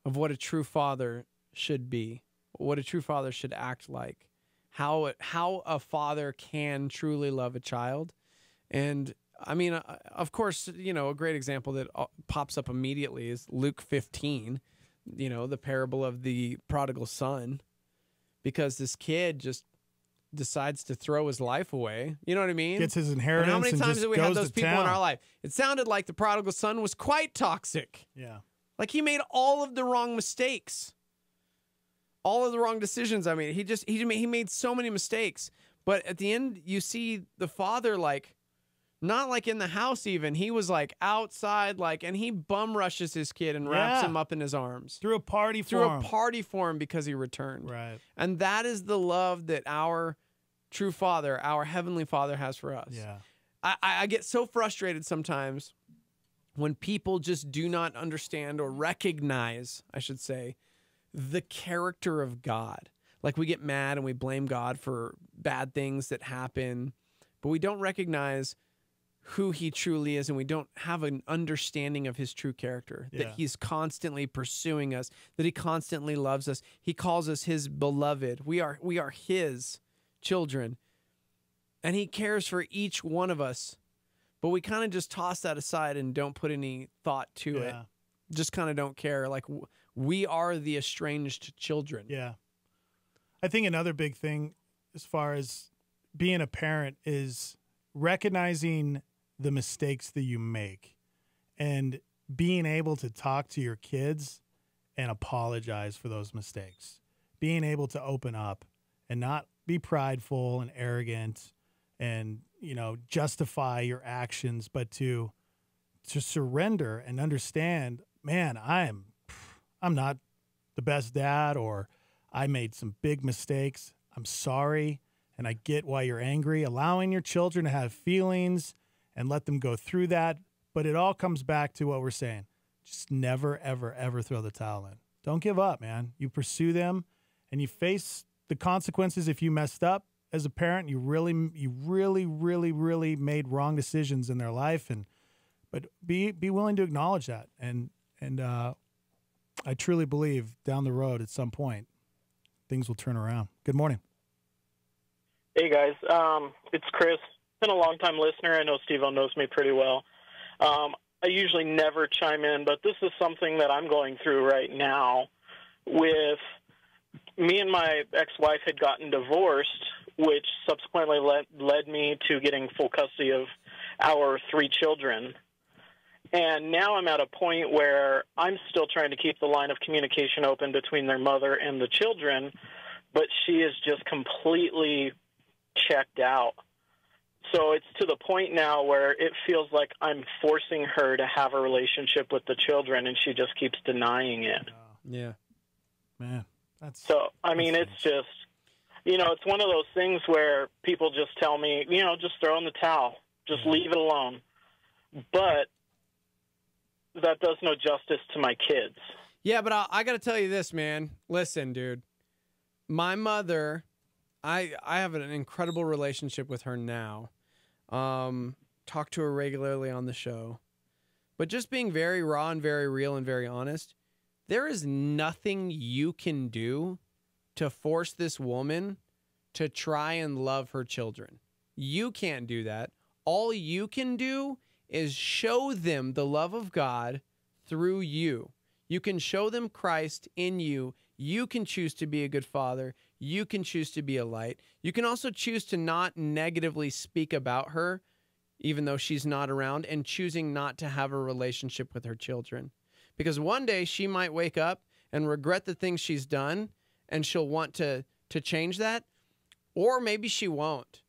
of what a true father should be, what a true father should act like, how a father can truly love a child. And I mean, of course, a great example that pops up immediately is Luke 15, the parable of the prodigal son, because this kid just decides to throw his life away. You know what I mean? Gets his inheritance. And how many times have we had those people in town. our life? It sounded like the prodigal son was quite toxic. Yeah. Like he made all of the wrong mistakes. All of the wrong decisions. I mean, he made so many mistakes. But at the end, you see the father, like, not like in the house even. He was like outside, and he bum rushes his kid and wraps him up in his arms. Threw a party for him because he returned. Right. And that is the love that our true Father, our Heavenly Father, has for us. Yeah. I get so frustrated sometimes when people just do not understand or recognize, I should say, the character of God. Like we get mad and we blame God for bad things that happen, but we don't recognize who he truly is, and we don't have an understanding of his true character, that he's constantly pursuing us, that he constantly loves us. He calls us his beloved. We are his children, and he cares for each one of us, but we kind of just toss that aside and don't put any thought to it. Just kind of don't care. Like we are the estranged children. Yeah. I think another big thing as far as being a parent is recognizing the mistakes that you make and being able to talk to your kids and apologize for those mistakes. Being able to open up and not be prideful and arrogant and, justify your actions, but to surrender and understand, man, I'm not the best dad, or I made some big mistakes. I'm sorry. And I get why you're angry. Allowing your children to have feelings and let them go through that. But it all comes back to what we're saying. Just never, ever, ever throw the towel in. Don't give up, man. You pursue them and you face the consequences if you messed up as a parent. You really, really, really made wrong decisions in their life. But be willing to acknowledge that. And I truly believe down the road at some point, things will turn around. Good morning. Hey, guys. It's Chris. Been a long-time listener. I know Steve-O knows me pretty well. I usually never chime in, but this is something that I'm going through right now. With me and my ex-wife had gotten divorced, which subsequently led me to getting full custody of our 3 children. And now I'm at a point where I'm still trying to keep the line of communication open between their mother and the children, but she is just completely checked out. So it's to the point now where it feels like I'm forcing her to have a relationship with the children, and she just keeps denying it. Yeah. Man, so, I mean, it's just, it's one of those things where people just tell me, just throw in the towel. Just leave it alone. But that does no justice to my kids. Yeah, but I got to tell you this, man. Listen, dude. My mother, I have an incredible relationship with her now. Talk to her regularly on the show. But just being very raw and very real and very honest, there is nothing you can do to force this woman to try and love her children. You can't do that. All you can do is show them the love of God through you. You can show them Christ in you. You can choose to be a good father. You can choose to be a light. You can also choose to not negatively speak about her, even though she's not around, and choosing not to have a relationship with her children. Because one day she might wake up and regret the things she's done, and she'll want to change that, or maybe she won't.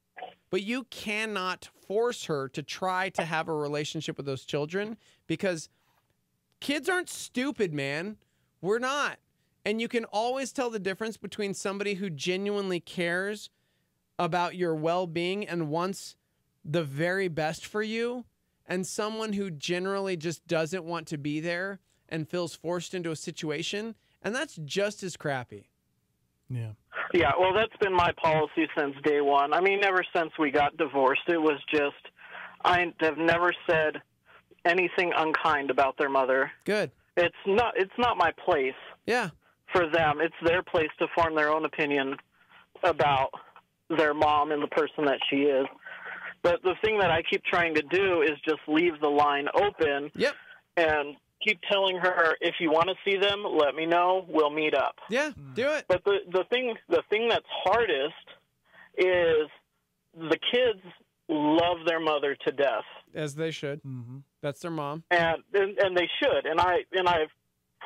But you cannot force her to try to have a relationship with those children because kids aren't stupid, man. We're not. And you can always tell the difference between somebody who genuinely cares about your well-being and wants the very best for you and someone who generally just doesn't want to be there and feels forced into a situation. And that's just as crappy. Yeah. Yeah, well, that's been my policy since day one. I mean, ever since we got divorced, it was just, I have never said anything unkind about their mother. Good. It's not my place. Yeah. For them, it's their place to form their own opinion about their mom and the person that she is. But the thing that I keep trying to do is just leave the line open. Yep. And keep telling her, if you want to see them, let me know. We'll meet up. Yeah, do it. But the thing that's hardest is the kids love their mother to death, as they should. Mm-hmm. That's their mom, and they should. And I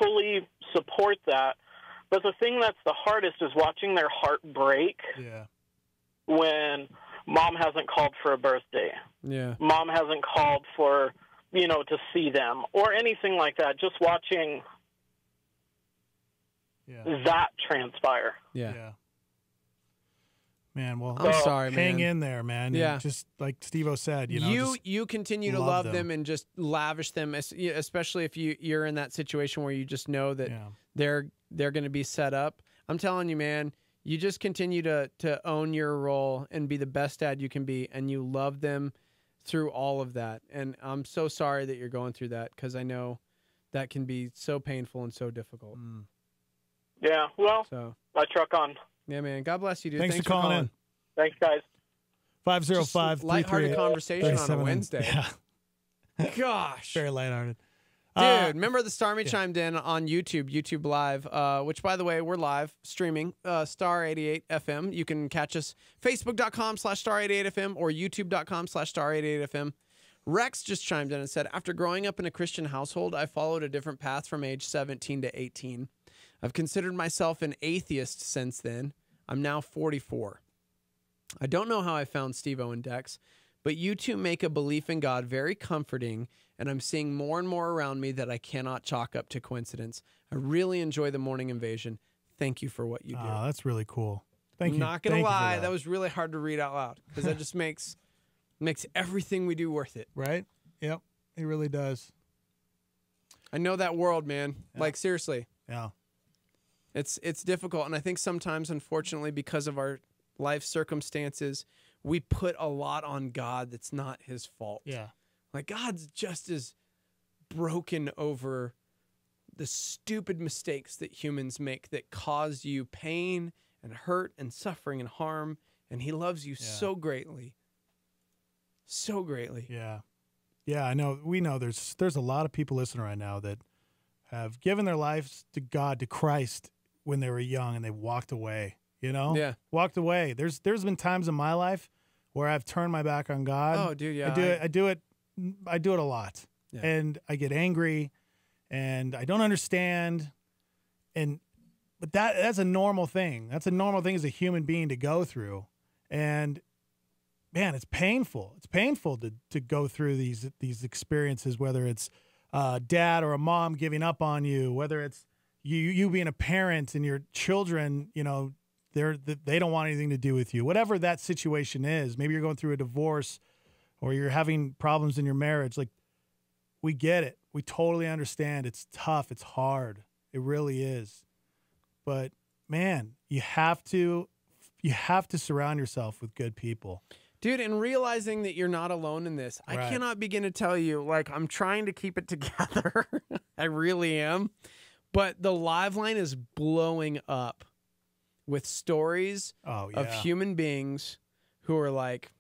fully support that. But the thing that's the hardest is watching their heart break. Yeah. When mom hasn't called for a birthday. Yeah. Mom hasn't called for, to see them or anything like that. Just watching that transpire. Yeah. Man, well, I'm sorry, hang man. in there, man. Yeah. And just like Steve-O said, just you continue to love them and just lavish them, especially if you're in that situation where you just know that they're going to be set up. I'm telling you, man, you just continue to own your role and be the best dad you can be, and you love them through all of that. And I'm so sorry that you're going through that because I know that can be so painful and so difficult. Yeah, well, I truck on. Yeah, man. God bless you, dude. Thanks for calling in. Thanks, guys. 505 lighthearted conversation on a 37. Wednesday. Yeah. Gosh. Very lighthearted. Dude, remember the Starmy chimed in on YouTube Live, which, by the way, we're live streaming, Star 88 FM. You can catch us Facebook.com/Star 88 FM or YouTube.com/Star 88 FM. Rex just chimed in and said, after growing up in a Christian household, I followed a different path from age 17 to 18. I've considered myself an atheist since then. I'm now 44. I don't know how I found Steve-O and Dex, but you two make a belief in God very comforting, and I'm seeing more and more around me that I cannot chalk up to coincidence. I really enjoy the Morning Invasion. Thank you for what you do. Oh, that's really cool. Thank you. Not going to Thank you for lie, that was really hard to read out loud because that just makes everything we do worth it. Right? Yep, it really does. I know that world, man. Yeah. Like, seriously. Yeah. It's difficult, and I think sometimes, unfortunately, because of our life circumstances, we put a lot on God that's not his fault. Yeah. Like, God's just as broken over the stupid mistakes that humans make that cause you pain and hurt and suffering and harm, and he loves you so greatly. So greatly. Yeah. Yeah, I know. We know there's a lot of people listening right now that have given their lives to God, to Christ, when they were young, and they walked away, Yeah. Walked away. There's been times in my life where I've turned my back on God. Oh, dude, yeah. I do it a lot. Yeah. And I get angry and I don't understand. But that's a normal thing. That's a normal thing as a human being to go through. And man, it's painful. It's painful to go through these experiences, whether it's dad or a mom giving up on you, whether it's you being a parent and your children, they don't want anything to do with you. Whatever that situation is, maybe you're going through a divorce or you're having problems in your marriage. Like, we get it. We totally understand. It's tough. It's hard. It really is. But man, you have to surround yourself with good people. Dude, and realizing that you're not alone in this, Right. I cannot begin to tell you, like, I'm trying to keep it together. I really am. But the live line is blowing up with stories of human beings who are like,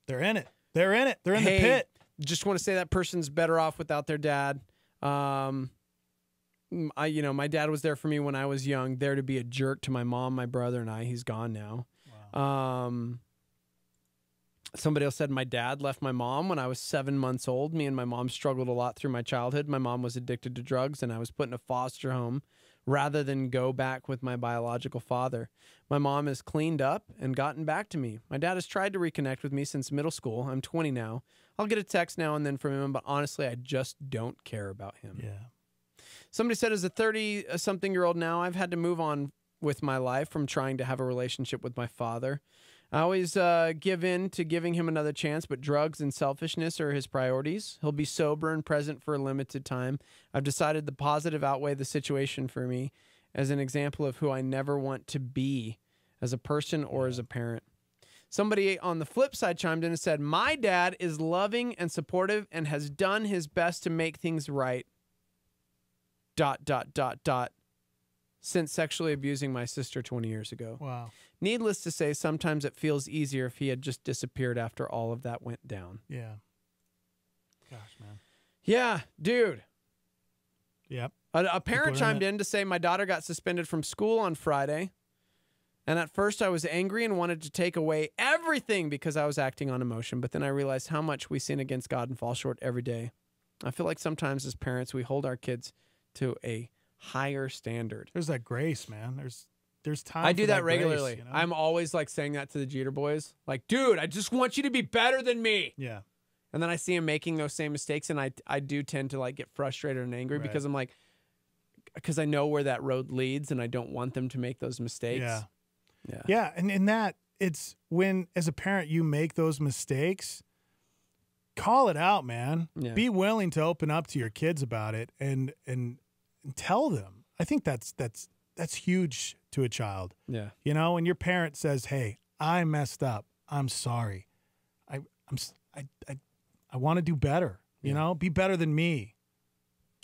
they're in it. They're in it. They're in hey, the pit. Just want to say that person's better off without their dad. My dad was there for me when I was young, there to be a jerk to my mom, my brother, and I. He's gone now. Wow. Somebody else said my dad left my mom when I was 7 months old. Me and my mom struggled a lot through my childhood. My mom was addicted to drugs, and I was put in a foster home rather than go back with my biological father. My mom has cleaned up and gotten back to me. My dad has tried to reconnect with me since middle school. I'm 20 now. I'll get a text now and then from him, but honestly, I just don't care about him. Yeah. Somebody said, as a 30-something-year-old now, I've had to move on with my life from trying to have a relationship with my father. I always give in to giving him another chance, but drugs and selfishness are his priorities. He'll be sober and present for a limited time. I've decided the positive outweigh the situation for me as an example of who I never want to be as a person or as a parent. Somebody on the flip side chimed in and said, my dad is loving and supportive and has done his best to make things right. ... since sexually abusing my sister 20 years ago. Wow. Needless to say, sometimes it feels easier if he had just disappeared after all of that went down. Yeah. Gosh, man. Yeah, dude. Yep. A parent chimed in to say my daughter got suspended from school on Friday. And at first I was angry and wanted to take away everything because I was acting on emotion. But then I realized how much we sin against God and fall short every day. I feel like sometimes as parents, we hold our kids to a higher standard. There's that grace, man. There's time. I do for that grace, regularly. you know? I'm always like saying that to the Jeter boys. Like, dude, I just want you to be better than me. Yeah. And then I see him making those same mistakes, and I do tend to like get frustrated and angry because I'm like, because I know where that road leads, and I don't want them to make those mistakes. Yeah. Yeah. Yeah. And in that, it's when, as a parent, you make those mistakes, call it out, man. Yeah. Be willing to open up to your kids about it and tell them. I think that's huge to a child. Yeah. You know, when your parent says, "Hey, I messed up. I'm sorry. I want to do better. You know, be better than me.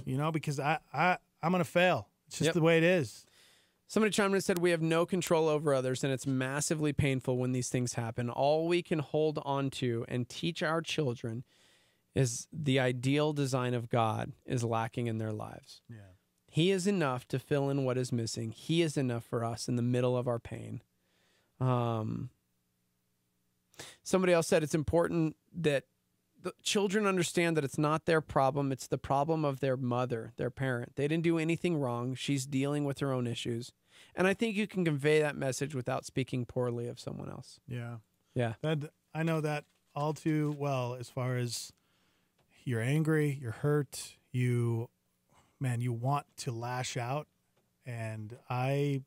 You know, because I'm gonna fail. It's just the way it is." Somebody chimed in and said, we have no control over others, and it's massively painful when these things happen. All we can hold on to and teach our children is the ideal design of God is lacking in their lives. Yeah. He is enough to fill in what is missing. He is enough for us in the middle of our pain. Somebody else said it's important that the children understand that it's not their problem. It's the problem of their mother, their parent. They didn't do anything wrong. She's dealing with her own issues. And I think you can convey that message without speaking poorly of someone else. Yeah. Yeah. I know that all too well, as far as you're angry, you're hurt, you want to lash out. And I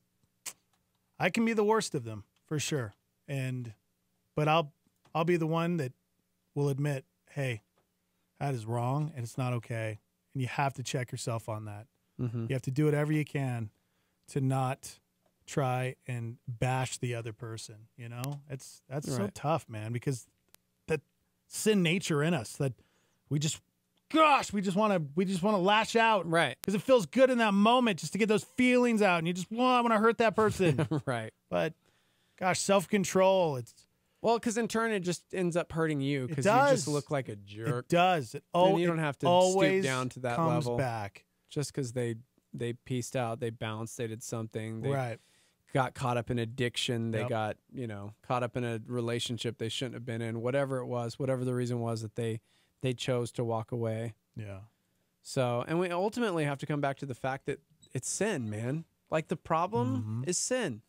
can be the worst of them for sure. But I'll be the one that will admit, hey, that is wrong and it's not okay. And you have to check yourself on that. Mm-hmm. You have to do whatever you can to not try and bash the other person. You know, that's so tough, man, because that sin nature in us that we just want to lash out. Right. Because it feels good in that moment just to get those feelings out. And you just want to hurt that person. Right. But gosh, self-control, well, because in turn, it just ends up hurting you because you just look like a jerk. It does. And you don't have to stoop down to that comes level. Back. Just because they pieced out, they bounced, they did something. They right. got caught up in addiction. They got, caught up in a relationship they shouldn't have been in. Whatever it was, whatever the reason was that they chose to walk away. Yeah. So, and we ultimately have to come back to the fact that it's sin, man. Like the problem is sin.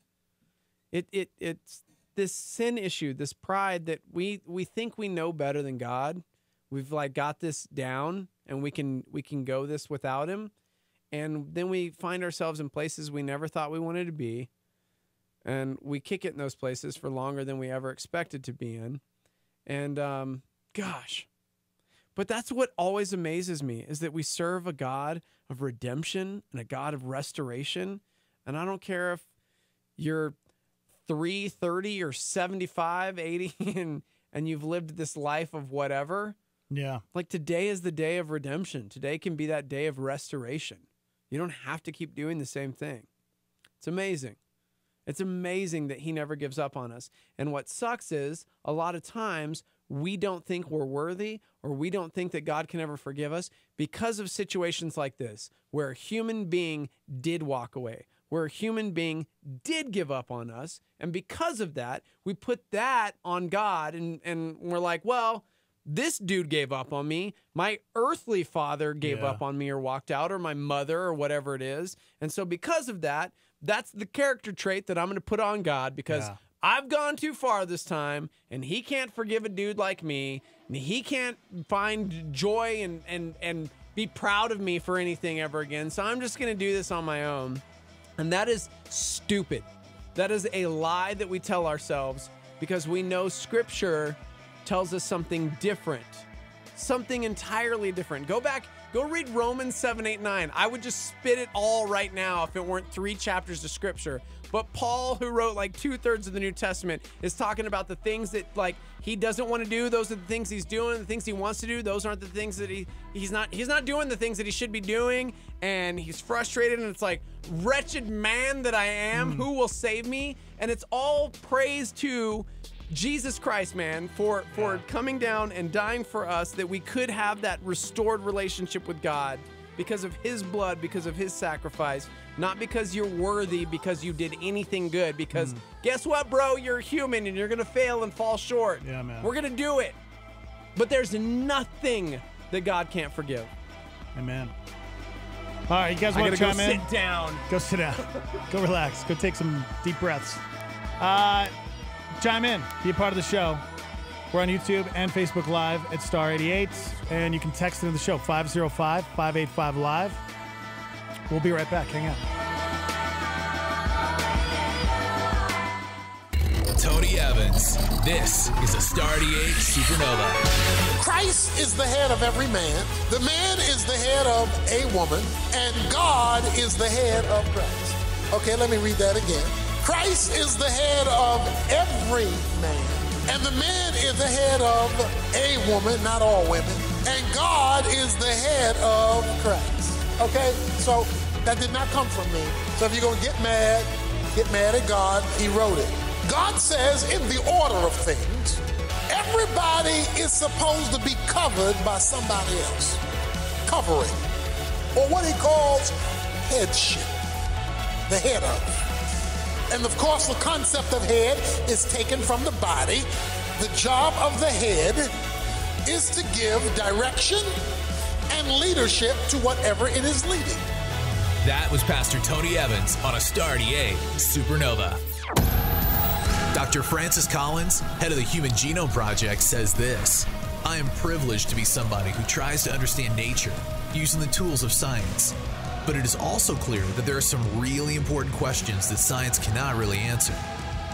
It's this sin issue, this pride that we think we know better than God. We've like got this down and we can go this without him. And then we find ourselves in places we never thought we wanted to be. And we kick it in those places for longer than we ever expected to be in. And gosh, but that's what always amazes me is that we serve a God of redemption and a God of restoration. And I don't care if you're 3, 30 or 75, 80 and you've lived this life of whatever. Yeah. Like today is the day of redemption. Today can be that day of restoration. You don't have to keep doing the same thing. It's amazing. It's amazing that he never gives up on us. And what sucks is a lot of times we don't think we're worthy or we don't think that God can ever forgive us because of situations like this, where a human being did walk away, where a human being did give up on us. And because of that, we put that on God and we're like, well, this dude gave up on me. My earthly father gave Yeah. up on me or walked out, or my mother or whatever it is. And so because of that, that's the character trait that I'm going to put on God, because I've gone too far this time, and he can't forgive a dude like me. And he can't find joy and be proud of me for anything ever again. So I'm just going to do this on my own. And that is stupid. That is a lie that we tell ourselves, because we know Scripture tells us something different, something entirely different. Go back, go read Romans 7, 8, 9. I would just spit it all right now if it weren't 3 chapters of Scripture. But Paul, who wrote like 2/3 of the New Testament, is talking about the things that like he doesn't want to do. Those are the things he's doing. The things he wants to do, those aren't the things that he's not doing the things that he should be doing. And he's frustrated, and it's like, wretched man that I am, who will save me? And it's all praise to Jesus Christ, man, for coming down and dying for us, that we could have that restored relationship with God because of his blood, because of his sacrifice, not because you're worthy, because you did anything good. Because guess what, bro? You're human and you're going to fail and fall short. Yeah, man. We're going to do it. But there's nothing that God can't forgive. Amen. All right, you guys want to chime in? Sit down. Go sit down. Go relax. Go take some deep breaths. Chime in. Be a part of the show. We're on YouTube and Facebook Live at Star 88. And you can text into the show, 505-585-LIVE. We'll be right back. Hang out. Tony Evans. This is a Star 88 Supernova. Christ is the head of every man. The man is the head of a woman. And God is the head of Christ. Okay, let me read that again. Christ is the head of every man. And the man is the head of a woman, not all women. And God is the head of Christ. Okay? So that did not come from me. So if you're going to get mad at God. He wrote it. God says in the order of things, everybody is supposed to be covered by somebody else. Covering. Or what he calls headship. The head of. And of course, the concept of head is taken from the body. The job of the head is to give direction and leadership to whatever it is leading. That was Pastor Tony Evans on a Star 88 Supernova. Dr. Francis Collins, head of the Human Genome Project, says this: I am privileged to be somebody who tries to understand nature using the tools of science. But it is also clear that there are some really important questions that science cannot really answer,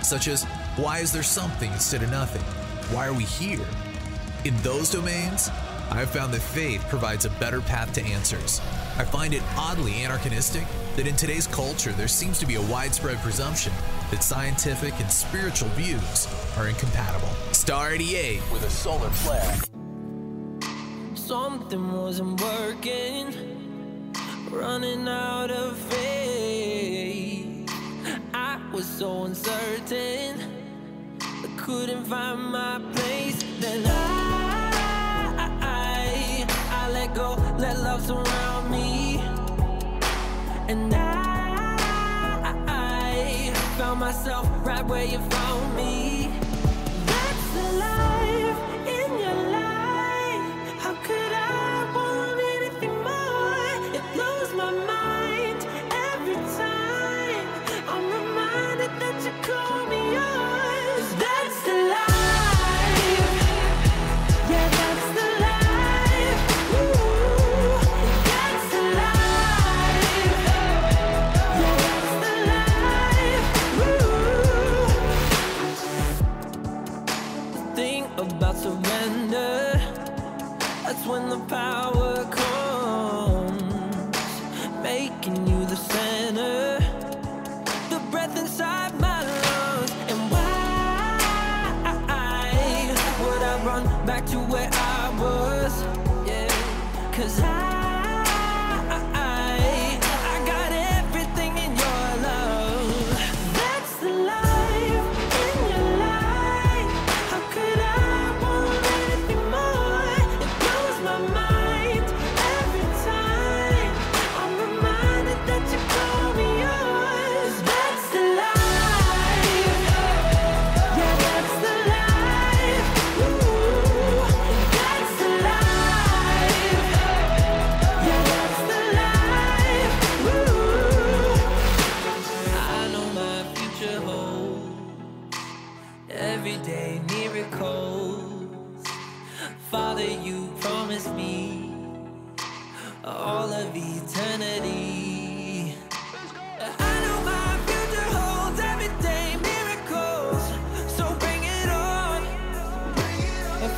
such as, why is there something instead of nothing? Why are we here? In those domains, I have found that faith provides a better path to answers. I find it oddly anachronistic that in today's culture there seems to be a widespread presumption that scientific and spiritual views are incompatible. Star 88 with a solar flare. Something wasn't working. Running out of faith, I was so uncertain, I couldn't find my place. Then I let go, let love surround me, and I found myself right where you found me. That's the life in your life. How could I want anything more? It blows my mind every time I'm reminded that you call me yours. That's the life. Yeah, that's the life. Ooh, that's the life. Yeah, that's the life. Ooh. The thing about surrender, that's when the power comes, making you the center, the breath inside my lungs. And why would I run back to where I was? Yeah, 'cause I got everything in your love. That's the life in your life. How could I want anything more? It blows my mind every time I'm reminded that you call me yours. That's the life. Yeah, that's the life. Ooh, that's Father, you promised me all of eternity. I know my future holds everyday miracles, so bring it on.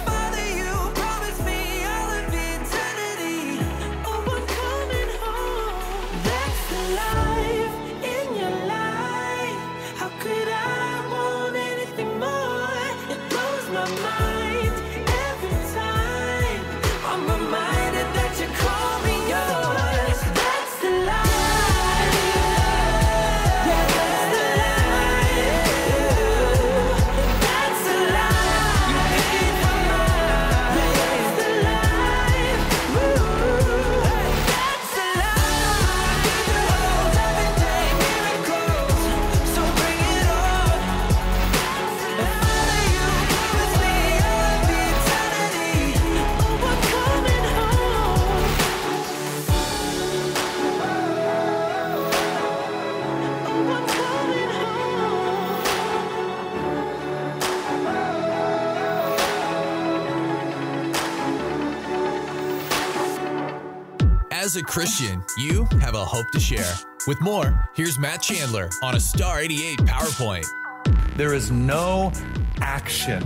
Father, you promised me all of eternity. Oh, I'm coming home. That's the life in your life. How could I want anything more? It blows my mind every time. I'm reminded that you call me yours. That's the life. Yeah, that's the life. That's the life. You paid for mine. That's the life. That's the life. Future holds everyday miracles, so bring it on. Father, you promised me all of eternity. Oh, I'm coming home. Oh, I'm coming As a Christian, you have a hope to share. With more, here's Matt Chandler on a Star 88 PowerPoint. There is no action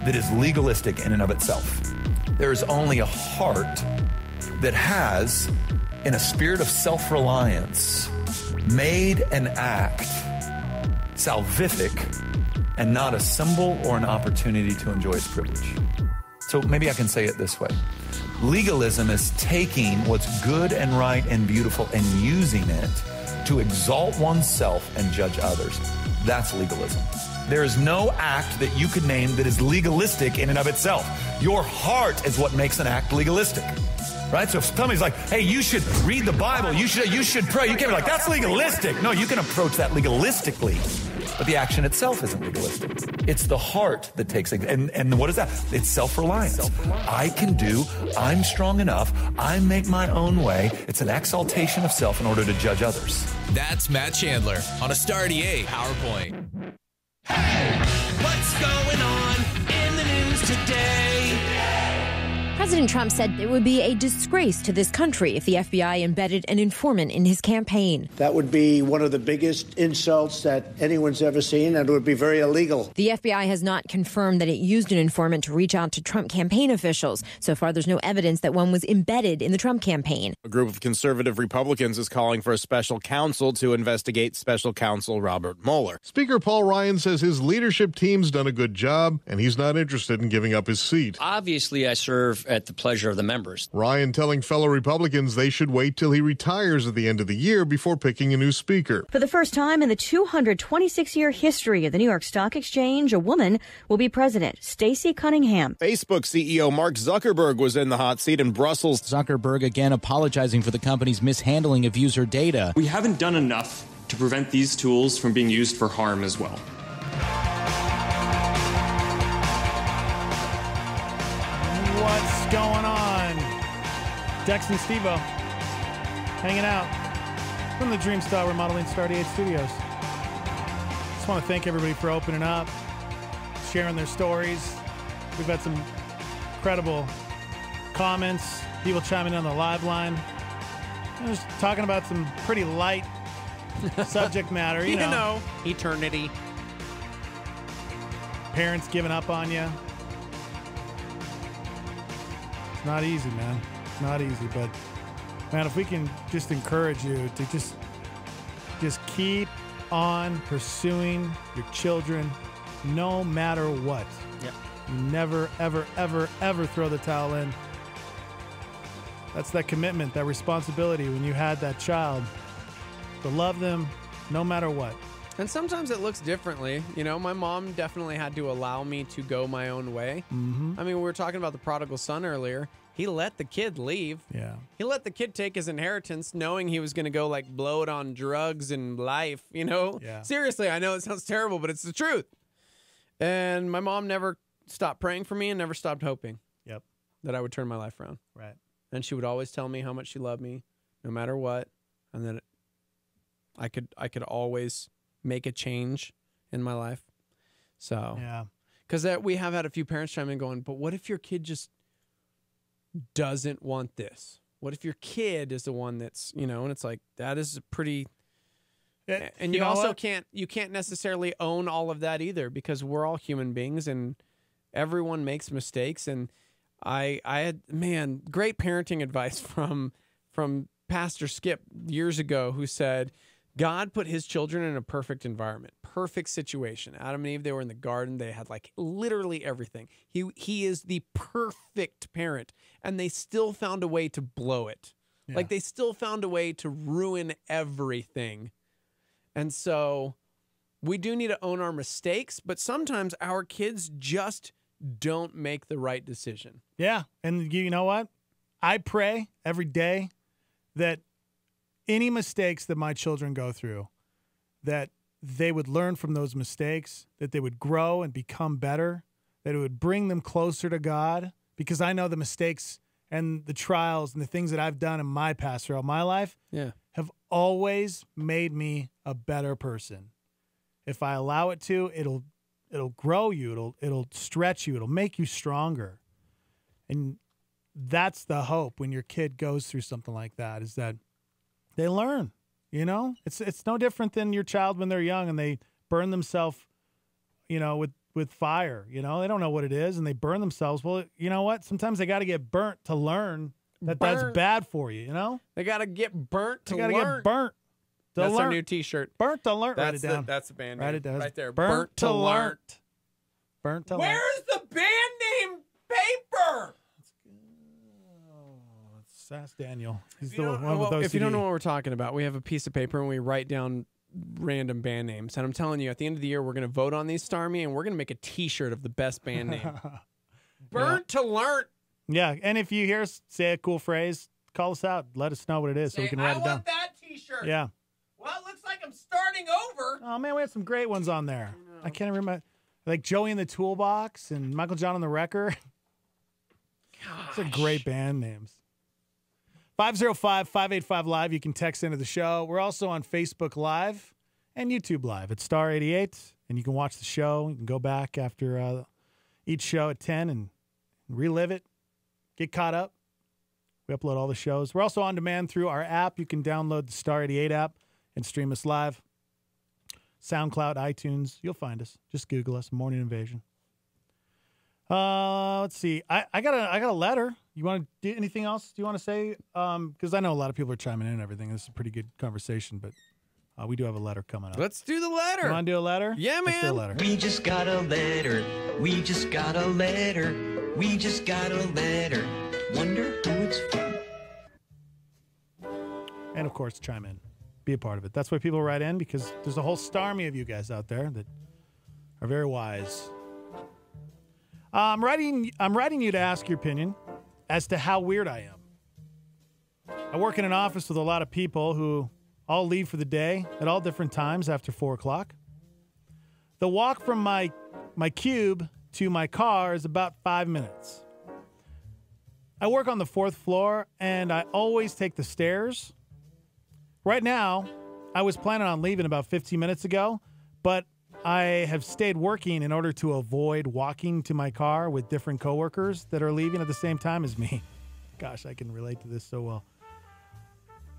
that is legalistic in and of itself. There is only a heart that has, in a spirit of self-reliance, made an act salvific and not a symbol or an opportunity to enjoy its privilege. So maybe I can say it this way. Legalism is taking what's good and right and beautiful and using it to exalt oneself and judge others. That's legalism. There is no act that you could name that is legalistic in and of itself. Your heart is what makes an act legalistic. Right? So if somebody's like, hey, you should read the Bible, you should pray, you can't be like, that's legalistic. No, you can approach that legalistically. But the action itself isn't legalistic. It's the heart that takes it. And what is that? It's self-reliance. I can do, I'm strong enough, I make my own way. It's an exaltation of self in order to judge others. That's Matt Chandler on a Star 88 PowerPoint. What's going on in the news today? President Trump said it would be a disgrace to this country if the FBI embedded an informant in his campaign. That would be one of the biggest insults that anyone's ever seen, and it would be very illegal. The FBI has not confirmed that it used an informant to reach out to Trump campaign officials. So far, there's no evidence that one was embedded in the Trump campaign. A group of conservative Republicans is calling for a special counsel to investigate special counsel Robert Mueller. Speaker Paul Ryan says his leadership team's done a good job, and he's not interested in giving up his seat. Obviously, I serve at the pleasure of the members. Ryan telling fellow Republicans they should wait till he retires at the end of the year before picking a new speaker. For the first time in the 226-year history of the New York Stock Exchange, a woman will be president, Stacey Cunningham. Facebook CEO Mark Zuckerberg was in the hot seat in Brussels. Zuckerberg again apologizing for the company's mishandling of user data. We haven't done enough to prevent these tools from being used for harm as well. What's going on? Dex and Steve-O hanging out from the Dreamstyle Remodeling Star 88 Studios. Just want to thank everybody for opening up, sharing their stories. We've had some incredible comments, people chiming in on the live line. Just talking about some pretty light subject matter, you know. Eternity. Parents giving up on you. It's not easy, man. It's not easy, but man, if we can just encourage you to just keep on pursuing your children no matter what. Yep. You never, ever, ever, ever throw the towel in. That's that commitment, that responsibility when you had that child to love them no matter what. And sometimes it looks differently. You know, my mom definitely had to allow me to go my own way. Mm-hmm. I mean, we were talking about the prodigal son earlier. He let the kid leave. Yeah. He let the kid take his inheritance knowing he was going to go like blow it on drugs and life, you know? Yeah. Seriously, I know it sounds terrible, but it's the truth. And my mom never stopped praying for me and never stopped hoping that I would turn my life around. Right. And she would always tell me how much she loved me no matter what. And that I could always make a change in my life. So, yeah. Because we have had a few parents chime in going, but what if your kid just doesn't want this? What if your kid is the one that's, and it's like, that is a pretty... And you also can't necessarily own all of that either, because we're all human beings and everyone makes mistakes. And I had, great parenting advice from Pastor Skip years ago, who said, God put his children in a perfect environment, perfect situation. Adam and Eve, they were in the garden. They had like literally everything. He is the perfect parent, and they still found a way to blow it. Yeah. Like they still found a way to ruin everything. And so we do need to own our mistakes, but sometimes our kids just don't make the right decision. Yeah. And you know what? I pray every day that any mistakes that my children go through, that they would learn from those mistakes, that they would grow and become better, that it would bring them closer to God, because I know the mistakes and the trials and the things that I've done in my past throughout my life have always made me a better person. If I allow it to, it'll grow you, it'll stretch you, it'll make you stronger. And that's the hope when your kid goes through something like that, is that they learn. It's no different than your child when they're young and they burn themselves, with fire. They don't know what it is and they burn themselves. Well, you know what? Sometimes they got to get burnt to learn that's bad for you. They got to get burnt to learn. They got to get burnt to That's learn. our new T-shirt. Burnt to learn. Write it down. That's the band name. Write it down. Right there. Burnt to learn. Burnt to learn. Where's the band name paper? Ask Daniel. He's If the you one don't with know- those. If you don't know what we're talking about, we have a piece of paper and we write down random band names. And I'm telling you, at the end of the year, we're going to vote on these, Starmy, and we're going to make a T-shirt of the best band name. Burnt to learn. Yeah, and if you hear us say a cool phrase, call us out. Let us know what it is so we can write it down. I want that T-shirt. Yeah. Well, it looks like I'm starting over. Oh, man, we had some great ones on there. I can't remember. Like Joey in the Toolbox and Michael John on the Wrecker. Those are great band names. 505-585-LIVE. You can text into the show. We're also on Facebook Live and YouTube Live at Star 88. And you can watch the show. You can go back after each show at 10 and relive it. Get caught up. We upload all the shows. We're also on demand through our app. You can download the Star 88 app and stream us live. SoundCloud, iTunes. You'll find us. Just Google us, Morning Invasion. Let's see. I got a letter. You want to do anything else? Do you want to say? Because I know a lot of people are chiming in and everything. This is a pretty good conversation, but we do have a letter coming up. Let's do the letter. You want to do a letter? Yeah, Let's do a man. letter. We just got a letter. We just got a letter. We just got a letter. Wonder who it's from. And of course, chime in. Be a part of it. That's why people write in, because there's a whole starmy of you guys out there that are very wise. I'm writing you to ask your opinion as to how weird I am. I work in an office with a lot of people who all leave for the day at all different times after 4 o'clock. The walk from my cube to my car is about 5 minutes. I work on the 4th floor, and I always take the stairs. Right now, I was planning on leaving about 15 minutes ago, but I have stayed working in order to avoid walking to my car with different coworkers that are leaving at the same time as me. Gosh, I can relate to this so well.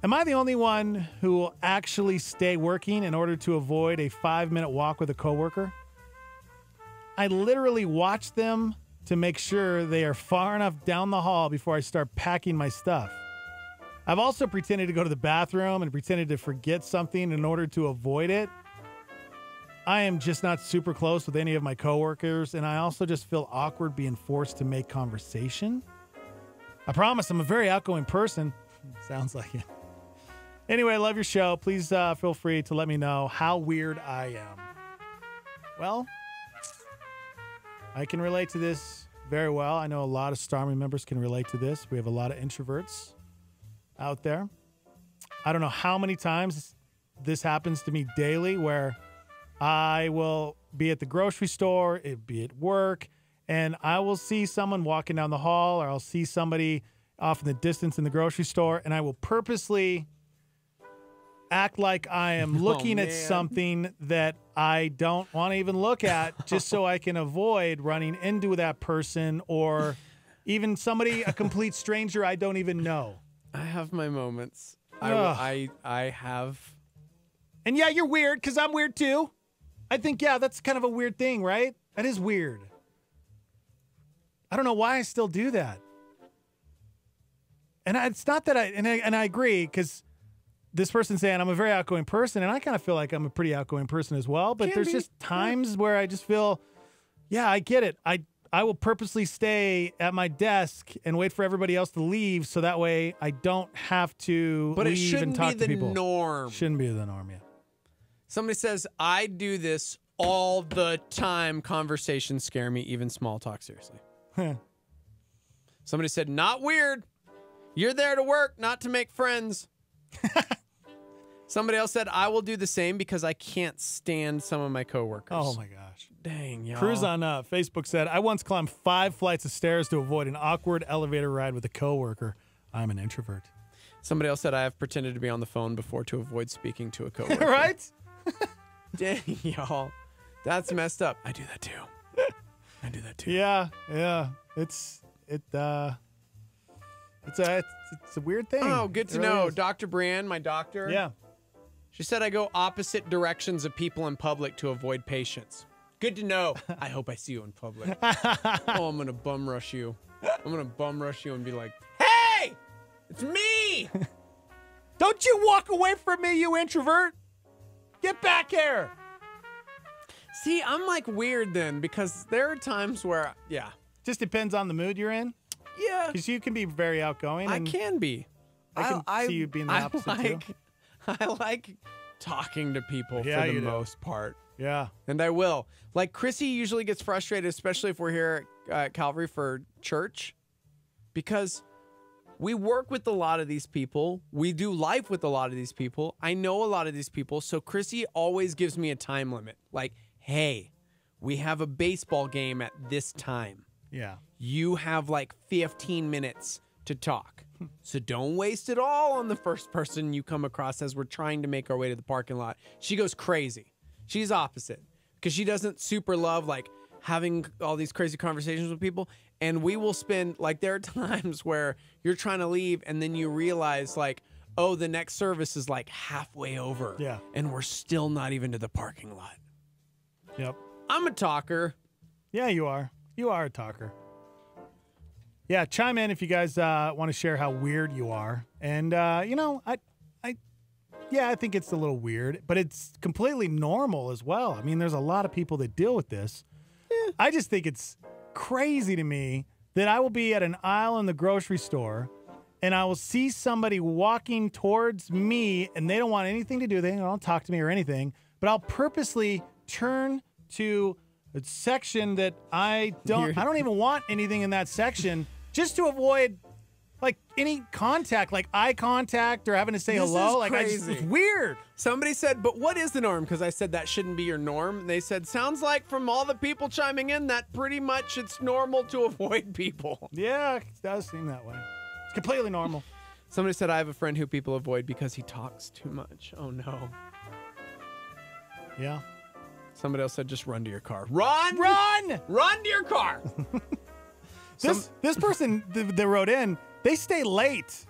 Am I the only one who will actually stay working in order to avoid a 5-minute walk with a coworker? I literally watch them to make sure they are far enough down the hall before I start packing my stuff. I've also pretended to go to the bathroom and pretended to forget something in order to avoid it. I am just not super close with any of my coworkers, and I also just feel awkward being forced to make conversation. I promise I'm a very outgoing person. Sounds like it. Anyway, I love your show. Please feel free to let me know how weird I am. Well, I can relate to this very well. I know a lot of Starmy members can relate to this. We have a lot of introverts out there. I don't know how many times this happens to me daily, where I will be at the grocery store, it'd be at work, and I will see someone walking down the hall, or I'll see somebody off in the distance in the grocery store, and I will purposely act like I am looking at something that I don't want to even look at, just so I can avoid running into that person or Even somebody, a complete stranger I don't even know. I have my moments. Ugh. I have. And yeah, you're weird because I'm weird too. I think, yeah, that's kind of a weird thing, right? That is weird. I don't know why I still do that. And it's not that I agree, because this person's saying I'm a very outgoing person, and I kind of feel like I'm a pretty outgoing person as well. But there's just times where I just feel, yeah, I get it. I will purposely stay at my desk and wait for everybody else to leave, so that way I don't have to But it leave shouldn't and talk be the to people. norm. Shouldn't be the norm, yeah. Somebody says, I do this all the time. Conversations scare me, even small talk, seriously. Somebody said, not weird. You're there to work, not to make friends. Somebody else said, I will do the same because I can't stand some of my coworkers. Oh, my gosh. Dang, y'all. Cruz on Facebook said, I once climbed 5 flights of stairs to avoid an awkward elevator ride with a coworker. I'm an introvert. Somebody else said, I have pretended to be on the phone before to avoid speaking to a coworker. Right? Dang, y'all. That's messed up. I do that too. I do that too. Yeah. It's a weird thing. Oh, good to It really know. is. Dr. Brienne, my doctor. Yeah. She said I go opposite directions of people in public to avoid patients. Good to know. I hope I see you in public. Oh, I'm going to bum rush you. I'm going to bum rush you and be like, hey, it's me. Don't you walk away from me, you introvert. Get back here. See, I'm like weird then, because there are times where, Just depends on the mood you're in. Yeah. Because you can be very outgoing. I and can be. I can see you being the opposite too. I like talking to people Yeah, for the you do. most part. Yeah. And I will. Like, Chrissy usually gets frustrated, especially if we're here at Calvary for church, because we work with a lot of these people. We do life with a lot of these people. I know a lot of these people. So Chrissy always gives me a time limit. Like, hey, we have a baseball game at this time. Yeah. You have like 15 minutes to talk. So don't waste it all on the first person you come across as we're trying to make our way to the parking lot. She goes crazy. She's opposite because she doesn't super love like having all these crazy conversations with people. And we will spend like, there are times where you're trying to leave and then you realize like, oh, the next service is like halfway over. Yeah. And we're still not even to the parking lot. Yep. I'm a talker. Yeah, you are. You are a talker. Yeah, chime in if you guys want to share how weird you are. And, I think it's a little weird, but it's completely normal as well. I mean, there's a lot of people that deal with this. Yeah. I just think it's crazy to me that I will be at an aisle in the grocery store and I will see somebody walking towards me and they don't want anything to do with it. They don't talk to me or anything, but I'll purposely turn to a section that I don't even want anything in that section just to avoid like any contact, like eye contact or having to say hello. Like it's weird. Somebody said, but what is the norm? Because I said that shouldn't be your norm. They said, sounds like from all the people chiming in that pretty much it's normal to avoid people. Yeah, it does seem that way. It's completely normal. Somebody said, I have a friend who people avoid because he talks too much. Oh no. Yeah. Somebody else said, just run to your car. Run! Run to your car! This person that wrote in, they stay late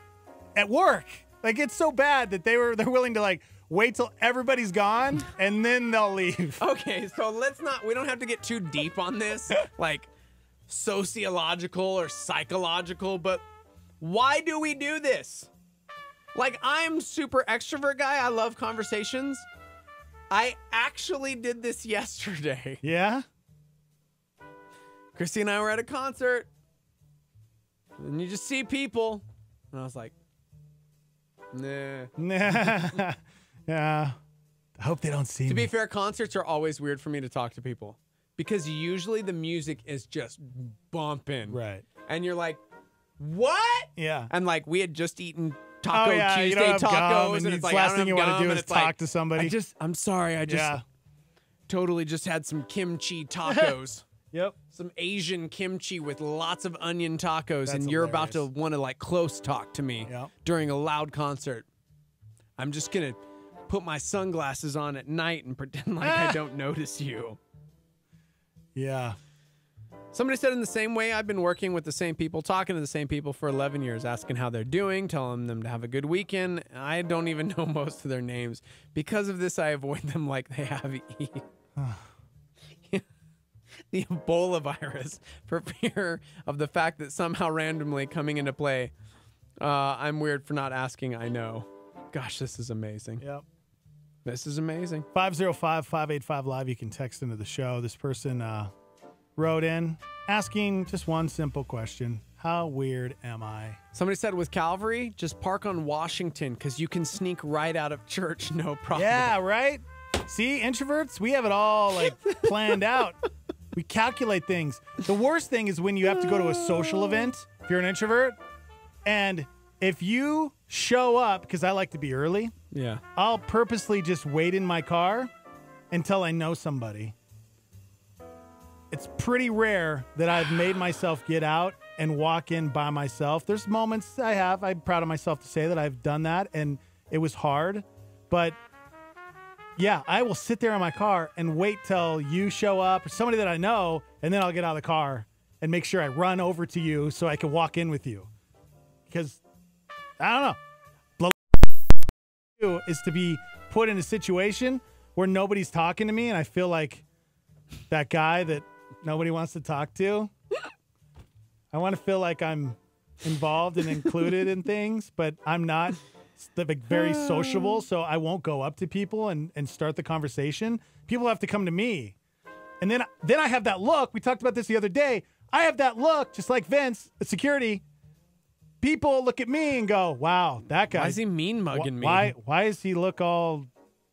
at work. Like it's so bad that they're willing to like wait till everybody's gone and then they'll leave. Okay, so we don't have to get too deep on this, like sociological or psychological, but why do we do this? Like I'm super extrovert guy. I love conversations. I actually did this yesterday. Yeah? Christy and I were at a concert. And you just see people. And I was like, nah. Yeah. I hope they don't see me. To be fair, concerts are always weird for me to talk to people. Because usually the music is just bumping. Right. And you're like, what? Yeah. And like we had just eaten Taco you Tuesday don't have tacos. gum, And and it's the like, last I thing don't you have want to gum, do and is it's talk like, to somebody. I'm sorry. I just totally just had some kimchi tacos. Yep. Some Asian kimchi with lots of onion tacos. That's and you're about to hilarious. want to like close talk to me during a loud concert. I'm just going to put my sunglasses on at night and pretend like I don't notice you. Yeah. Somebody said, in the same way, I've been working with the same people, talking to the same people for 11 years, asking how they're doing, telling them to have a good weekend. I don't even know most of their names. Because of this, I avoid them like they have the Ebola virus for fear of the fact that somehow randomly coming into play. I'm weird for not asking, I know. Gosh, this is amazing. Yep. This is amazing. 505-585-LIVE. You can text into the show. This person wrote in asking just one simple question. How weird am I? Somebody said with Calvary, just park on Washington because you can sneak right out of church, no problem. Yeah, right? See, introverts, we have it all like planned out. We calculate things. The worst thing is when you have to go to a social event, if you're an introvert, and if you show up, because I like to be early, yeah, I'll purposely just wait in my car until I know somebody. It's pretty rare that I've made myself get out and walk in by myself. There's moments I'm proud of myself to say that I've done that, and it was hard. But yeah, I will sit there in my car and wait till you show up or somebody that I know, and then I'll get out of the car and make sure I run over to you so I can walk in with you. Because, I don't know, is to be put in a situation where nobody's talking to me and I feel like that guy that nobody wants to talk to. I want to feel like I'm involved and included in things, but I'm not like very sociable, so I won't go up to people and start the conversation. People have to come to me. And then I have that look. We talked about this the other day. I have that look, just like Vince, at security. People look at me and go, wow, that guy. Why is he mean mugging me? Why does he look all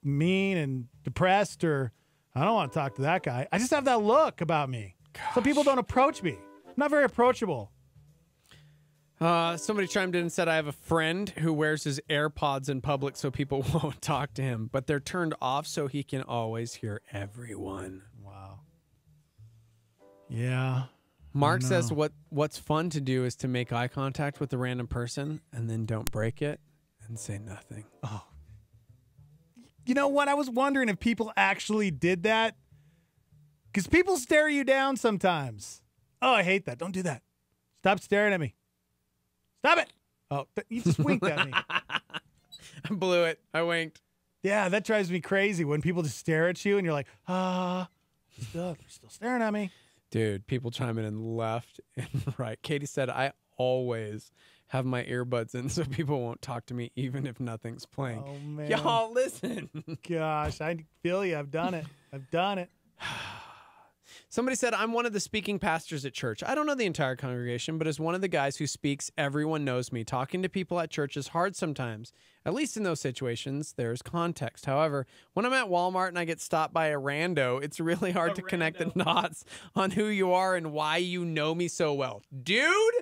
mean and depressed? Or I don't want to talk to that guy. I just have that look about me. Gosh. So people don't approach me. I'm not very approachable. Somebody chimed in and said, I have a friend who wears his AirPods in public so people won't talk to him, but they're turned off so he can always hear everyone. Wow. Yeah. Mark says what's fun to do is to make eye contact with a random person and then don't break it and say nothing. Oh. You know what? I was wondering if people actually did that. Because people stare you down sometimes. Oh, I hate that. Don't do that. Stop staring at me. Stop it. Oh, you just winked at me. I blew it. I winked. Yeah, that drives me crazy when people just stare at you and you're like, they're still staring at me. Dude, people chiming in left and right. Katie said, I always have my earbuds in so people won't talk to me even if nothing's playing. Oh, man. Y'all, listen. Gosh, I feel you. I've done it. I've done it. Somebody said, I'm one of the speaking pastors at church. I don't know the entire congregation, but as one of the guys who speaks, everyone knows me. Talking to people at church is hard sometimes. At least in those situations, there's context. However, when I'm at Walmart and I get stopped by a rando, it's really hard to connect the dots on who you are and why you know me so well. Dude,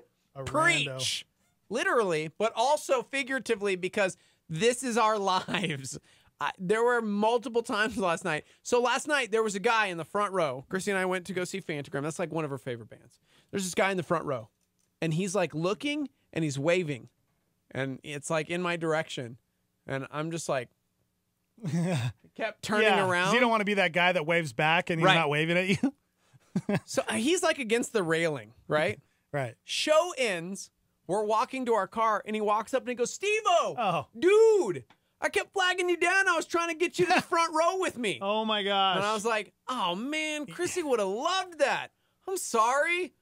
preach. Rando. Literally, but also figuratively, because this is our lives. There were multiple times last night. So last night, there was a guy in the front row. Chrissy and I went to go see Phantogram. That's like one of her favorite bands. There's this guy in the front row, and he's like looking, and he's waving, and it's like in my direction. And I'm just like, kept turning around. 'Cause you don't want to be that guy that waves back and he's not waving at you. So he's like against the railing, right? Right. Show ends. We're walking to our car, and he walks up and he goes, Steve-O, dude, I kept flagging you down. I was trying to get you to the front row with me. Oh, my gosh. And I was like, oh, man, Chrissy would have loved that. I'm sorry.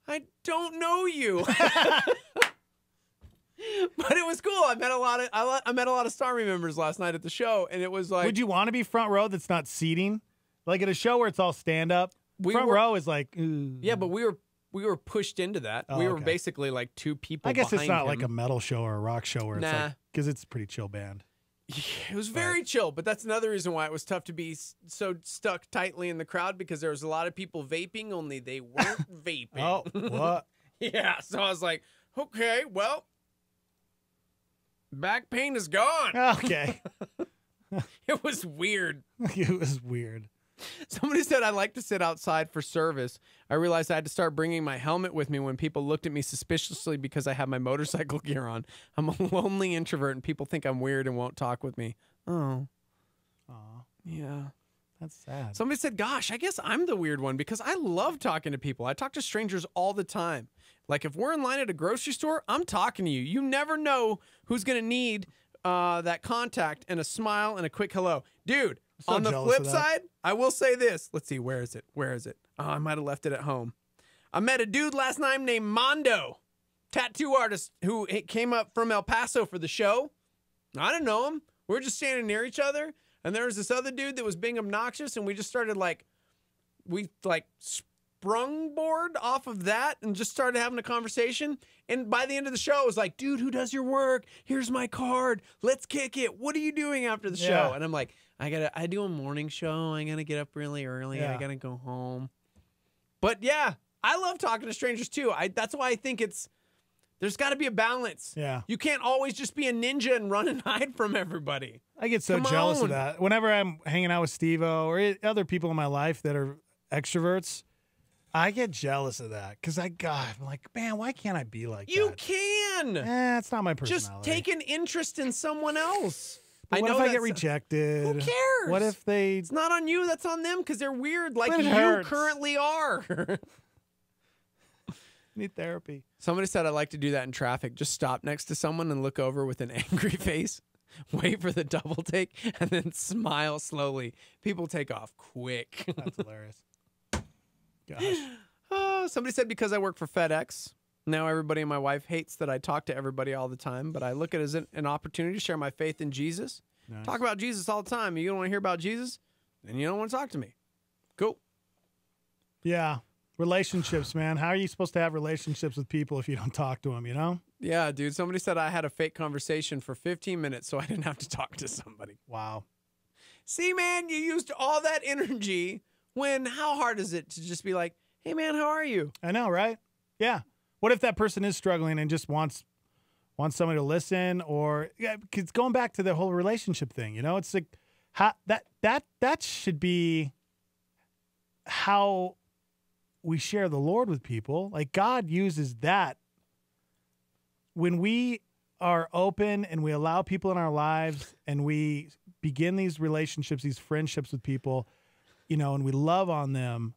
I don't know you. But it was cool. I met a lot of Starry members last night at the show, and it was like, would you want to be front row that's not seating? Like at a show where it's all stand-up? Front row is like, ooh. Yeah, but we were pushed into that. Oh, we were okay. basically like two people I guess it's behind not him. like a metal show or a rock show where it's Nah. like, because it's a pretty chill band. It was very chill, but that's another reason why it was tough to be so stuck tightly in the crowd, because there was a lot of people vaping, only they weren't vaping. Oh, what? Yeah, so I was like, okay, well, back pain is gone. Okay. It was weird. It was weird. Somebody said, I like to sit outside for service. I realized I had to start bringing my helmet with me when people looked at me suspiciously because I have my motorcycle gear on. I'm a lonely introvert, and people think I'm weird and won't talk with me. Oh. Aw. Yeah. That's sad. Somebody said, gosh, I guess I'm the weird one because I love talking to people. I talk to strangers all the time. Like if we're in line at a grocery store, I'm talking to you. You never know who's going to need that contact and a smile and a quick hello. Dude, So on the jealous flip of that. side, I will say this. Let's see, where is it? Oh, I might have left it at home. I met a dude last night named Mondo, tattoo artist who came up from El Paso for the show. I didn't know him. We were just standing near each other. And there was this other dude that was being obnoxious, and we just started we sprung board off of that and just started having a conversation. And by the end of the show, it was like, dude, who does your work? Here's my card. Let's kick it. What are you doing after the show? And I'm like, I do a morning show. I gotta get up really early. Yeah. I gotta go home. But yeah, I love talking to strangers too. That's why I think there's got to be a balance. Yeah. You can't always just be a ninja and run and hide from everybody. I get so Come jealous on. of that. Whenever I'm hanging out with Steve-O or other people in my life that are extroverts, I get jealous of that because I'm like, man, why can't I be like You that? can. It's not my personality. Just take an interest in someone else. But what if I get that's- rneed Who cares? What if they... It's not on you. That's on them because they're weird like But it you hurts. currently are. need therapy? Somebody said I like to do that in traffic. Just stop next to someone and look over with an angry face. Wait for the double take and then smile slowly. People take off quick. That's hilarious. Gosh. Oh, somebody said because I work for FedEx. Now everybody and my wife hates that I talk to everybody all the time, but I look at it as an opportunity to share my faith in Jesus. Nice. Talk about Jesus all the time. You don't want to hear about Jesus? Then you don't want to talk to me. Cool. Yeah. Relationships, man. How are you supposed to have relationships with people if you don't talk to them, you know? Yeah, dude. Somebody said I had a fake conversation for 15 minutes so I didn't have to talk to somebody. Wow. See, man, you used all that energy when how hard is it to just be like, hey, man, how are you? I know, right? Yeah. What if that person is struggling and just wants somebody to listen? Or yeah, because going back to the whole relationship thing, you know, it's like that should be how we share the Lord with people. Like God uses that when we are open and we allow people in our lives and we begin these relationships, these friendships with people, you know, and we love on them.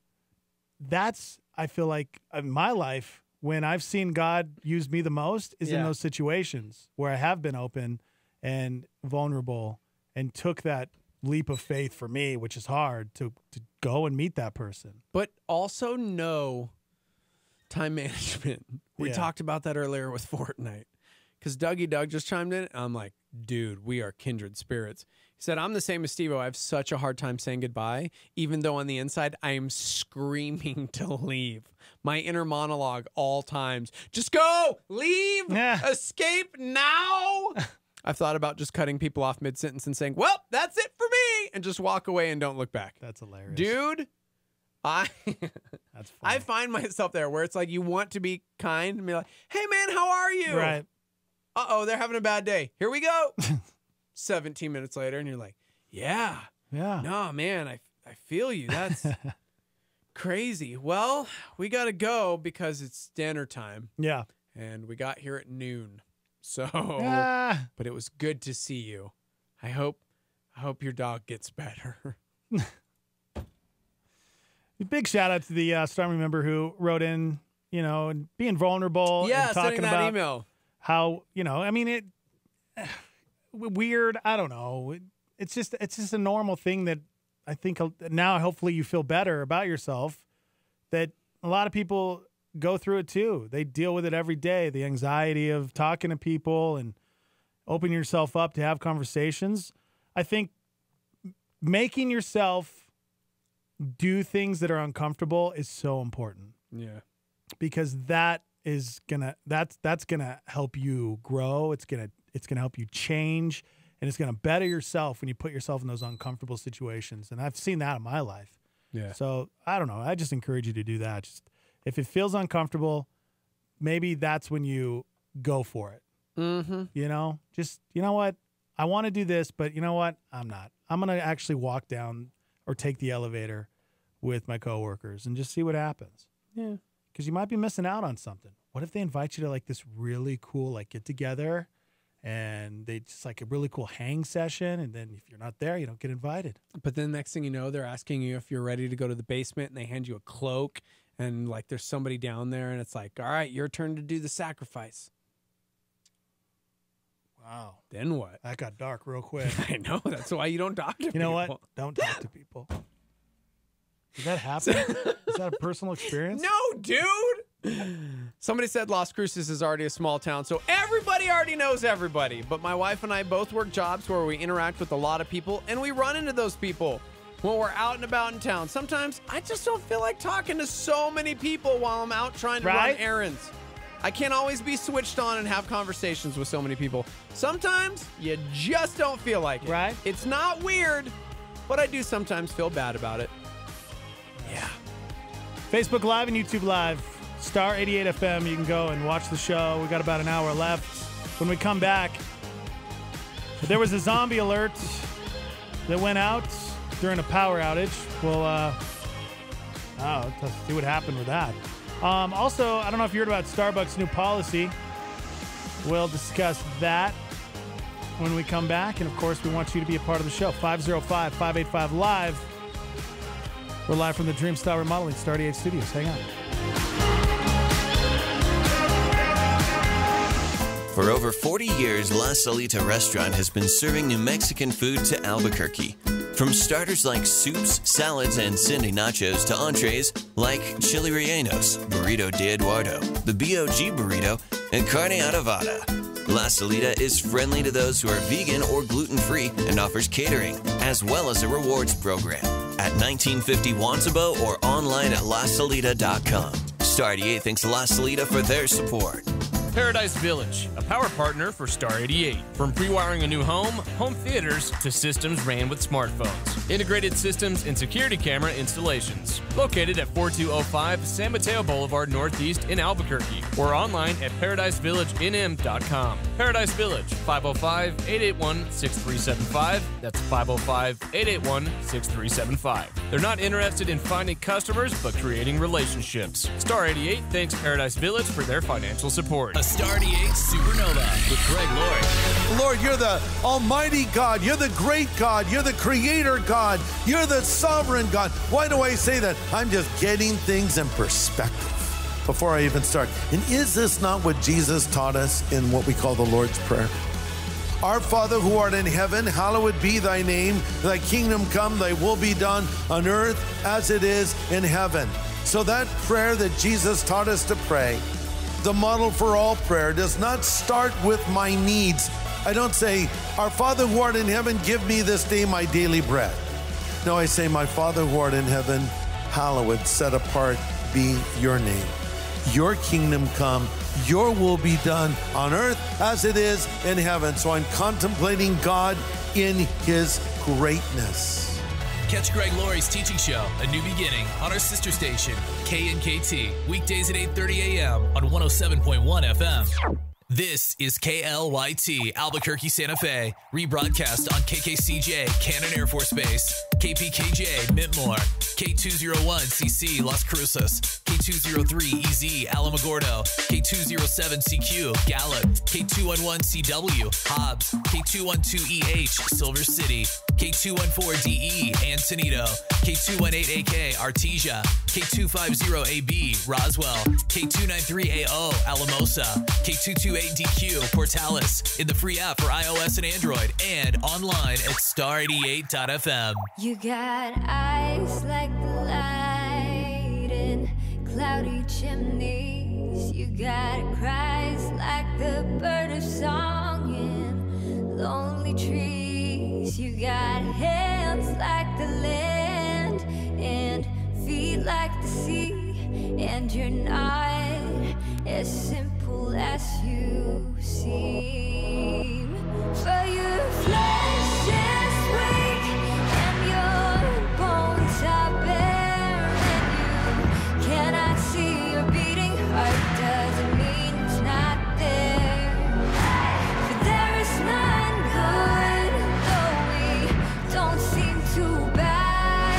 That's, I feel like in my life, when I've seen God use me the most is in those situations where I have been open and vulnerable and took that leap of faith for me, which is hard to go and meet that person. But also know time management. We Yeah. talked about that earlier with Fortnite. Because Dougie Doug just chimed in. I'm like, dude, we are kindred spirits. He said, I'm the same as Steve-O. I have such a hard time saying goodbye, even though on the inside, I am screaming to leave. My inner monologue all times. Just go, leave, escape now. I've thought about just cutting people off mid-sentence and saying, well, that's it for me, and just walk away and don't look back. That's hilarious. Dude, That's I find myself there where it's like you want to be kind and be like, hey, man, how are you? Right. Uh-oh, they're having a bad day. Here we go. 17 minutes later, and you're like, yeah. No, man, I feel you. That's crazy. Well, we got to go because it's dinner time. Yeah. And we got here at noon. So, Ah. but it was good to see you. I hope your dog gets better. Big shout out to the Stormy member who wrote in, you know, and being vulnerable. Yeah, and talking sending that about email. how, you know, I mean, it weird. I don't know. It's just a normal thing that I think now hopefully you feel better about yourself, that a lot of people go through it too. They deal with it every day. The anxiety of talking to people and opening yourself up to have conversations. I think making yourself do things that are uncomfortable is so important. Yeah. Because that's gonna help you grow. It's gonna help you change, and it's gonna better yourself when you put yourself in those uncomfortable situations. And I've seen that in my life. Yeah. So I don't know. I just encourage you to do that. Just if it feels uncomfortable, maybe that's when you go for it. Mm-hmm. You know, just, you know what? I want to do this, but you know what? I'm not. I'm going to actually walk down or take the elevator with my coworkers and just see what happens. Yeah. Because you might be missing out on something. What if they invite you to like this really cool like get together and they just like a really cool hang session. And then if you're not there, you don't get invited. But then next thing you know, they're asking you if you're ready to go to the basement, and they hand you a cloak, and like there's somebody down there, and it's like, all right, your turn to do the sacrifice. Wow. Then what? That got dark real quick. I know. That's why you don't talk to people. You know what? Don't talk to people. Did that happen? Is that a personal experience? No, dude. Somebody said Las Cruces is already a small town, so everybody already knows everybody. But my wife and I both work jobs where we interact with a lot of people, and we run into those people when we're out and about in town. Sometimes I just don't feel like talking to so many people while I'm out trying to run errands. I can't always be switched on and have conversations with so many people. Sometimes you just don't feel like it. Right. It's not weird, but I do sometimes feel bad about it. Yeah. Facebook Live and YouTube Live, Star 88 FM. You can go and watch the show. We got about an hour left. When we come back, there was a zombie alert that went out during a power outage. We'll let's see what happened with that. Also, I don't know if you heard about Starbucks' new policy. We'll discuss that when we come back. And, of course, we want you to be a part of the show. 505-585-LIVE. We're live from the Dreamstyle Remodeling Star 88 Studios. Hang on. For over 40 years, La Salita Restaurant has been serving New Mexican food to Albuquerque. From starters like soups, salads, and Cindy nachos to entrees like chili rellenos, burrito de Eduardo, the BOG burrito, and carne adobada. La Salita is friendly to those who are vegan or gluten-free and offers catering, as well as a rewards program at 1950 Wantabo or online at lasalita.com. Star 88 thanks La Salita for their support. Paradise Village, a power partner for Star 88. From pre-wiring a new home, home theaters, to systems ran with smartphones. Integrated systems and security camera installations. Located at 4205 San Mateo Boulevard Northeast in Albuquerque, or online at paradisevillageinm.com. Paradise Village, 505-881-6375. That's 505-881-6375. They're not interested in finding customers, but creating relationships. Star 88 thanks Paradise Village for their financial support. A Star 88 Supernova with Greg Laurie. Lord, you're the almighty God. You're the great God. You're the creator God. You're the sovereign God. Why do I say that? I'm just getting things in perspective before I even start. And is this not what Jesus taught us in what we call the Lord's Prayer? Our Father who art in heaven, hallowed be thy name. Thy kingdom come, thy will be done on earth as it is in heaven. So that prayer that Jesus taught us to pray, the model for all prayer, does not start with my needs. I don't say, our Father who art in heaven, give me this day my daily bread. No, I say, my Father who art in heaven, hallowed, set apart be your name. Your kingdom come, your will be done on earth as it is in heaven. So I'm contemplating God in his greatness. Catch Greg Laurie's teaching show, A New Beginning, on our sister station, KNKT, weekdays at 8:30 a.m. on 107.1 FM. This is KLYT, Albuquerque, Santa Fe, rebroadcast on KKCJ, Cannon Air Force Base, KPKJ, Mintmore, K201CC, Las Cruces, K203EZ, Alamogordo, K207CQ, Gallup, K211CW, Hobbs, K212EH, Silver City, K214DE, Antonito, K218AK, Artesia, K250AB, Roswell, K293AO, Alamosa, K228DQ, Portales, in the free app for iOS and Android, and online at star88.fm. You got eyes like the light in cloudy chimneys. You got cries like the bird of song in lonely trees. You got hands like the land and feet like the sea. And you're not as simple as you seem. For your flesh is weak and your bones are bare, and you cannot see your beating heart. Doesn't mean it's not there. For there is none good, though we don't seem too bad.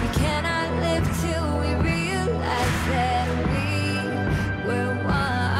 We cannot live till we realize that we were one.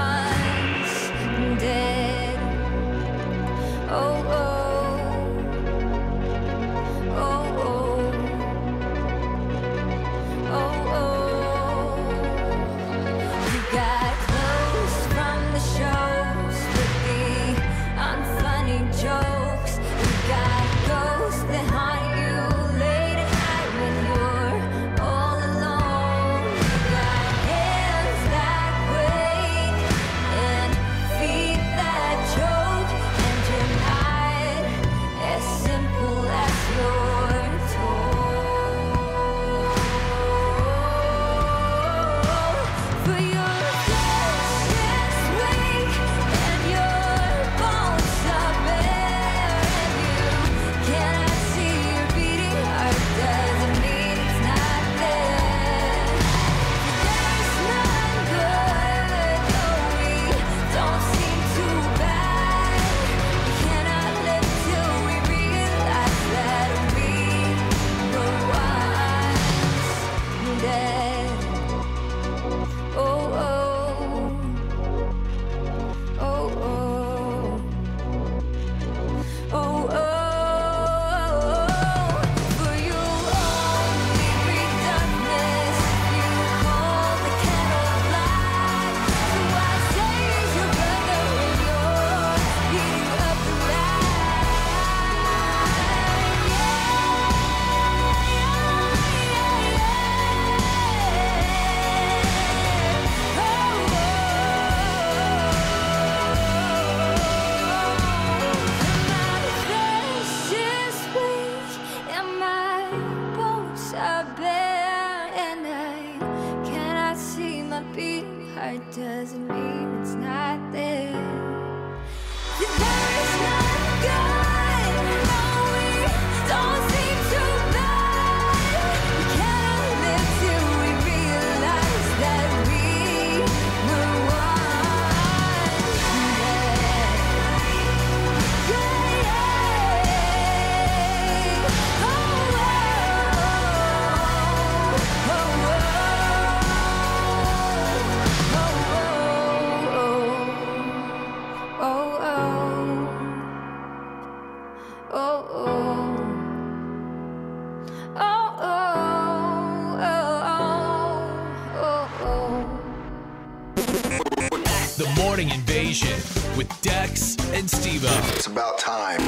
Morning Invasion with Dex and Steve-O. It's about time.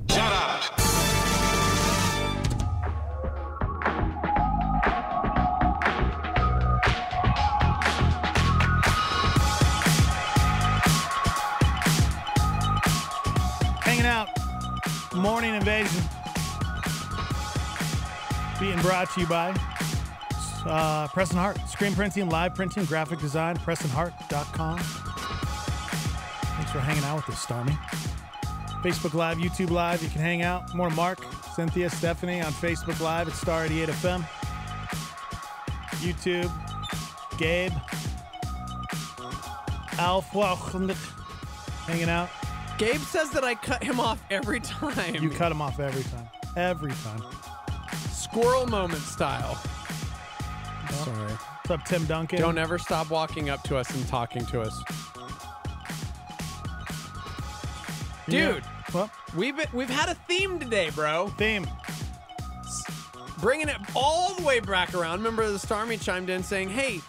Shut up. Hanging out. Morning Invasion. Being brought to you by Preston Hart. Screen printing, live printing, graphic design, PrestonHart.com. Thanks for hanging out with us, Stormy. Facebook Live, YouTube Live, you can hang out. More Mark, Cynthia, Stephanie on Facebook Live at Star 88 FM. YouTube, Gabe, Alf, hanging out. Gabe says that I cut him off every time. You cut him off every time. Every time. Squirrel moment style. Sorry. What's up, Tim Duncan? Don't ever stop walking up to us and talking to us. Dude, well, we've had a theme today, bro. Theme. Bringing it all the way back around. Remember the Starmy chimed in saying, hey,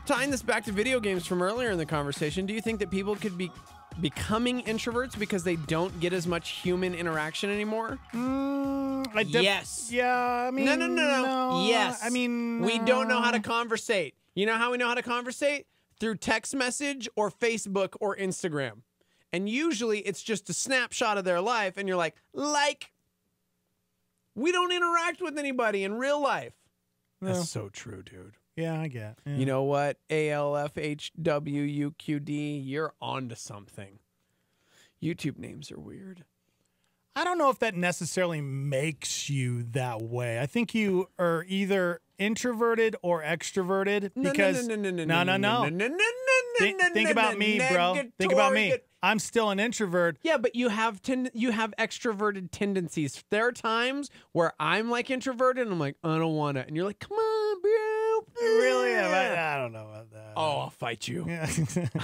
tying this back to video games from earlier in the conversation, do you think that people could be becoming introverts because they don't get as much human interaction anymore? Yes. Yeah, I mean... No. Yes. I mean... We don't know how to conversate. You know how we know how to conversate? Through text message or Facebook or Instagram. And usually it's just a snapshot of their life and you're like, we don't interact with anybody in real life. No. That's so true, dude. Yeah, I get. Yeah. You know what? ALFHWUQD, you're on to something. YouTube names are weird. I don't know if that necessarily makes you that way. I think you are either introverted or extroverted because no. Think about me, bro. Think about me. I'm still an introvert. Yeah, but you have extroverted tendencies. There are times where I'm like introverted and I'm like, I don't want to. And you're like, come on, bro. Really? I don't know about that. Oh, I'll fight you. Yeah.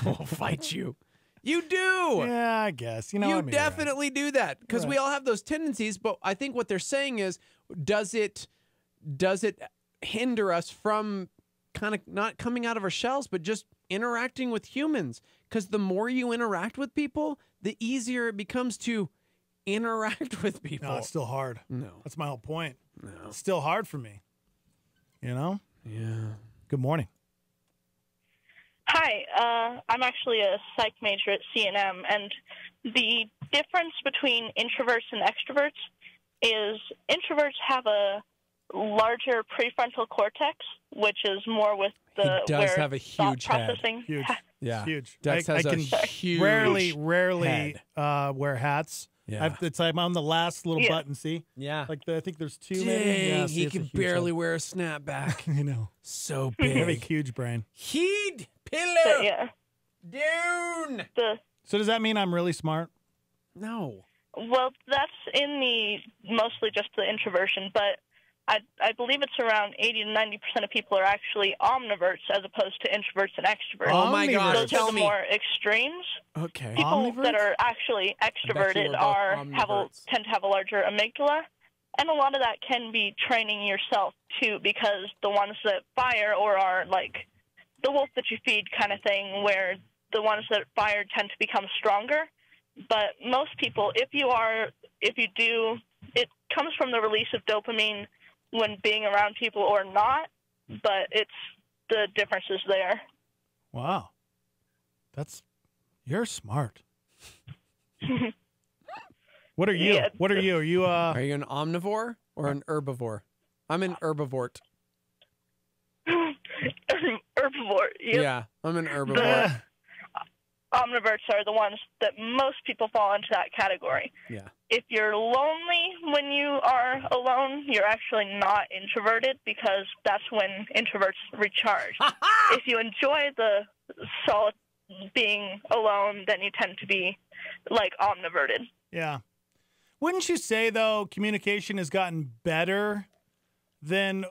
I'll fight you. You do. Yeah, I guess. You know, you definitely do that because we all have those tendencies. But I think what they're saying is, does it hinder us from kind of not coming out of our shells, but just interacting with humans? Because the more you interact with people, the easier it becomes to interact with people. No, it's still hard. No. That's my whole point. No. It's still hard for me. You know? Yeah. Good morning. Hi, I'm actually a psych major at C&M, and the difference between introverts and extroverts is introverts have a larger prefrontal cortex, which is more with the He does have a huge thought processing. Huge. Yeah. Huge. Dex I has a can huge rarely head. wear hats. Yeah. It's like I'm on the last little button, see? Yeah. Like I think there's two. Dang, maybe. Yeah, see, he it's a can huge barely head. wear a snapback. I know. So I have a big. huge brain. Heed pillow. Yeah. Dune. So does that mean I'm really smart? No. Well, that's in the mostly just the introversion, but I believe it's around 80 to 90% of people are actually omniverts as opposed to introverts and extroverts. Oh my gosh, Those tell are the me. more extremes. Okay. People that are actually bet you we're extroverted both tend to have a larger amygdala, and a lot of that can be training yourself too, because the ones that fire or are like the wolf that you feed kind of thing, where the ones that fire tend to become stronger. But most people, if you do, it comes from the release of dopamine when being around people or not, but it's the differences there. Wow. You're smart. What are you? Yeah. What are you? Are you an omnivore or an herbivore? I'm an herbivore. Herbivore. Yep. Yeah, I'm an herbivore. The omniverts are the ones that most people fall into that category. Yeah. If you're lonely when you are alone, you're actually not introverted, because that's when introverts recharge. If you enjoy the being alone, then you tend to be like omniverted. Yeah. Wouldn't you say, though, communication has gotten better than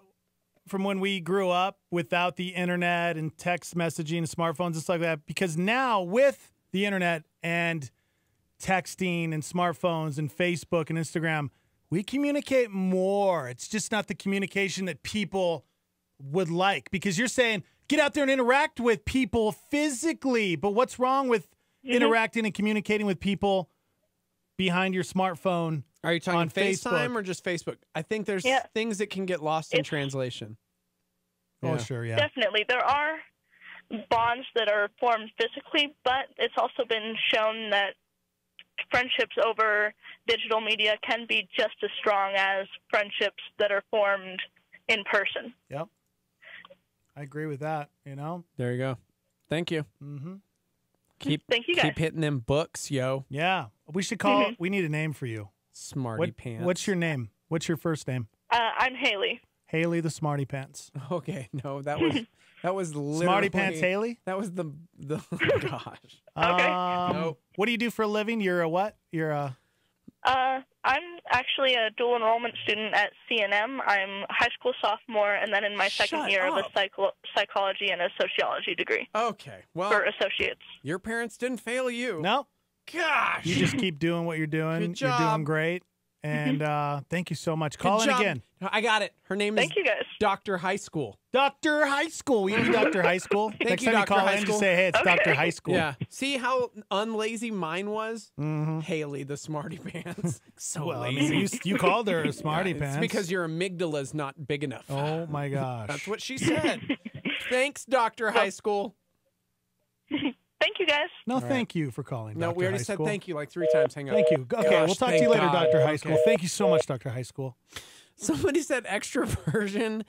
from when we grew up without the internet and text messaging and smartphones and stuff like that? Because now with the internet and texting and smartphones and Facebook and Instagram, we communicate more. It's just not the communication that people would like. Because you're saying get out there and interact with people physically. But what's wrong with interacting and communicating with people behind your smartphone? Are you talking on FaceTime Facebook? or just Facebook? I think there's things that can get lost in translation. Oh, sure, yeah. Definitely. There are bonds that are formed physically, but it's also been shown that friendships over digital media can be just as strong as friendships that are formed in person. Yep. I agree with that, you know? There you go. Thank you. Mm-hmm. Thank you, guys. Keep hitting them books, yo. Yeah. We should call, we need a name for you. Smarty Pants. What's your name? What's your first name? I'm Haley. Haley the Smarty Pants. Okay, no, that was literally Smarty Pants Haley? That was the oh gosh. Okay. What do you do for a living? You're a what? You're a I'm actually a dual enrollment student at CNM. I'm a high school sophomore, and then in my second year of a psychology and a sociology degree. Okay, well, for associates. Your parents didn't fail you. No. Gosh. You just keep doing what you're doing. Good job. You're doing great. And thank you so much. Call in Good job. again. I got it. Her name is Dr. High School. Dr. High School. You be Dr. High School. Thank Next you, time you Dr. call High in, School. just say, hey, it's Dr. High School. Yeah. See how unlazy mine was? Haley, the Smarty Pants. So Well, I lazy. mean, you called her a Smarty It's Pants. because your amygdala's not big enough. Oh, my gosh. That's what she said. Thanks, Dr. High School. Thank you, guys. No, thank you for calling. No, Dr. we already High said School. thank you like 3 times. Hang on. Thank you. Okay, Gosh, we'll talk to thank you later, God. Dr. High School. Okay. Thank you so much, Dr. High School. Somebody said extroversion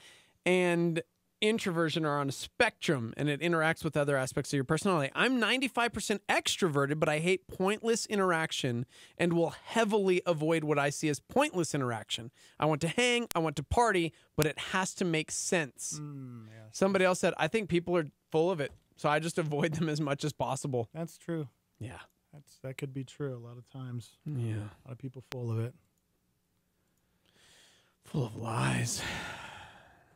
and introversion are on a spectrum and it interacts with other aspects of your personality. I'm 95% extroverted, but I hate pointless interaction and will heavily avoid what I see as pointless interaction. I want to hang, I want to party, but it has to make sense. Somebody else said, I think people are full of it, so I just avoid them as much as possible. That's true. Yeah. That could be true a lot of times. Yeah. A lot of people full of it. Full of lies.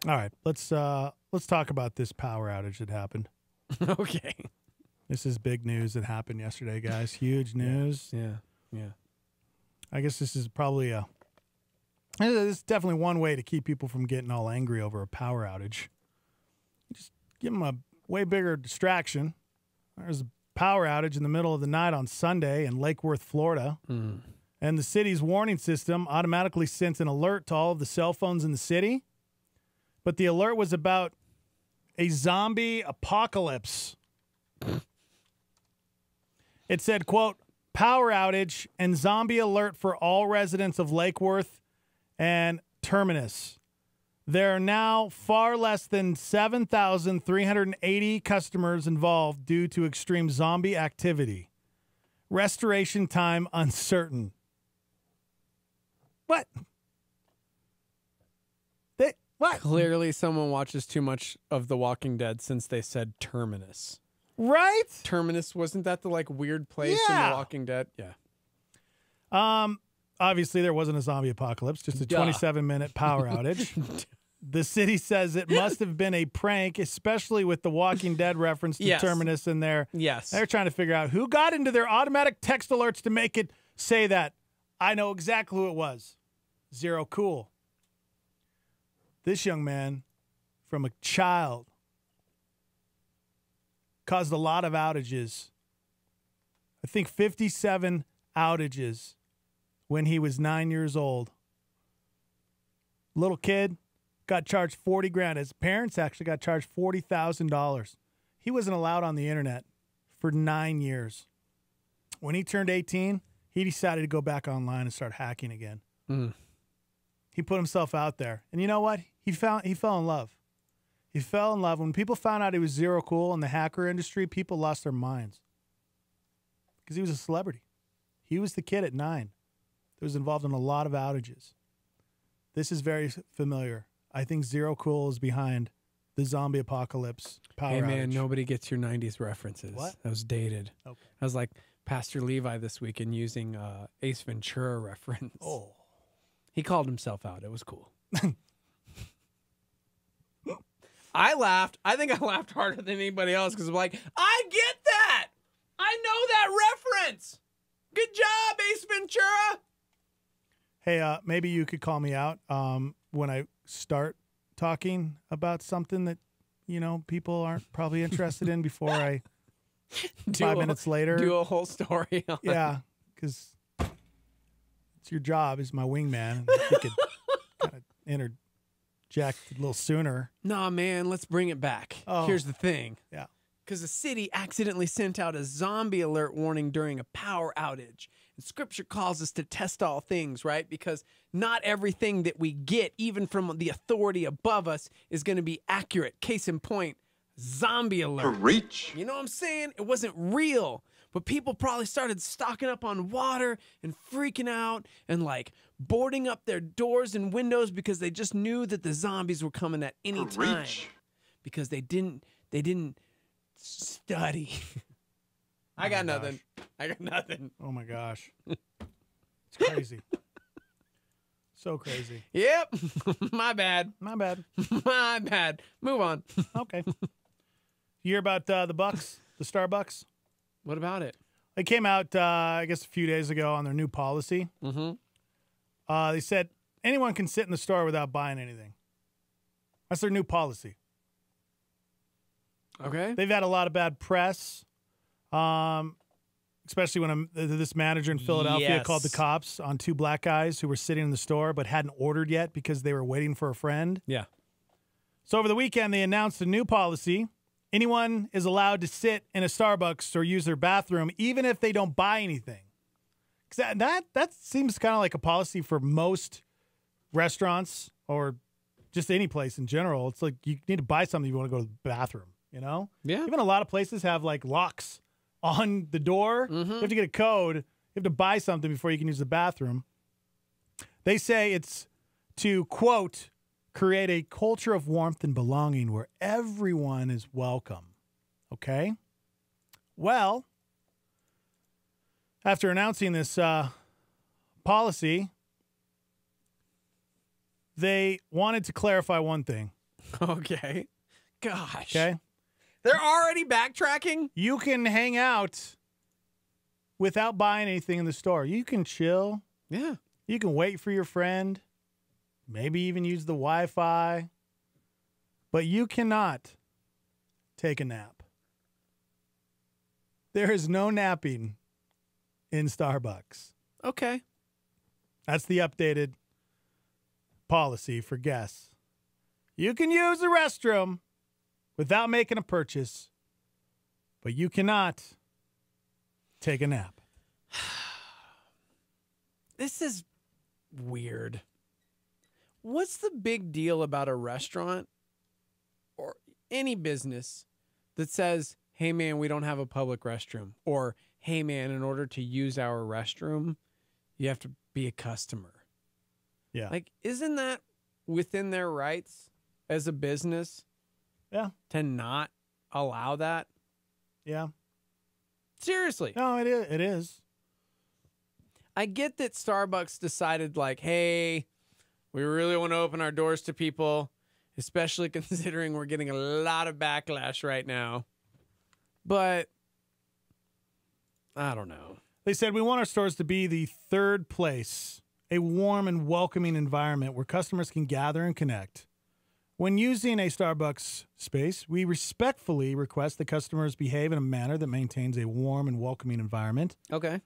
All right, let's talk about this power outage that happened. Okay. This is big news that happened yesterday, guys. Huge news. Yeah. I guess this is probably this is definitely one way to keep people from getting all angry over a power outage. Just give them a way bigger distraction. There's a power outage in the middle of the night on Sunday in Lake Worth, Florida. And the city's warning system automatically sent an alert to all of the cell phones in the city. But the alert was about a zombie apocalypse. It said, quote, power outage and zombie alert for all residents of Lake Worth and Terminus. There are now far less than 7,380 customers involved due to extreme zombie activity. Restoration time uncertain. What? What? Clearly someone watches too much of The Walking Dead since they said Terminus. Right? Terminus, wasn't that the like weird place in The Walking Dead? Yeah. Obviously there wasn't a zombie apocalypse, just a 27-minute power outage. The city says it must have been a prank, especially with the Walking Dead reference to Terminus in there. Yes. They're trying to figure out who got into their automatic text alerts to make it say that. I know exactly who it was. Zero Cool. This young man, from a child, caused a lot of outages. I think 57 outages when he was 9 years old. Little kid got charged 40 grand. His parents actually got charged $40,000. He wasn't allowed on the internet for 9 years. When he turned 18, he decided to go back online and start hacking again. He put himself out there. And you know what? He fell in love. He fell in love. When people found out he was Zero Cool in the hacker industry, people lost their minds. Because he was a celebrity. He was the kid at 9 that was involved in a lot of outages. This is very familiar. I think Zero Cool is behind the zombie apocalypse power Hey, man, outage. nobody gets your 90s references. What? That was dated. Okay. I was like Pastor Levi this weekend using Ace Ventura reference. Oh. He called himself out. It was cool. I laughed. I think I laughed harder than anybody else because I'm like, I get that. I know that reference. Good job, Ace Ventura. Hey, maybe you could call me out when I start talking about something that people aren't probably interested in before I 5 minutes later do a whole story on. Yeah, because it's your job as my wingman. And you could kind of interject a little sooner. Nah, man, let's bring it back. Oh. Here's the thing. Yeah. Because the city accidentally sent out a zombie alert warning during a power outage. And scripture calls us to test all things, right? Because not everything that we get, even from the authority above us, is going to be accurate. Case in point, zombie alert. Reach. You know what I'm saying? It wasn't real. But people probably started stocking up on water and freaking out and like boarding up their doors and windows because they just knew that the zombies were coming at any time. Because they didn't study. I got nothing. I got nothing. Oh my gosh. It's crazy. So crazy. Yep. My bad. My bad. My bad. Move on. Okay. You hear about the Bucks, the Starbucks? What about it? They came out, I guess, a few days ago on their new policy. Mm-hmm. They said anyone can sit in the store without buying anything. That's their new policy. Okay. They've had a lot of bad press, especially when this manager in Philadelphia called the cops on two black guys who were sitting in the store but hadn't ordered yet because they were waiting for a friend. Yeah. So over the weekend, they announced a new policy. Anyone is allowed to sit in a Starbucks or use their bathroom even if they don't buy anything. Because that seems kind of like a policy for most restaurants or just any place in general. It's like you need to buy something if you want to go to the bathroom, you know? Yeah. Even a lot of places have like locks on the door. You have to get a code. You have to buy something before you can use the bathroom. They say it's to, quote, create a culture of warmth and belonging where everyone is welcome. Okay? Well, after announcing this policy, they wanted to clarify one thing. Okay. Gosh. Okay? They're already backtracking? You can hang out without buying anything in the store. You can chill. Yeah. You can wait for your friend. Maybe even use the Wi-Fi. But you cannot take a nap. There is no napping in Starbucks. Okay. That's the updated policy for guests. You can use the restroom without making a purchase, but you cannot take a nap. This is weird. What's the big deal about a restaurant or any business that says, hey, man, we don't have a public restroom? Or, hey, man, in order to use our restroom, you have to be a customer. Yeah. Like, isn't that within their rights as a business? Yeah. To not allow that? Yeah. Seriously. No, it is. It is. I get that Starbucks decided, like, hey, we really want to open our doors to people, especially considering we're getting a lot of backlash right now. But I don't know. They said we want our stores to be the third place, a warm and welcoming environment where customers can gather and connect. When using a Starbucks space, we respectfully request that customers behave in a manner that maintains a warm and welcoming environment. Okay.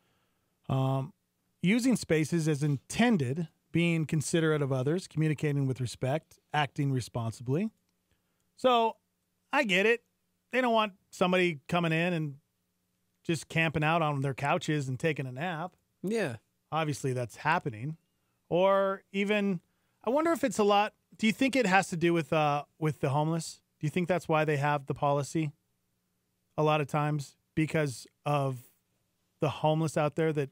Using spaces as intended, being considerate of others, communicating with respect, acting responsibly. So I get it. They don't want somebody coming in and just camping out on their couches and taking a nap. Yeah. Obviously, that's happening. Or even, I wonder if it's a lot. Do you think it has to do with the homeless? Do you think that's why they have the policy? A lot of times because of the homeless out there that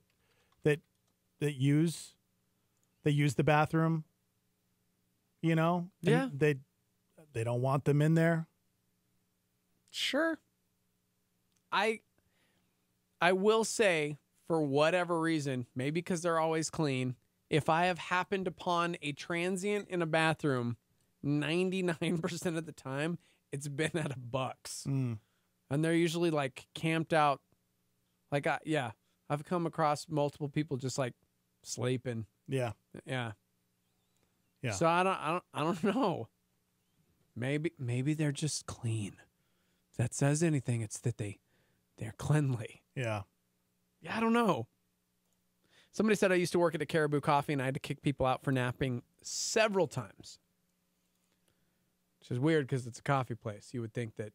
use the bathroom. You know, yeah. They don't want them in there. Sure. I will say, for whatever reason, maybe because they're always clean, if I have happened upon a transient in a bathroom, 99% of the time, it's been at a Bucks. Mm. And they're usually like camped out. Like, I've come across multiple people just like sleeping. Yeah. Yeah. Yeah. So I don't know. Maybe they're just clean. If that says anything, it's that they're cleanly. Yeah. Yeah, I don't know. Somebody said I used to work at a Caribou Coffee and I had to kick people out for napping several times. Which is weird because it's a coffee place. You would think that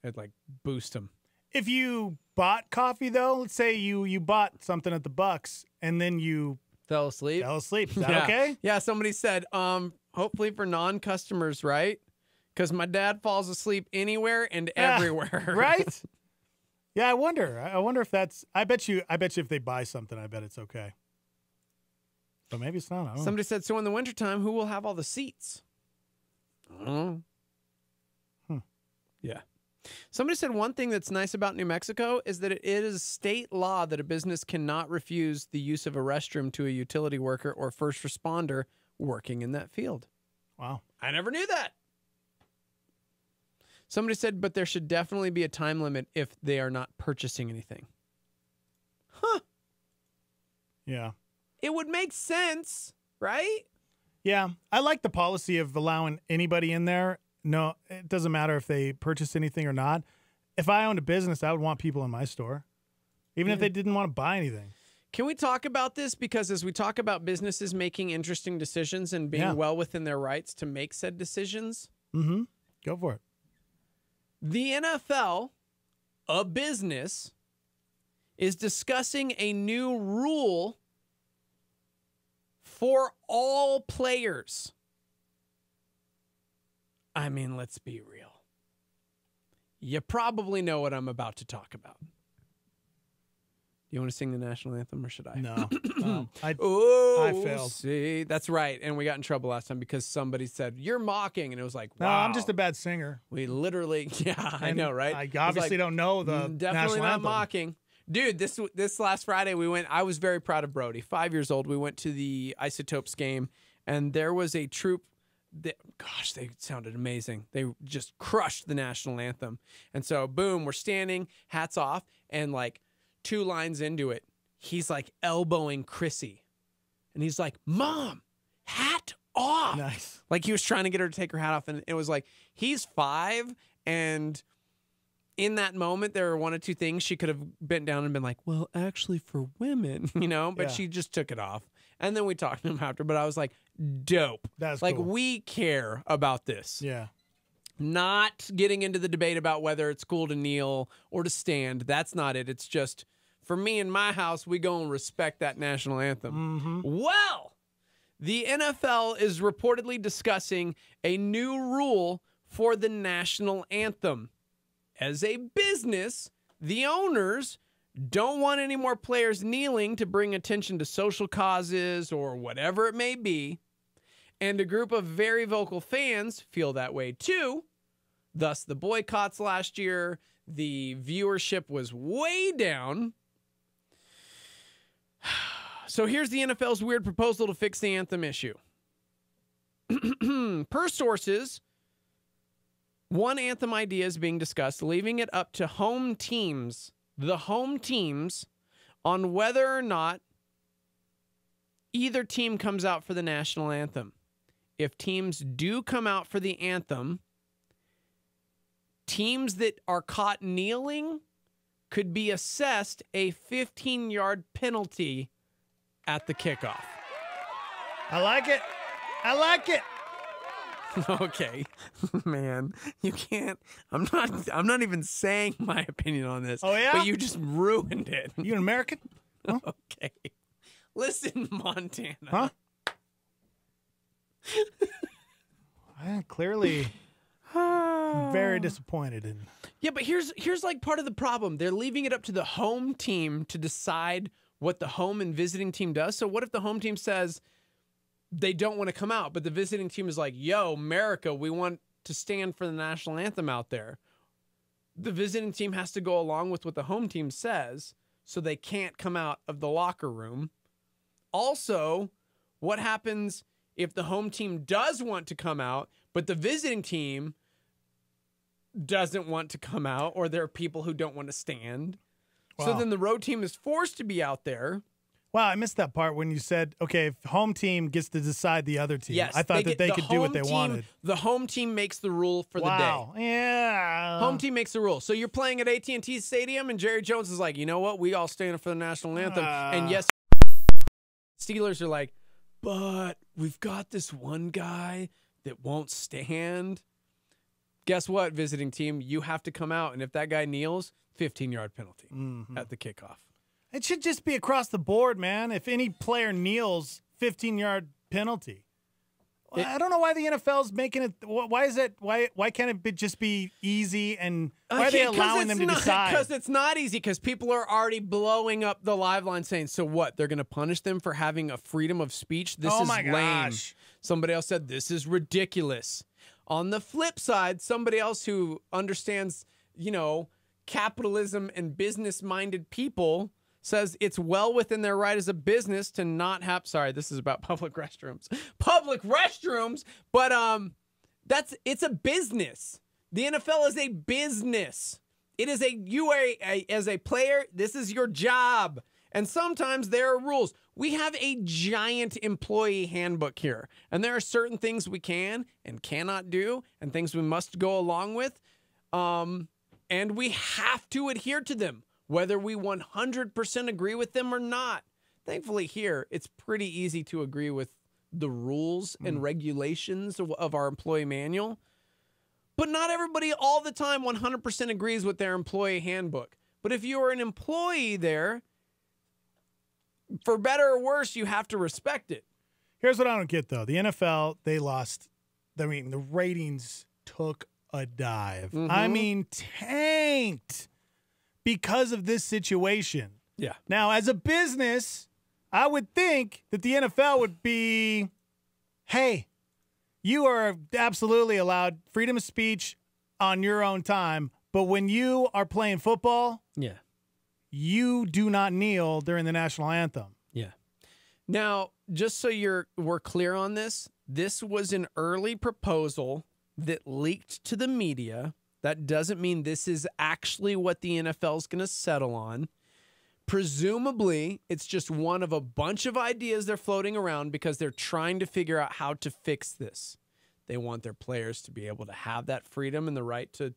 it'd like boost them. If you bought coffee, though, let's say you bought something at the Bucks and then you fell asleep. Is that okay? Yeah, somebody said, hopefully for non-customers, right? Because my dad falls asleep anywhere and everywhere. Right? Yeah, I wonder. I wonder if that's. I bet you if they buy something, I bet it's okay. But maybe it's not. I don't know. Somebody said, so in the wintertime, who will have all the seats? I don't know. Yeah. Somebody said one thing that's nice about New Mexico is that it is state law that a business cannot refuse the use of a restroom to a utility worker or first responder working in that field. Wow. I never knew that. Somebody said, but there should definitely be a time limit if they are not purchasing anything. Huh. Yeah. It would make sense, right? Yeah. I like the policy of allowing anybody in there. No, it doesn't matter if they purchase anything or not. If I owned a business, I would want people in my store, even if they didn't want to buy anything. Can we talk about this? Because as we talk about businesses making interesting decisions and being well within their rights to make said decisions. Mm-hmm. Go for it. The NFL, a business, is discussing a new rule for all players. I mean, let's be real. You probably know what I'm about to talk about. You want to sing the national anthem or should I? No. I failed. See, that's right. And we got in trouble last time because somebody said, you're mocking. And it was like, wow. No, I'm just a bad singer. We literally, I know, right? I obviously don't know the definitely national not anthem. Mocking. Dude, this last Friday I was very proud of Brody. 5 years old. We went to the Isotopes game and there was a troop that, gosh, they sounded amazing. They just crushed the national anthem. And so, boom, we're standing, hats off, and like 2 lines into it, he's like elbowing Chrissy. And he's like, Mom, hat off. Nice. Like he was trying to get her to take her hat off. And it was like, he's 5. And in that moment, there were 1 or 2 things she could have bent down and been like, well, actually for women, but she just took it off. And then we talked to him after. But I was like, dope. That's like, cool. We care about this. Yeah. Not getting into the debate about whether it's cool to kneel or to stand. That's not it. It's just, for me in my house, we go and respect that national anthem. Mm-hmm. Well, the NFL is reportedly discussing a new rule for the national anthem. As a business, the owners don't want any more players kneeling to bring attention to social causes or whatever it may be. And a group of very vocal fans feel that way too. Thus, the boycotts last year, the viewership was way down. So here's the NFL's weird proposal to fix the anthem issue. Per sources, one anthem idea is being discussed, leaving it up to home teams, the home teams, on whether or not either team comes out for the national anthem. If teams do come out for the anthem, teams that are caught kneeling could be assessed a 15-yard penalty at the kickoff. I like it. I like it. Okay, man, you can't. I'm not even saying my opinion on this. Oh yeah, but you just ruined it. You an American? Huh? Okay, listen, Montana. Huh? I'm clearly very disappointed in. Yeah, but here's like part of the problem. They're leaving it up to the home team to decide what the home and visiting team does. So what if the home team says they don't want to come out, but the visiting team is like, yo, America, we want to stand for the national anthem out there. The visiting team has to go along with what the home team says, so they can't come out of the locker room. Also, what happens if the home team does want to come out, but the visiting team doesn't want to come out, or there are people who don't want to stand? Wow. So then the road team is forced to be out there. Wow, I missed that part when you said, okay, if home team gets to decide the other team. Yes, I thought that they could do what they team, wanted. The home team makes the rule for the day. Wow, yeah. Home team makes the rule. So you're playing at AT&T Stadium, and Jerry Jones is like, you know what? We all stand for the national anthem. And yes, Steelers are like, but we've got this one guy that won't stand. Guess what, visiting team? You have to come out, and if that guy kneels, 15-yard penalty at the kickoff. It should just be across the board, man. If any player kneels, 15-yard penalty. I don't know why the NFL's making it. Why is it? Why can't it just be easy? And why are they allowing them to decide? Because it's not easy. Because people are already blowing up the live line saying, "So what? They're going to punish them for having a freedom of speech? This is my lame." gosh. Somebody else said, "This is ridiculous." On the flip side, somebody else who understands, capitalism and business-minded people says it's well within their right as a business to not have, sorry, this is about public restrooms, but it's a business. The NFL is a business. It is as a player, this is your job. And sometimes there are rules. We have a giant employee handbook here, and there are certain things we can and cannot do and things we must go along with, and we have to adhere to them, whether we 100% agree with them or not. Thankfully here, it's pretty easy to agree with the rules and regulations of our employee manual. But not everybody all the time 100% agrees with their employee handbook. But if you're an employee there, for better or worse, you have to respect it. Here's what I don't get, though. The NFL, they lost. I mean, the ratings took a dive. I mean, tanked. Because of this situation. Yeah. Now, as a business, I would think that the NFL would be, hey, you are absolutely allowed freedom of speech on your own time, but when you are playing football, you do not kneel during the national anthem. Yeah. Now, just so we're clear on this was an early proposal that leaked to the media. That doesn't mean this is actually what the NFL is going to settle on. Presumably, it's just one of a bunch of ideas they're floating around because they're trying to figure out how to fix this. They want their players to be able to have that freedom and the right to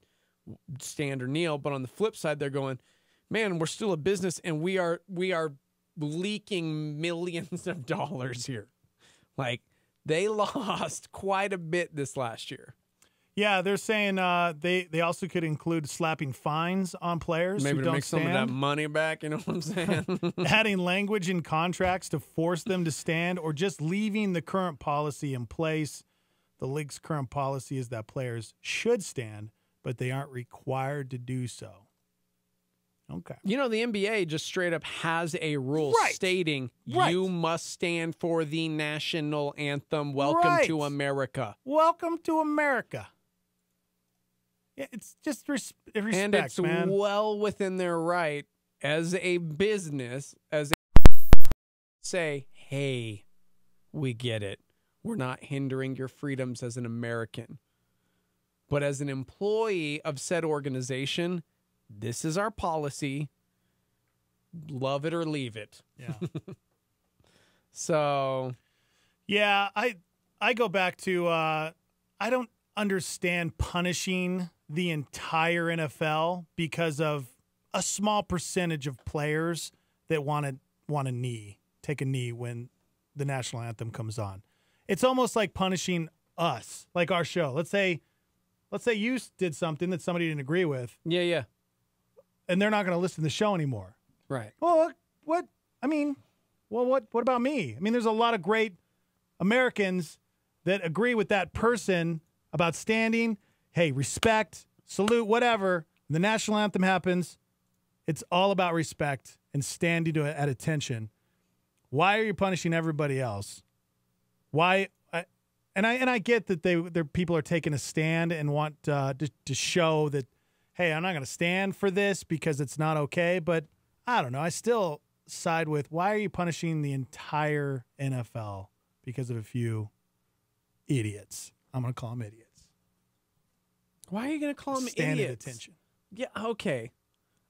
stand or kneel. But on the flip side, they're going, man, we're still a business and we are leaking millions of dollars here. Like, they lost quite a bit this last year. Yeah, they're saying they also could include slapping fines on players Maybe who to don't make stand. some of that money back, you know what I'm saying? Adding language in contracts to force them to stand, or just leaving the current policy in place. The league's current policy is that players should stand, but they aren't required to do so. Okay. The NBA just straight up has a rule stating you must stand for the national anthem. Welcome to America. Welcome to America. Yeah, it's just respect, and it's man. well within their right as a business, say, hey, we get it. We're not hindering your freedoms as an American. But as an employee of said organization, this is our policy. Love it or leave it. Yeah. So. Yeah, I go back to I don't understand punishing the entire NFL because of a small percentage of players that want to take a knee when the national anthem comes on. It's almost like punishing us, like our show. Let's say you did something that somebody didn't agree with. Yeah. And they're not going to listen to the show anymore. Right. Well, what about me? I mean, there's a lot of great Americans that agree with that person about standing. Hey, respect, salute, whatever. When the national anthem happens, it's all about respect and standing at attention. Why are you punishing everybody else? Why? And I get that their people are taking a stand and want to show that, hey, I'm not going to stand for this because it's not okay. But I don't know. I still side with, why are you punishing the entire NFL because of a few idiots? I'm going to call them idiots. Why are you going to call them Stand idiots? at attention. Yeah, okay.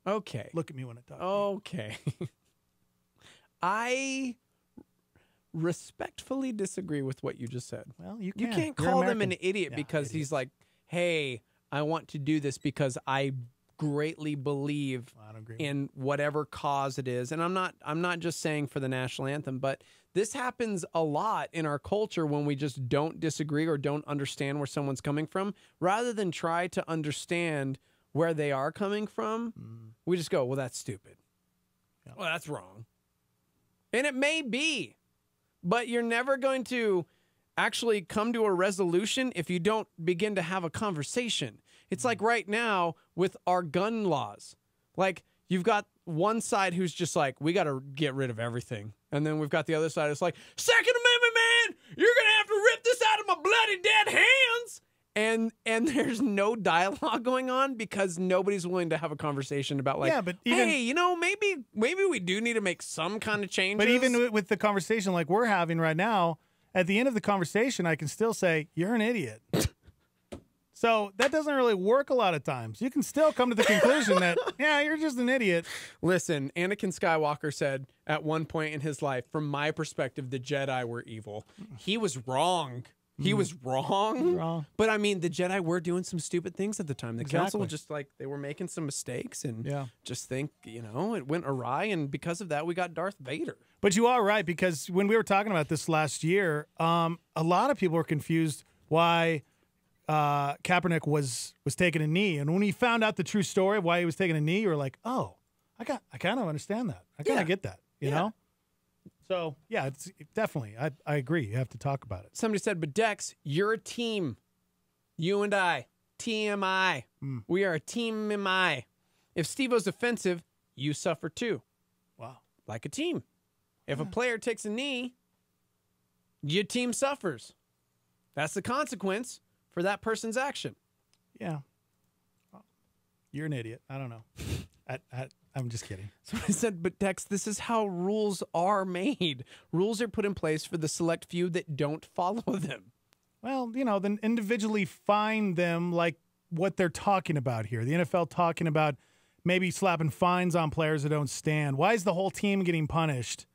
Look at me when I talk. Okay. I respectfully disagree with what you just said. Well, you can't You're call them American. an idiot because he's like, hey, I want to do this because I greatly believe in whatever cause it is. And I'm not just saying for the national anthem, but this happens a lot in our culture when we just don't disagree or don't understand where someone's coming from. Rather than try to understand where they are coming from, we just go, well, that's stupid. Well, that's wrong. And it may be, but you're never going to actually come to a resolution if you don't begin to have a conversation. It's like right now with our gun laws. Like, you've got one side who's just like, we got to get rid of everything. And then we've got the other side that's like, Second Amendment, man, you're going to have to rip this out of my bloody dead hands. And there's no dialogue going on because nobody's willing to have a conversation about like, but even, hey, you know, maybe we do need to make some kind of changes. But even with the conversation like we're having right now, at the end of the conversation, I can still say, you're an idiot. So that doesn't really work a lot of times. You can still come to the conclusion that, yeah, you're just an idiot. Listen, Anakin Skywalker said at one point in his life, from my perspective, the Jedi were evil. He was wrong. He was wrong. But I mean, the Jedi were doing some stupid things at the time. The council just like, they were making some mistakes and just think, you know, it went awry. And because of that, we got Darth Vader. But you are right, because when we were talking about this last year, a lot of people were confused why Kaepernick was taking a knee. And when he found out the true story of why he was taking a knee, you were like, oh, I kind of understand that. I kind of get that, you know? So, yeah, it's definitely, I agree. You have to talk about it. Somebody said, but Dex, you're a team. You and I, TMI. We are a team MI. If Steve-O's offensive, you suffer too. Wow. Like a team. If a player takes a knee, your team suffers. That's the consequence for that person's action. Yeah. Well, you're an idiot. I don't know. I'm just kidding. So I said, but Dex, this is how rules are made. Rules are put in place for the select few that don't follow them. Well, you know, then individually find them like what they're talking about here. The NFL talking about maybe slapping fines on players that don't stand. Why is the whole team getting punished?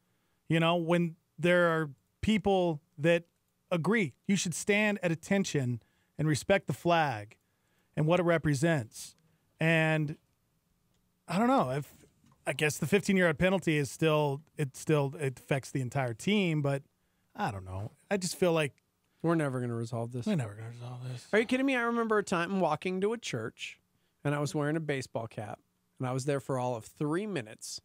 You know, when there are people that agree you should stand at attention and respect the flag and what it represents. And I don't know, I guess the 15-yard penalty is it affects the entire team, but I don't know. I just feel like we're never going to resolve this. We're never going to resolve this. Are you kidding me? I remember a time walking to a church, and I was wearing a baseball cap, and I was there for all of 3 minutes.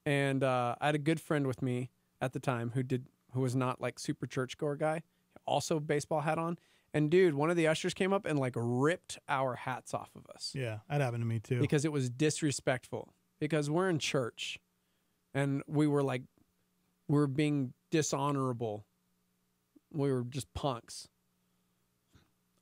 And I had a good friend with me at the time who was not like super churchgoer guy, also baseball hat on. And dude, one of the ushers came up and like ripped our hats off of us. Yeah, that happened to me too. Because it was disrespectful. Because we're in church, and we were being dishonorable. We were just punks.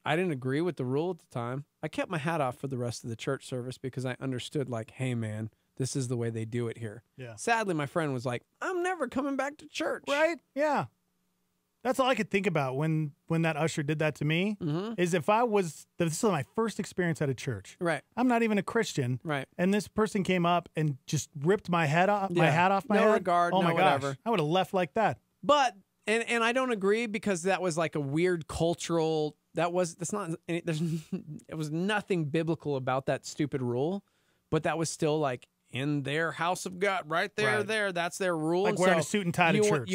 I didn't agree with the rule at the time. I kept my hat off for the rest of the church service because I understood, like, hey man, this is the way they do it here. Yeah. Sadly, my friend was like, I'm never coming back to church. Right? Yeah. That's all I could think about when that usher did that to me, is if this is my first experience at a church. Right. I'm not even a Christian. Right. And this person came up and just ripped my hat off my head. No regard, oh no my whatever. Gosh. I would have left like that. But and I don't agree because that was like a weird cultural it was nothing biblical about that stupid rule, but that was still like in their house of God, right there, that's their rule. Like and wearing so a suit and tie to church.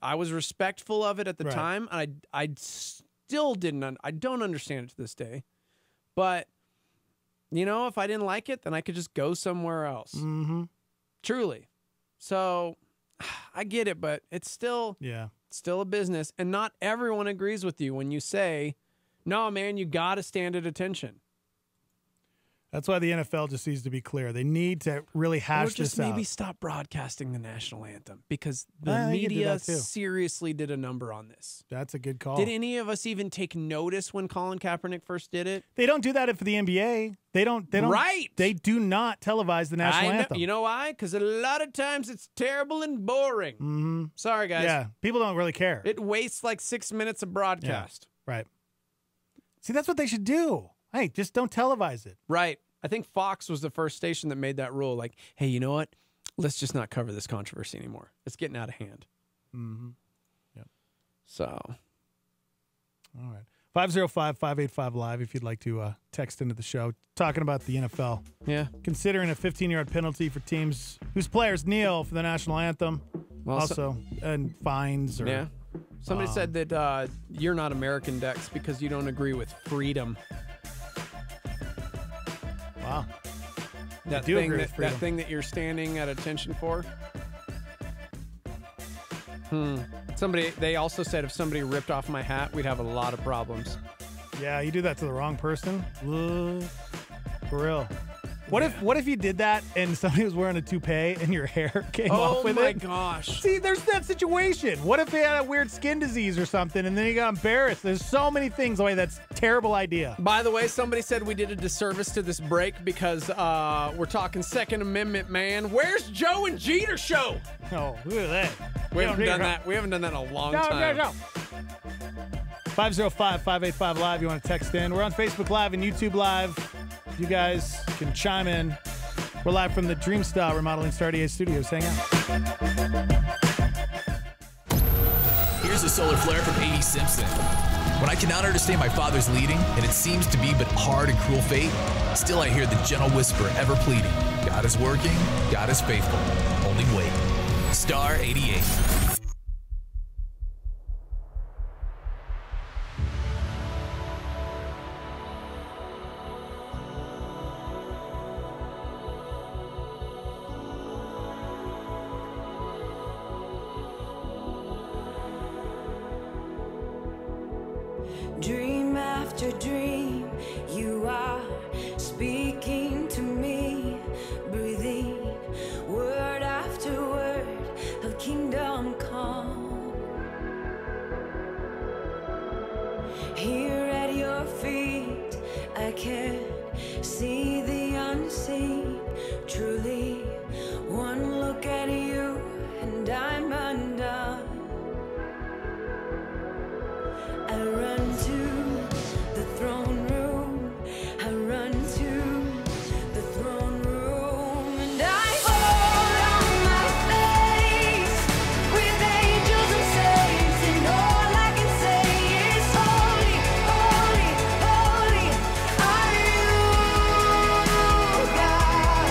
I was respectful of it at the Right. time, and I still didn't. I don't understand it to this day. But you know, if I didn't like it, then I could just go somewhere else. Mm-hmm. Truly. So I get it, but it's still a business, and not everyone agrees with you when you say, "No, man, you got to stand at attention." That's why the NFL just needs to be clear. They need to really hash Or just this out. maybe stop broadcasting the national anthem because the I think you do media that too. seriously did a number on this. That's a good call. Did any of us even take notice when Colin Kaepernick first did it? They don't do that for the NBA. They don't. Right. They do not televise the national anthem. You know why? Because a lot of times it's terrible and boring. Mm-hmm. Sorry, guys. Yeah, people don't really care. It wastes like 6 minutes of broadcast. Yeah, right. See, that's what they should do. Hey, just don't televise it. Right. I think Fox was the first station that made that rule. Like, hey, you know what? let's just not cover this controversy anymore. It's getting out of hand. Mm-hmm. Yep. So. All right. 505-585-LIVE if you'd like to text into the show. Talking about the NFL. Yeah. Considering a 15-yard penalty for teams whose players kneel for the national anthem. Well, also, and fines. Or, yeah. Somebody said that you're not American, Dex, because you don't agree with freedom. Wow. That do thing agree with freedom. that thing that you're standing at attention for. They also said if somebody ripped off my hat, we'd have a lot of problems. Yeah, you do that to the wrong person. For real. What if you did that and somebody was wearing a toupee and your hair came off with it? Oh my gosh. See, there's that situation. What if they had a weird skin disease or something and then you got embarrassed? There's so many things away. That's a terrible idea. By the way, somebody said we did a disservice to this break because we're talking Second Amendment, man. Where's Joe and Jeter show? Oh, look at that. We haven't done that. We haven't done that in a long time. No. 505-585-LIVE. You want to text in? We're on Facebook Live and YouTube Live. You guys can chime in. We're live from the Dreamstyle Remodeling Star 88 Studios. Hang out. Here's a solar flare from A.D. Simpson. When I cannot understand my father's leading, and it seems to be but hard and cruel fate, still I hear the gentle whisper ever pleading. God is working, God is faithful. Only wait. Star 88. Dream after dream, you are speaking to me, breathing word after word of kingdom come. Here at your feet, I can see the unseen. Truly, one look at you and I'm undone. I run to the throne room. I run to the throne room, and I fall on my face with angels and saints, and all I can say is holy, holy, holy are you, God.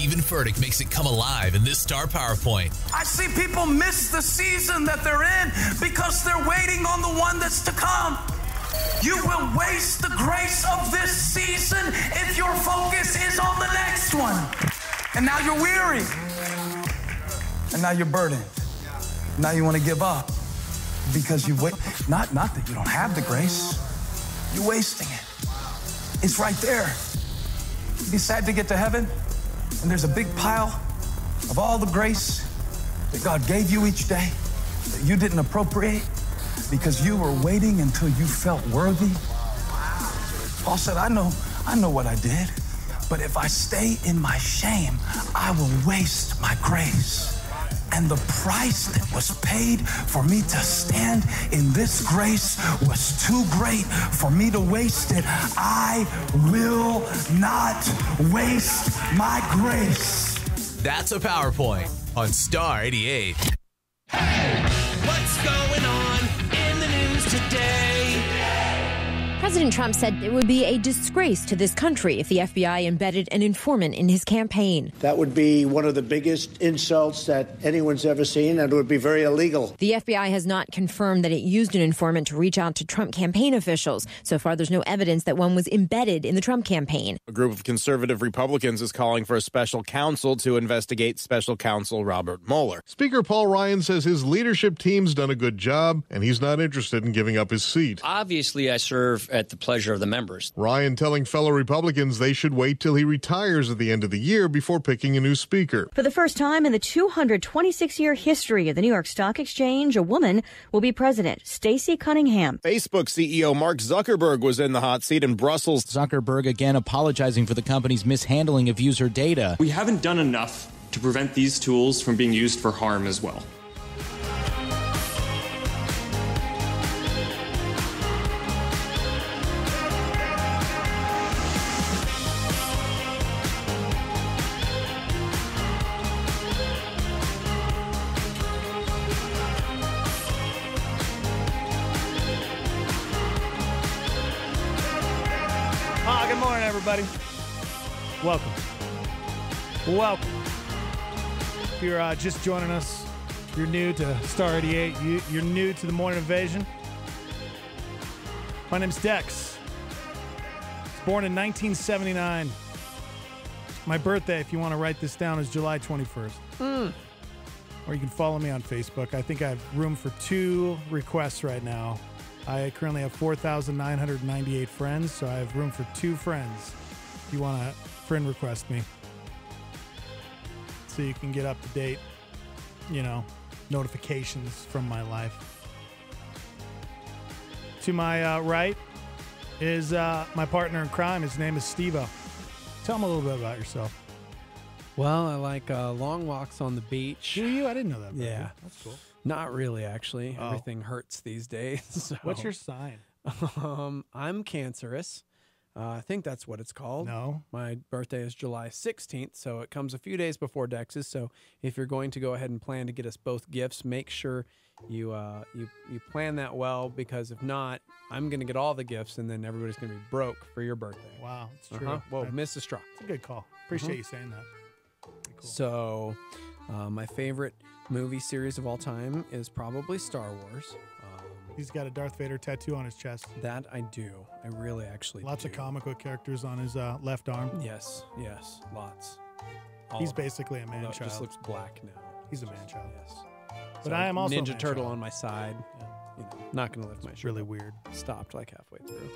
Steven Furtick makes it come alive in this Star PowerPoint. I see people miss the season that they're in because they're waiting on the one that's to come. You will waste the grace of this season if your focus is on the next one. And now you're weary. And now you're burdened. Now you want to give up because you wait. Not that you don't have the grace. You're wasting it. It's right there. You'd be sad to get to heaven and there's a big pile of all the grace that God gave you each day that you didn't appropriate because you were waiting until you felt worthy. Paul said, I know what I did, but if I stay in my shame, I will waste my grace. And the price that was paid for me to stand in this grace was too great for me to waste it. I will not waste my grace. That's a PowerPoint on Star 88. Hey, what's going on in the news today? President Trump said it would be a disgrace to this country if the FBI embedded an informant in his campaign. That would be one of the biggest insults that anyone's ever seen, and it would be very illegal. The FBI has not confirmed that it used an informant to reach out to Trump campaign officials. So far, there's no evidence that one was embedded in the Trump campaign. A group of conservative Republicans is calling for a special counsel to investigate special counsel Robert Mueller. Speaker Paul Ryan says his leadership team's done a good job, and he's not interested in giving up his seat. Obviously, I serve at the pleasure of the members. Ryan telling fellow Republicans they should wait till he retires at the end of the year before picking a new speaker. For the first time in the 226-year history of the New York Stock Exchange, a woman will be president, Stacey Cunningham. Facebook CEO Mark Zuckerberg was in the hot seat in Brussels. Zuckerberg again apologizing for the company's mishandling of user data. We haven't done enough to prevent these tools from being used for harm as well. Good morning, everybody. Welcome. If you're just joining us, you're new to Star 88, you're new to the Morning Invasion. My name's Dex. I was born in 1979. My birthday, if you want to write this down, is July 21st. Or you can follow me on Facebook. I think I have room for 2 requests right now. I currently have 4,998 friends, so I have room for 2 friends. If you want to friend request me, so you can get up to date, notifications from my life. To my right is my partner in crime. His name is Steve-O. Tell him a little bit about yourself. Well, I like long walks on the beach. Do you? I didn't know that. Yeah. That's cool. Not really, actually. Oh. Everything hurts these days. So. What's your sign? I'm cancerous. I think that's what it's called. No. My birthday is July 16th, so it comes a few days before Dex's. So if you're going to go ahead and plan to get us both gifts, make sure you plan that well, because if not, I'm going to get all the gifts, and then everybody's going to be broke for your birthday. Wow, it's true. Whoa, missed a straw. It's a good call. Appreciate you saying that. Pretty cool. So my favorite movie series of all time is probably Star Wars. He's got a Darth Vader tattoo on his chest. That I do. I really actually Lots do. of comic book characters on his left arm. Yes, lots. He's basically a man-child. It just looks black now. He's a man-child. Yes. But I am also a Ninja man-child. Turtle on my side. Yeah. Not going to lift my shirt. Really weird. Stopped like halfway through.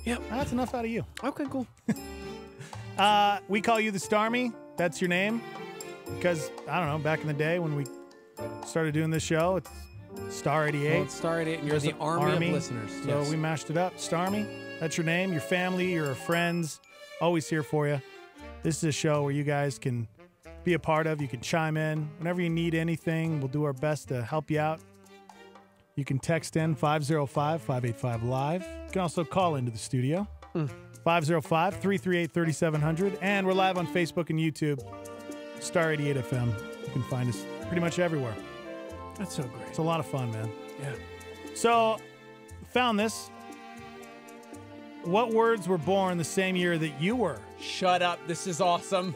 Yep. That's enough out of you. Okay, cool. We call you the Starmy. That's your name. Because, I don't know, back in the day when we started doing this show, it's Star 88. Well, it's Star 88, and you're the army of listeners. So Yes. we mashed it up. Starmy, that's your name, your family, your friends, always here for you. This is a show where you guys can be a part of. You can chime in. Whenever you need anything, we'll do our best to help you out. You can text in 505-585-LIVE. You can also call into the studio. 505-338-3700. And we're live on Facebook and YouTube. Star 88 FM. You can find us pretty much everywhere. That's so great. It's a lot of fun, man. Yeah. So, found this. What words were born the same year that you were, Shut up. This is awesome.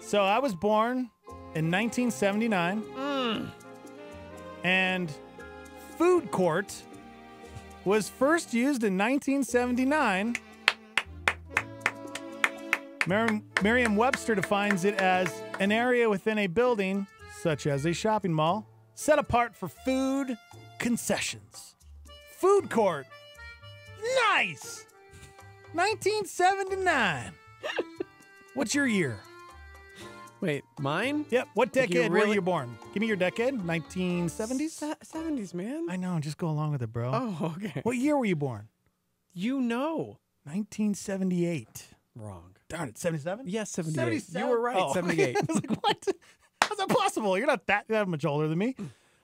So I was born in 1979. And food court was first used in 1979. Merriam-Webster defines it as an area within a building, such as a shopping mall, set apart for food concessions. Food court. Nice. 1979. What's your year? Wait, mine? Yep. What decade were really- you born? Give me your decade. 1970s? 70s, man. I know. Just go along with it, bro. Oh, okay. What year were you born? You know. 1978. Wrong. Darn it. 77? Yes, 78. 77? You were right, Oh. 78. I was like, what? How's that possible? You're not that much older than me.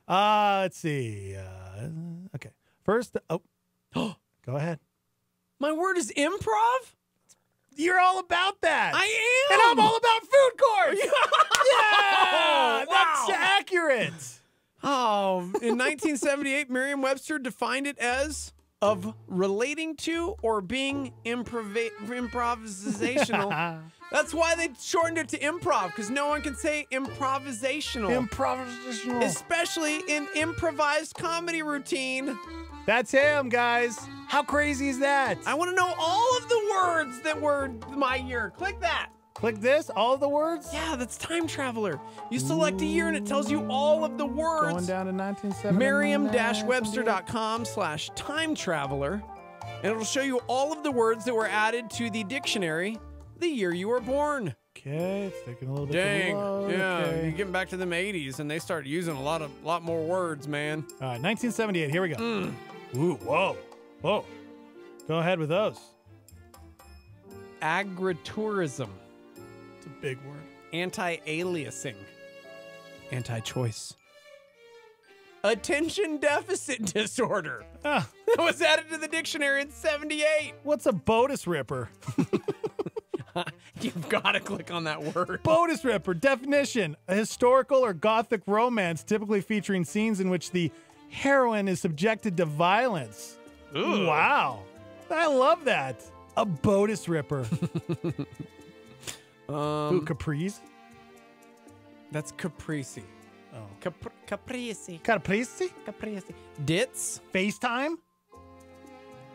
Let's see. Okay. First, go ahead. My word is improv? You're all about that. I am. And I'm all about food courts. Yeah, that's accurate. Oh, in 1978, Merriam-Webster defined it as of relating to or being improvisational. That's why they shortened it to improv, because no one can say improvisational. Improvisational. Especially in improvised comedy routine. That's him, guys. How crazy is that? I want to know all of the words that were my year. Click that. Click this? All of the words? Yeah, that's Time Traveler. You select a year and it tells you all of the words. Going down to 1979. Merriam-Webster.com/time traveler. And it'll show you all of the words that were added to the dictionary the year you were born. Okay, it's taking a little bit Dang. to load. Yeah, Okay. you're getting back to them 80s and they started using a lot more words, man. All right, 1978. Here we go. Ooh, whoa. Whoa. Go ahead with those. Agritourism. It's a big word. Anti-aliasing. Anti-choice. Attention deficit disorder. That was added to the dictionary in 78. What's a Botus Ripper? You've got to click on that word. Botus Ripper. Definition. A historical or gothic romance typically featuring scenes in which the heroine is subjected to violence. Ooh. Wow. I love that. A Botus Ripper. Ooh, Caprice? That's Caprese. Oh. Caprese. Caprice? Caprese. Ditz. FaceTime?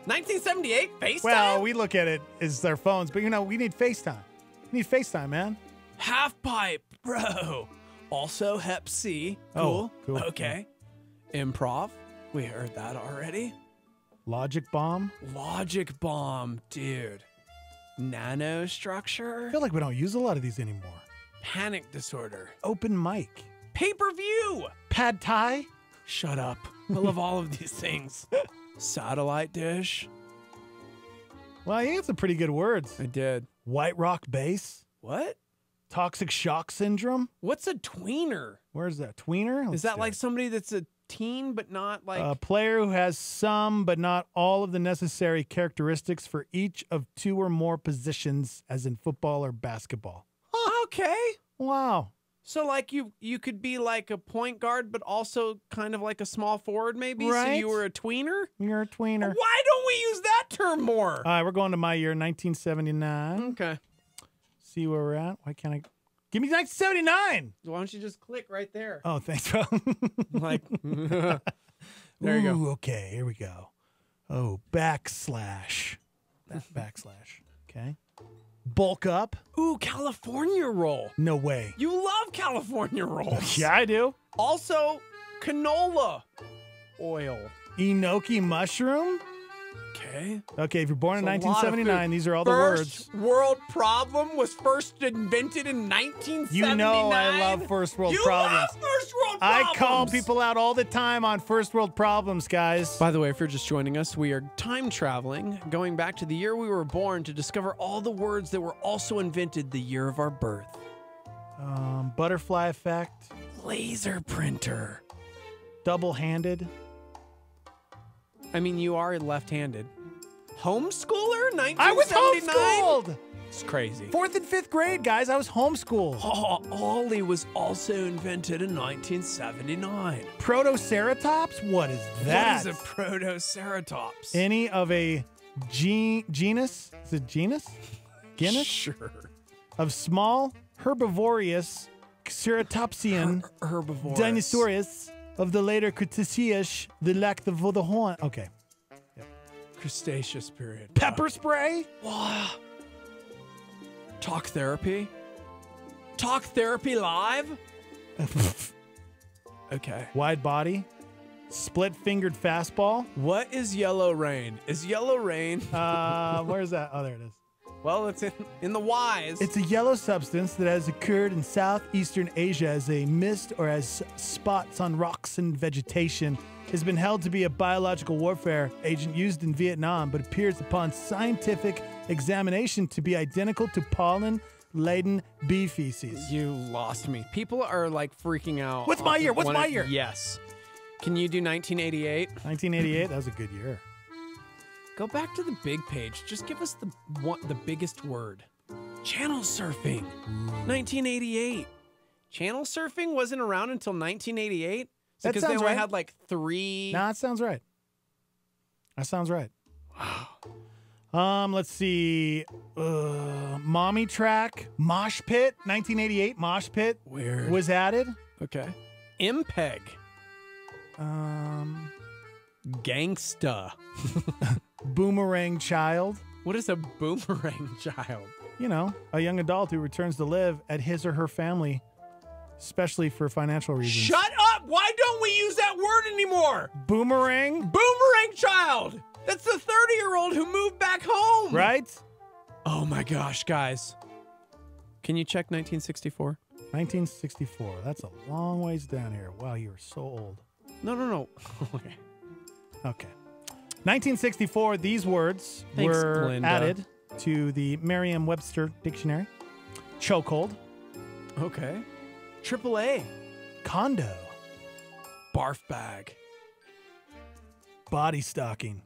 1978? FaceTime? Well, we look at it as their phones, but we need FaceTime. We need FaceTime, man. Half pipe, bro. Also Hep C. Oh, cool. Okay. Improv. We heard that already. Logic bomb? Logic bomb, dude. Nanostructure. I feel like we don't use a lot of these anymore. Panic disorder. Open mic. Pay-per-view. Pad Thai? Shut up. I love all of these things. Satellite dish. Well, you had some pretty good words. I did. White Rock Base? What? Toxic shock syndrome? What's a tweener? Where's that? Tweener? Is that like somebody that's a teen but not like... A player who has some but not all of the necessary characteristics for each of two or more positions, as in football or basketball. Okay. Wow. So like you could be like a point guard but also kind of like a small forward maybe? Right. So you were a tweener? You're a tweener. Why don't we use that term more? All right, we're going to my year, 1979. Okay. See where we're at. Why can't I... Give me 1979! Why don't you just click right there? Oh, thanks, bro. Like, there you go. Ooh, okay, here we go. Oh, backslash. Backslash. Okay. Bulk up. Ooh, California roll. No way. You love California rolls. Yeah, I do. Also, canola oil. Enoki mushroom. Okay. Okay, if you're born in It's a lot of 1979, food. these are all the First words. world problem was first invented in 1979. You know I love first world problems. You love first world problems. I call people out all the time on first world problems, guys. By the way, if you're just joining us, we are time traveling, going back to the year we were born to discover all the words that were also invented the year of our birth. Butterfly effect. Laser printer. Double-handed. I mean, you are left-handed. Homeschooler? 1979? I was homeschooled! It's crazy. 4th and 5th grade, guys. I was homeschooled. Oh, Ollie was also invented in 1979. Protoceratops? What is that? What is a protoceratops? Any of a genus? Is it genus? Guinness? Sure. Of small herbivorous ceratopsian Herbivorous. dinosaurs of the later Cretaceous, the lack the horn. Okay. Cretaceous period. Pepper spray? Wow. Talk therapy? Talk therapy live? Okay. Wide body? Split-fingered fastball? What is yellow rain? Is yellow rain? Where is that? Oh, there it is. Well, it's in the Y's. It's a yellow substance that has occurred in southeastern Asia as a mist or as spots on rocks and vegetation. Has been held to be a biological warfare agent used in Vietnam, but appears upon scientific examination to be identical to pollen-laden bee feces. You lost me. People are like freaking out. What's my year? What's my year? Yes. Can you do 1988? 1988? That was a good year. Go back to the big page. Just give us the biggest word. Channel surfing. 1988. Channel surfing wasn't around until 1988? Because they only had like 3. Nah, that sounds right. That sounds right. Wow. Let's see. Mommy Track, Mosh Pit, 1988. Mosh Pit Weird. was added. Okay. MPEG. Gangsta. Boomerang Child. What is a boomerang child? You know, a young adult who returns to live at his or her family, especially for financial reasons. Shut up! Why don't we use that word anymore? Boomerang? Boomerang child! That's the 30-year-old who moved back home! Right? Oh my gosh, guys. Can you check 1964? 1964. That's a long ways down here. Wow, you are so old. No. Okay. Okay. 1964, these words Thanks, were Glinda. added to the Merriam-Webster dictionary. Chokehold. Okay. AAA. Condo. Barf bag. Body stocking.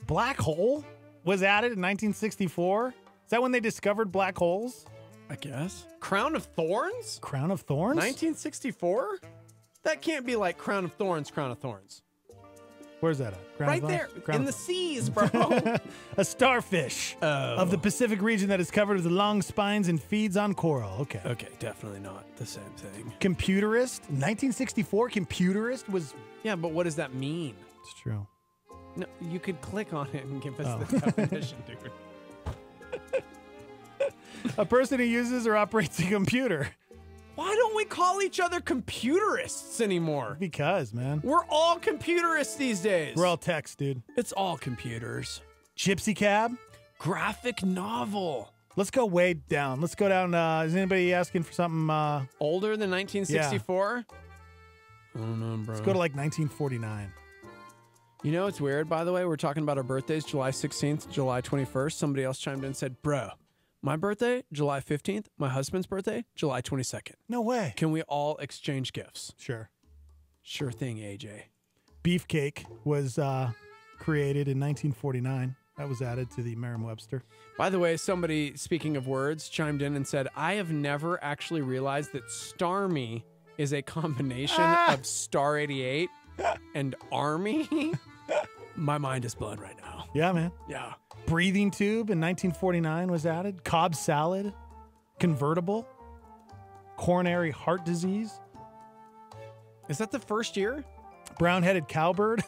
Black hole was added in 1964. Is that when they discovered black holes? I guess. Crown of Thorns? Crown of Thorns? 1964? That can't be like Crown of Thorns, Crown of Thorns. Where's that at? Crown Right of there, Thorns? Crown in of the Thorns. seas, bro. A starfish of the Pacific region that is covered with long spines and feeds on coral. Okay. Okay, definitely not the same thing. Computerist? 1964, computerist was... Yeah, but what does that mean? It's true. No, you could click on it and give us Oh. the definition, dude. A person who uses or operates a computer. Why don't we call each other computerists anymore? Because, man. We're all computerists these days. We're all text, dude. It's all computers. Gypsy cab? Graphic novel. Let's go way down. Let's go down. Is anybody asking for something? Older than 1964? I don't know, bro. Let's go to like 1949. You know, it's weird, by the way. We're talking about our birthdays, July 16th, July 21st. Somebody else chimed in and said, bro, my birthday, July 15th. My husband's birthday, July 22nd. No way. Can we all exchange gifts? Sure. Sure thing, AJ. Beefcake was created in 1949. That was added to the Merriam-Webster. By the way, somebody, speaking of words, chimed in and said, I have never actually realized that Starmy is a combination of Star 88 and Army. My mind is blown right now. Yeah, man. Yeah. Breathing tube in 1949 was added. Cobb salad. Convertible. Coronary heart disease. Is that the first year? Brown-headed cowbird.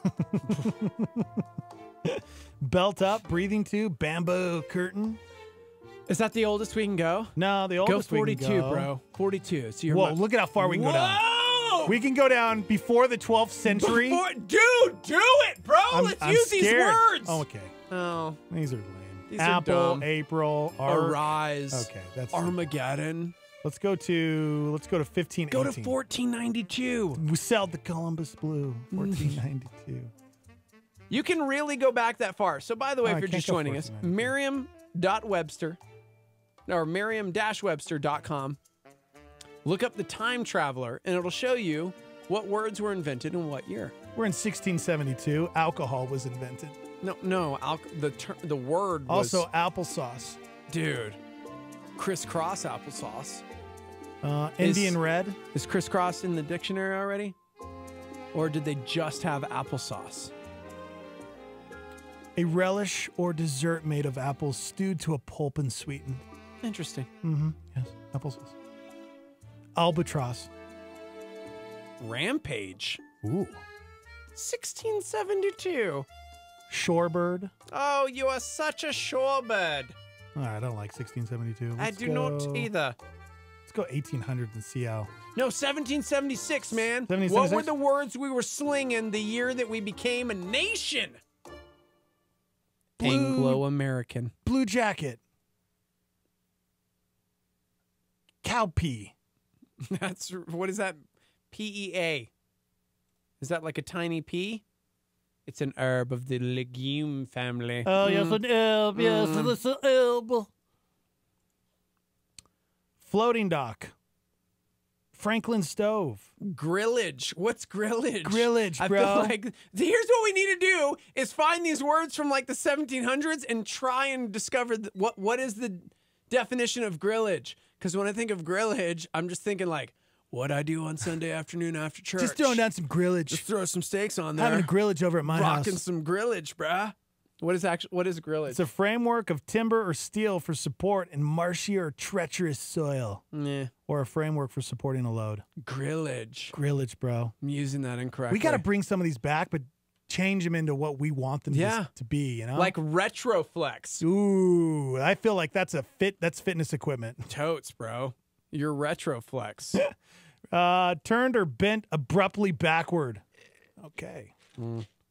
Belt up. Breathing tube. Bamboo curtain. Is that the oldest we can go? No, the oldest Go 42, we can go. bro. 42. So you're Whoa, look at how far we can go down. Whoa! We can go down before the 12th century. Dude, do it, bro. Let's use these scared. words. Oh, okay. Oh. These are lame. These Apple, are dumb. April, Arise. Okay, that's Armageddon. Let's go to 1518. Go to 1492. We sailed the Columbus Blue. 1492. You can really go back that far. So, by the way, Oh, if I you're can't just go joining us, 1492. Merriam-Webster.com. Look up the Time Traveler, and it'll show you what words were invented in what year. We're in 1672. Alcohol was invented. No. The word was... Also, applesauce. Dude. Crisscross applesauce. Indian red. Is crisscross in the dictionary already? Or did they just have applesauce? A relish or dessert made of apples stewed to a pulp and sweetened. Interesting. Mm-hmm. Yes, applesauce. Albatross. Rampage. Ooh. 1672. Shorebird. Oh, you are such a shorebird. Oh, I don't like 1672. I do not either. Let's go 1800 and see how. No, 1776, man. 1776? What were the words we were slinging the year that we became a nation? Anglo-American. Blue jacket. Cowpea. That's, what is that? PEA. Is that like a tiny pea? It's an herb of the legume family. Oh, yes, an herb. Yes, it's an herb. Floating dock. Franklin stove. Grillage. What's grillage? Grillage, bro. I feel like here's what we need to do is find these words from like the 1700s and try and discover what is the definition of grillage. Because when I think of grillage, I'm just thinking like, what I do on Sunday afternoon after church. Just throwing down some grillage. Just throw some steaks on there. Having a grillage over at my house. Rocking some grillage, bruh. What is grillage? It's a framework of timber or steel for support in marshy or treacherous soil. Nah. Or a framework for supporting a load. Grillage. Grillage, bro. I'm using that incorrectly. We got to bring some of these back, but change them into what we want them to be, you know? Like Retroflex. Ooh, I feel like that's fitness equipment. Totes, bro. You're Retroflex. Turned or bent abruptly backward. Okay.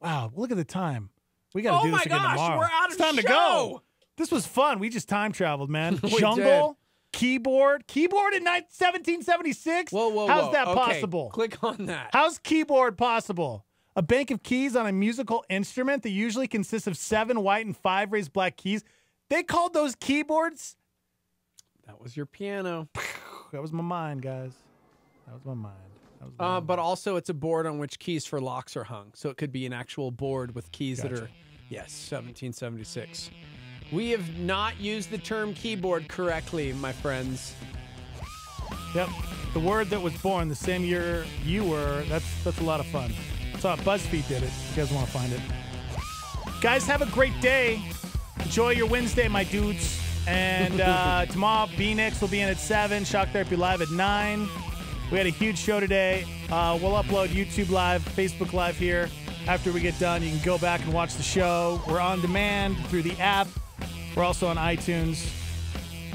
Wow, look at the time. We got to do this again tomorrow. We're out of It's time to go. This was fun. We just time traveled, man. Jungle, keyboard in 1776. Whoa. How's that Okay, possible? Click on that. How's keyboard possible? A bank of keys on a musical instrument that usually consists of 7 white and 5 raised black keys. They called those keyboards. That was your piano. That was my mind, guys. That was my mind. But also it's a board on which keys for locks are hung. So it could be an actual board with keys that are, yes, 1776. We have not used the term keyboard correctly, my friends. Yep. The word that was born the same year you were, that's a lot of fun. I saw BuzzFeed did it. If you guys want to find it. Guys, have a great day. Enjoy your Wednesday, my dudes. And tomorrow, B-Nix will be in at 7. Shock Therapy Live at 9. We had a huge show today. We'll upload YouTube Live, Facebook Live here. After we get done, you can go back and watch the show. We're on demand through the app. We're also on iTunes.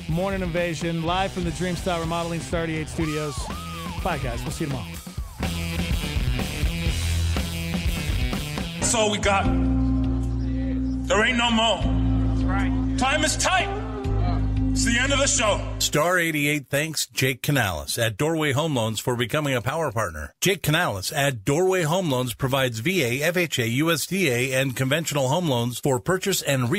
Morning Invasion, live from the Dreamstyle Remodeling Star 88 Studios. Bye, guys. We'll see you tomorrow. That's all we got. There ain't no more. That's right. Time is tight. It's the end of the show. Star 88 thanks Jake Canales at Doorway Home Loans for becoming a power partner. Jake Canales at Doorway Home Loans provides VA, FHA, USDA, and conventional home loans for purchase and